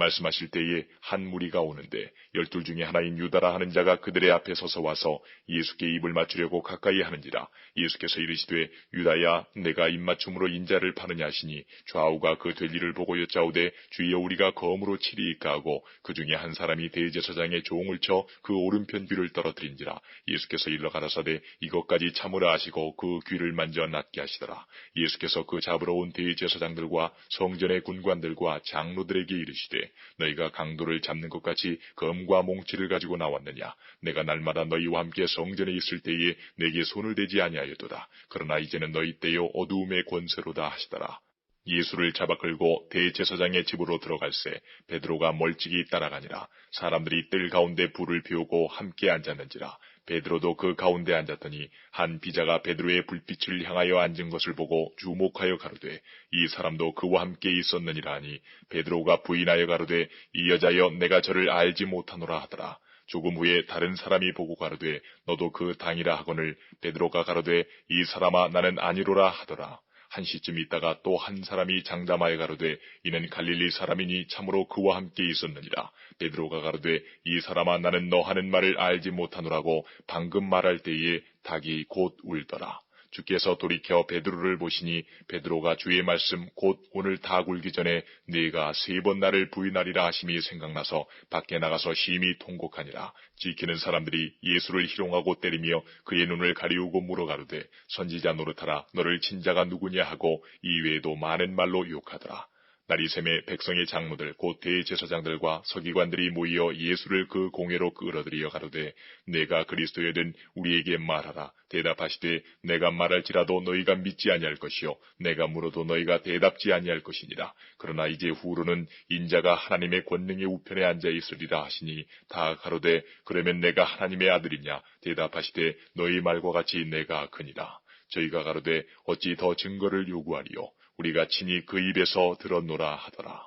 말씀하실 때에 한 무리가 오는데 12 중에 하나인 유다라 하는 자가 그들의 앞에 서서 와서 예수께 입을 맞추려고 가까이 하는지라. 예수께서 이르시되 유다야 내가 입맞춤으로 인자를 파느냐 하시니 좌우가 그 될 일을 보고 여짜오되 주여 우리가 검으로 치리이까 하고 그 중에 한 사람이 대제사장의 종을 쳐 그 오른편 귀를 떨어뜨린지라. 예수께서 일러 가라사대 이것까지 참으라 하시고 그 귀를 만져 낫게 하시더라. 예수께서 그 잡으러 온 대제사장들과 성전의 군관들과 장로들에게 이르시되 너희가 강도를 잡는 것 같이 검과 몽치를 가지고 나왔느냐. 내가 날마다 너희와 함께 성전에 있을 때에 내게 손을 대지 아니하였도다. 그러나 이제는 너희 때요 어두움의 권세로다 하시더라. 예수를 잡아 끌고 대제사장의 집으로 들어갈새 베드로가 멀찍이 따라가니라. 사람들이 뜰 가운데 불을 피우고 함께 앉았는지라. 베드로도 그 가운데 앉았더니 한 비자가 베드로의 불빛을 향하여 앉은 것을 보고 주목하여 가로되 이 사람도 그와 함께 있었느니라 하니 베드로가 부인하여 가로되 이 여자여 내가 저를 알지 못하노라 하더라. 조금 후에 다른 사람이 보고 가로되 너도 그 당이라 하거늘 베드로가 가로되 이 사람아 나는 아니로라 하더라. 한 시쯤 있다가 또 한 사람이 장담하여 가로되 이는 갈릴리 사람이니 참으로 그와 함께 있었느니라. 베드로가 가로되 이 사람아 나는 너 하는 말을 알지 못하노라고 방금 말할 때에 닭이 곧 울더라. 주께서 돌이켜 베드로를 보시니 베드로가 주의 말씀 곧 오늘 닭 울기 전에 네가 3번 나를 부인하리라 하심이 생각나서 밖에 나가서 심히 통곡하니라. 지키는 사람들이 예수를 희롱하고 때리며 그의 눈을 가리우고 물어가로되 선지자 노릇하라 너를 친 자가 누구냐 하고 이외에도 많은 말로 욕하더라. 날이 새매 백성의 장로들 곧 대제사장들과 서기관들이 모이어 예수를 그 공회로 끌어들여 가로되 내가 그리스도여든 우리에게 말하라. 대답하시되 내가 말할지라도 너희가 믿지 아니할 것이요 내가 물어도 너희가 대답지 아니할 것이니라. 그러나 이제 후로는 인자가 하나님의 권능의 우편에 앉아 있으리라 하시니 다 가로되 그러면 내가 하나님의 아들이냐. 대답하시되 너희 말과 같이 내가 그니라. 저희가 가로되 어찌 더 증거를 요구하리요. 우리가 친히 그 입에서 들었노라 하더라.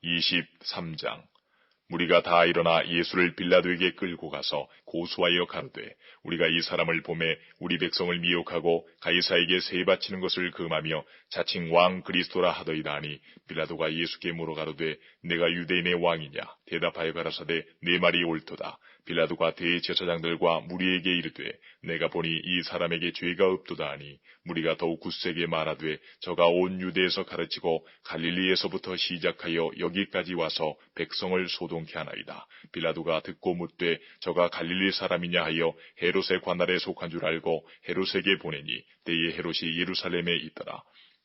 23장 무리가 다 일어나 예수를 빌라도에게 끌고 가서 고소하여 가로되 우리가 이 사람을 보매 우리 백성을 미혹하고 가이사에게 세 바치는 것을 금하며 자칭 왕 그리스도라 하더이다 하니 빌라도가 예수께 물어 가로되 내가 유대인의 왕이냐. 대답하여 가라사대 내 말이 옳도다. 빌라도가 대제사장들과 무리에게 이르되 내가 보니 이 사람에게 죄가 없도다 하니 무리가 더욱 굳세게 말하되 저가 온 유대에서 가르치고 갈릴리에서부터 시작하여 여기까지 와서 백성을 소동케 하나이다. 빌라도가 듣고 묻되 저가 갈릴리 사람이냐 하여 헤롯의 관할에 속한 줄 알고 헤롯에게 보내니 때에 헤롯이 예루살렘에 있더라.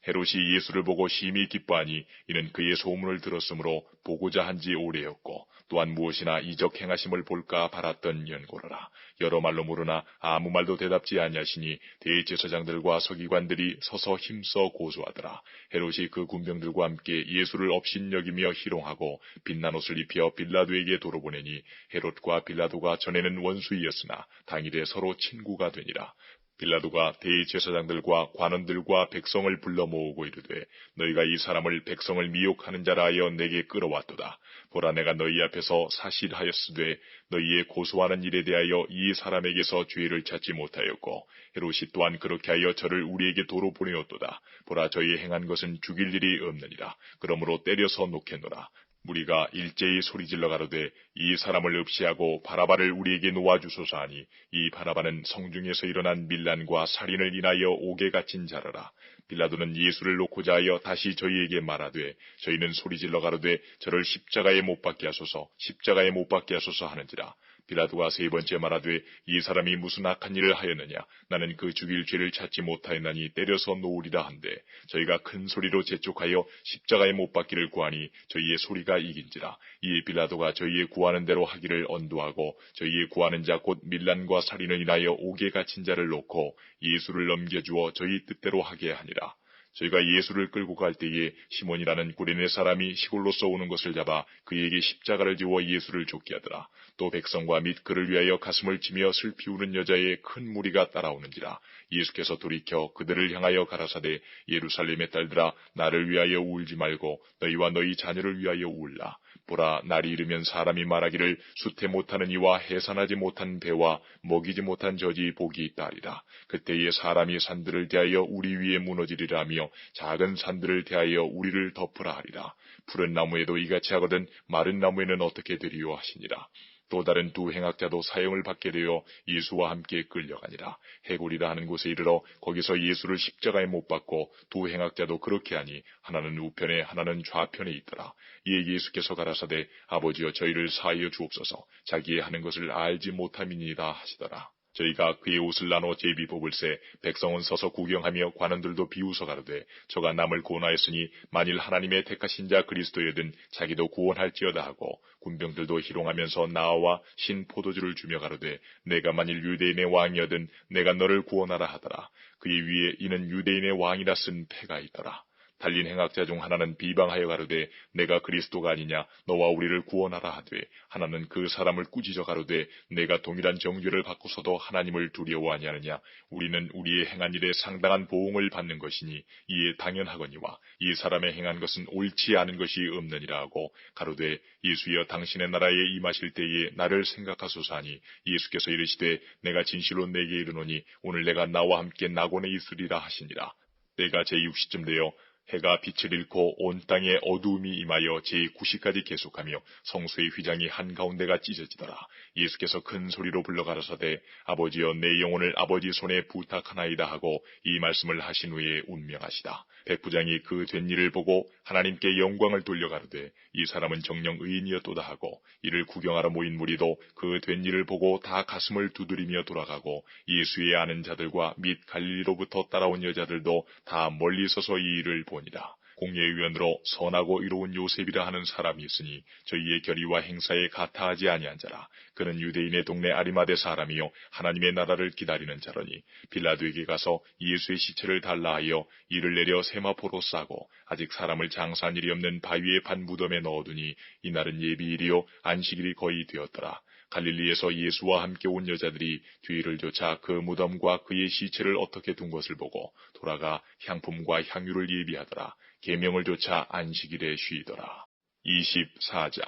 헤롯이 예수를 보고 심히 기뻐하니 이는 그의 소문을 들었으므로 보고자 한 지 오래였고 또한 무엇이나 이적 행하심을 볼까 바랐던 연고로라. 여러 말로 물으나 아무 말도 대답지 아니하시니 대제사장들과 서기관들이 서서 힘써 고소하더라. 헤롯이 그 군병들과 함께 예수를 업신여기며 희롱하고 빛난 옷을 입혀 빌라도에게 도로보내니 헤롯과 빌라도가 전에는 원수이었으나 당일에 서로 친구가 되니라. 빌라도가 대제사장들과 관원들과 백성을 불러 모으고 이르되 너희가 이 사람을 백성을 미혹하는 자라 하여 내게 끌어왔도다. 보라 내가 너희 앞에서 사실하였으되 너희의 고소하는 일에 대하여 이 사람에게서 죄를 찾지 못하였고 헤롯이 또한 그렇게 하여 저를 우리에게 도로 보내었도다. 보라 저희 행한 것은 죽일 일이 없느니라. 그러므로 때려서 놓겠노라. 무리가 일제히 소리질러 가로되 이 사람을 없이하고 바라바를 우리에게 놓아주소서 하니 이 바라바는 성중에서 일어난 밀란과 살인을 인하여 옥에 갇힌 자라라. 빌라도는 예수를 놓고자 하여 다시 저희에게 말하되 저희는 소리질러 가로되 저를 십자가에 못 박게 하소서 십자가에 못 박게 하소서 하는지라. 빌라도가 세 번째 말하되 이 사람이 무슨 악한 일을 하였느냐. 나는 그 죽일 죄를 찾지 못하였나니 때려서 놓으리라 한데 저희가 큰 소리로 재촉하여 십자가에 못 박기를 구하니 저희의 소리가 이긴지라. 이에 빌라도가 저희의 구하는 대로 하기를 언도하고 저희의 구하는 자 곧 밀란과 살인을 인하여 옥에 갇힌 자를 놓고 예수를 넘겨주어 저희 뜻대로 하게 하니라. 저희가 예수를 끌고 갈 때에 시몬이라는 구레네 사람이 시골로서 오는 것을 잡아 그에게 십자가를 지워 예수를 쫓게 하더라. 또 백성과 및 그를 위하여 가슴을 치며 슬피 우는 여자의 큰 무리가 따라오는지라. 예수께서 돌이켜 그들을 향하여 가라사대 예루살렘의 딸들아 나를 위하여 울지 말고 너희와 너희 자녀를 위하여 울라. 보라 날이 이르면 사람이 말하기를 수태 못하는 이와 해산하지 못한 배와 먹이지 못한 젖이 복이 있다리라. 그때에 사람이 산들을 대하여 우리 위에 무너지리라며 작은 산들을 대하여 우리를 덮으라 하리라. 푸른 나무에도 이같이 하거든 마른 나무에는 어떻게 되리요 하시니라. 또 다른 두 행악자도 사형을 받게 되어 예수와 함께 끌려가니라. 해골이라 하는 곳에 이르러 거기서 예수를 십자가에 못 박고 두 행악자도 그렇게 하니 하나는 우편에 하나는 좌편에 있더라. 이에 예수께서 가라사대 아버지여 저희를 사하여 주옵소서 자기의 하는 것을 알지 못함이니이다 하시더라. 저희가 그의 옷을 나눠 제비 뽑을새 백성은 서서 구경하며 관원들도 비웃어 가로되 저가 남을 구원하였으니 만일 하나님의 택하신 자 그리스도여든 자기도 구원할지어다 하고 군병들도 희롱하면서 나와 신 포도주를 주며 가로되 내가 만일 유대인의 왕이여든 내가 너를 구원하라 하더라. 그의 위에 이는 유대인의 왕이라 쓴 패가 있더라. 달린 행악자 중 하나는 비방하여 가로되 내가 그리스도가 아니냐 너와 우리를 구원하라 하되 하나는 그 사람을 꾸짖어 가로되 내가 동일한 정죄를 받고서도 하나님을 두려워 아니하느냐 우리는 우리의 행한 일에 상당한 보응을 받는 것이니 이에 당연하거니와 이 사람의 행한 것은 옳지 않은 것이 없느니라 하고 가로되 예수여 당신의 나라에 임하실 때에 나를 생각하소서 하니 예수께서 이르시되 내가 진실로 내게 이르노니 오늘 내가 나와 함께 낙원에 있으리라 하시니라. 때가 제6시쯤 되어 해가 빛을 잃고 온 땅에 어두움이 임하여 제9시까지 계속하며 성소의 휘장이 한가운데가 찢어지더라. 예수께서 큰 소리로 불러 가라사대 아버지여 내 영혼을 아버지 손에 부탁하나이다 하고 이 말씀을 하신 후에 운명하시다. 백부장이 그 된 일을 보고 하나님께 영광을 돌려 가로되 이 사람은 정녕 의인이었도다 하고 이를 구경하러 모인 무리도 그 된 일을 보고 다 가슴을 두드리며 돌아가고 예수의 아는 자들과 및 갈릴리로부터 따라온 여자들도 다 멀리 서서 이 일을 보니라. 공예의원으로 선하고 의로운 요셉이라 하는 사람이 있으니 저희의 결의와 행사에 가타하지 아니한 자라. 그는 유대인의 동네 아리마대 사람이요 하나님의 나라를 기다리는 자러니 빌라도에게 가서 예수의 시체를 달라 하여 이를 내려 세마포로 싸고 아직 사람을 장사한 일이 없는 바위의 반 무덤에 넣어두니 이날은 예비일이요 안식일이 거의 되었더라. 갈릴리에서 예수와 함께 온 여자들이 뒤를 쫓아 그 무덤과 그의 시체를 어떻게 둔 것을 보고 돌아가 향품과 향유를 예비하더라. 계명을 좇아 안식일에 쉬더라. 24장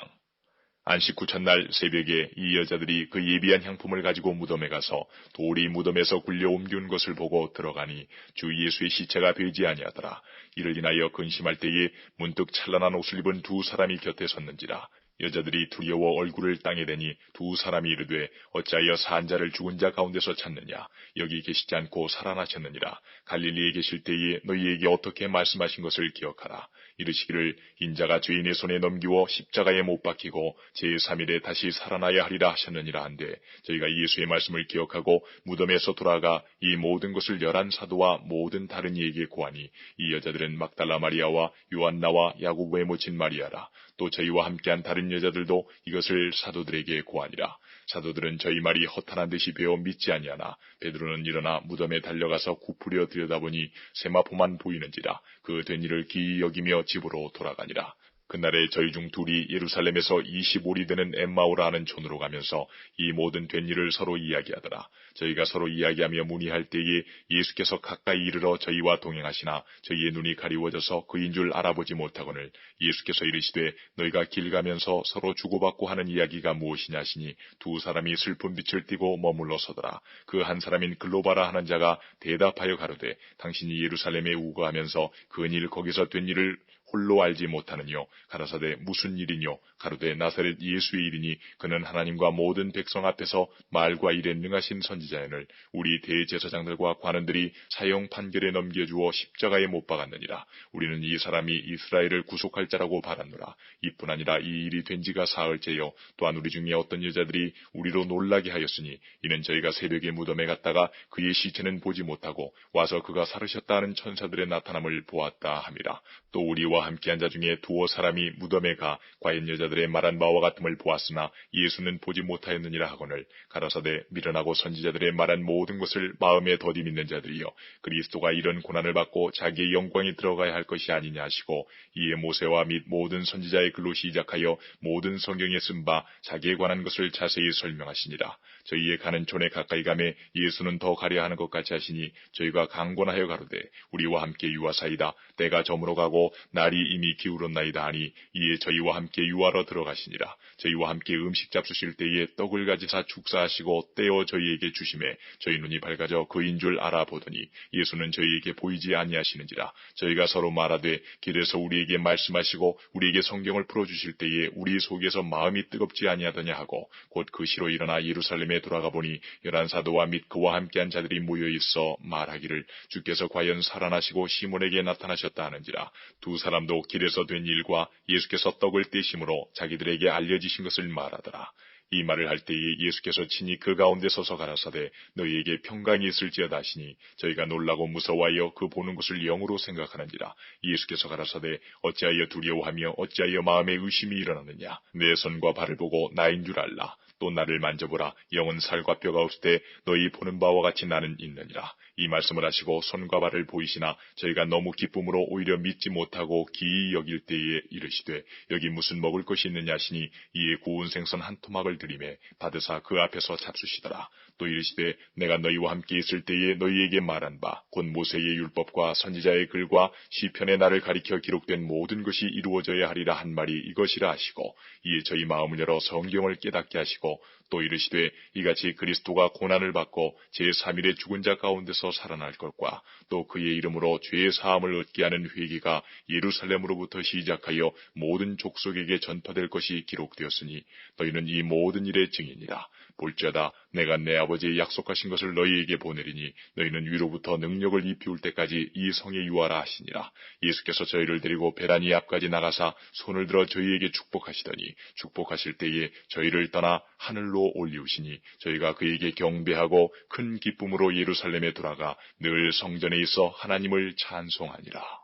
안식 후 첫날 새벽에 이 여자들이 그 예비한 향품을 가지고 무덤에 가서 돌이 무덤에서 굴려 옮기운 것을 보고 들어가니 주 예수의 시체가 되지 아니하더라. 이를 인하여 근심할 때에 문득 찬란한 옷을 입은 두 사람이 곁에 섰는지라. 여자들이 두려워 얼굴을 땅에 대니 두 사람이 이르되 어찌하여 산 자를 죽은 자 가운데서 찾느냐 여기 계시지 않고 살아나셨느니라. 갈릴리에 계실 때에 너희에게 어떻게 말씀하신 것을 기억하라. 이르시기를 인자가 죄인의 손에 넘기워 십자가에 못 박히고 제3일에 다시 살아나야 하리라 하셨느니라 한데 저희가 예수의 말씀을 기억하고 무덤에서 돌아가 이 모든 것을 11 사도와 모든 다른 이에게 고하니 이 여자들은 막달라 마리아와 요한나와 야고보의 모친 마리아라. 또 저희와 함께한 다른 여자들도 이것을 사도들에게 고하니라. 사도들은 저희 말이 허탄한 듯이 배워 믿지 아니하나 베드로는 일어나 무덤에 달려가서 굽으려 들여다보니 세마포만 보이는지라. 그 된 일을 기이 여기며 집으로 돌아가니라. 그날에 저희 중 둘이 예루살렘에서 25리 되는 엠마오라 하는 촌으로 가면서 이 모든 된 일을 서로 이야기하더라. 저희가 서로 이야기하며 문의할 때에 예수께서 가까이 이르러 저희와 동행하시나 저희의 눈이 가리워져서 그인 줄 알아보지 못하거늘 예수께서 이르시되 너희가 길 가면서 서로 주고받고 하는 이야기가 무엇이냐 하시니 두 사람이 슬픈 빛을 띠고 머물러 서더라. 그 한 사람인 글로바라 하는 자가 대답하여 가로되 당신이 예루살렘에 우거하면서 그 일 거기서 된 일을 홀로 알지 못하느뇨. 가라사대 무슨 일이뇨. 가로되 나사렛 예수의 일이니 그는 하나님과 모든 백성 앞에서 말과 일에 능하신 선지자연을 우리 대제사장들과 관원들이 사형 판결에 넘겨주어 십자가에 못 박았느니라. 우리는 이 사람이 이스라엘을 구속할 자라고 바랐노라. 이뿐 아니라 이 일이 된 지가 사흘째요. 또한 우리 중에 어떤 여자들이 우리로 놀라게 하였으니 이는 저희가 새벽에 무덤에 갔다가 그의 시체는 보지 못하고 와서 그가 살으셨다 하는 천사들의 나타남을 보았다 함이라. 또 우리와 함께한 자 중에 두어 사람이 무덤에 가 과연 여자들의 말한 바와 같음을 보았으나 예수는 보지 못하였느니라 하거늘 가라사대 미련하고 선지자들의 말한 모든 것을 마음에 더디 믿는 자들이여 그리스도가 이런 고난을 받고 자기의 영광이 들어가야 할 것이 아니냐 하시고 이에 모세와 및 모든 선지자의 글로 시작하여 모든 성경에 쓴 바 자기에 관한 것을 자세히 설명하시니라. 저희의 가는 촌에 가까이 가매 예수는 더 가려 하는 것 같이 하시니 저희가 강권하여 가로되 우리와 함께 유하사이다. 때가 저물어 가고 날 날이 이미 기울었나이다 하니 이에 저희와 함께 유하러 들어가시니라. 저희와 함께 음식 잡수실 때에 떡을 가지사 축사하시고 떼어 저희에게 주심에 저희 눈이 밝아져 그인 줄 알아보더니 예수는 저희에게 보이지 아니하시는지라. 저희가 서로 말하되 길에서 우리에게 말씀하시고 우리에게 성경을 풀어주실 때에 우리 속에서 마음이 뜨겁지 아니하더냐 하고 곧 그 시로 일어나 예루살렘에 돌아가 보니 11사도와 및 그와 함께한 자들이 모여 있어 말하기를 주께서 과연 살아나시고 시몬에게 나타나셨다 하는지라. 두 사람도 길에서 된 일과 예수께서 떡을 떼심으로 자기들에게 알려지신 것을 말하더라. 이 말을 할 때에 예수께서 친히 그 가운데 서서 가라사대 너희에게 평강이 있을지어다 하시니 저희가 놀라고 무서워하여 그 보는 것을 영으로 생각하는지라. 예수께서 가라사대 어찌하여 두려워하며 어찌하여 마음에 의심이 일어나느냐. 내 손과 발을 보고 나인 줄 알라. 또 나를 만져보라. 영은 살과 뼈가 없을 때 너희 보는 바와 같이 나는 있느니라. 이 말씀을 하시고 손과 발을 보이시나 저희가 너무 기쁨으로 오히려 믿지 못하고 기이 여길 때에 이르시되 여기 무슨 먹을 것이 있느냐 하시니 이에 구운 생선 한 토막을 드리매 받으사 그 앞에서 잡수시더라. 또 이르시되 내가 너희와 함께 있을 때에 너희에게 말한 바 곧 모세의 율법과 선지자의 글과 시편의 나를 가리켜 기록된 모든 것이 이루어져야 하리라 한 말이 이것이라 하시고 이에 저희 마음을 열어 성경을 깨닫게 하시고 또 이르시되 이같이 그리스도가 고난을 받고 제3일에 죽은 자 가운데서 살아날 것과 또 그의 이름으로 죄의 사함을 얻게 하는 회개가 예루살렘으로부터 시작하여 모든 족속에게 전파될 것이 기록되었으니 너희는 이 모든 일의 증인이라. 볼지어다 내가 내 아버지의 약속하신 것을 너희에게 보내리니 너희는 위로부터 능력을 입히울 때까지 이 성에 유하라 하시니라. 예수께서 저희를 데리고 베라니 앞까지 나가사 손을 들어 저희에게 축복하시더니 축복하실 때에 저희를 떠나 하늘로 올리우시니 저희가 그에게 경배하고 큰 기쁨으로 예루살렘에 돌아가 늘 성전에 있어 하나님을 찬송하니라.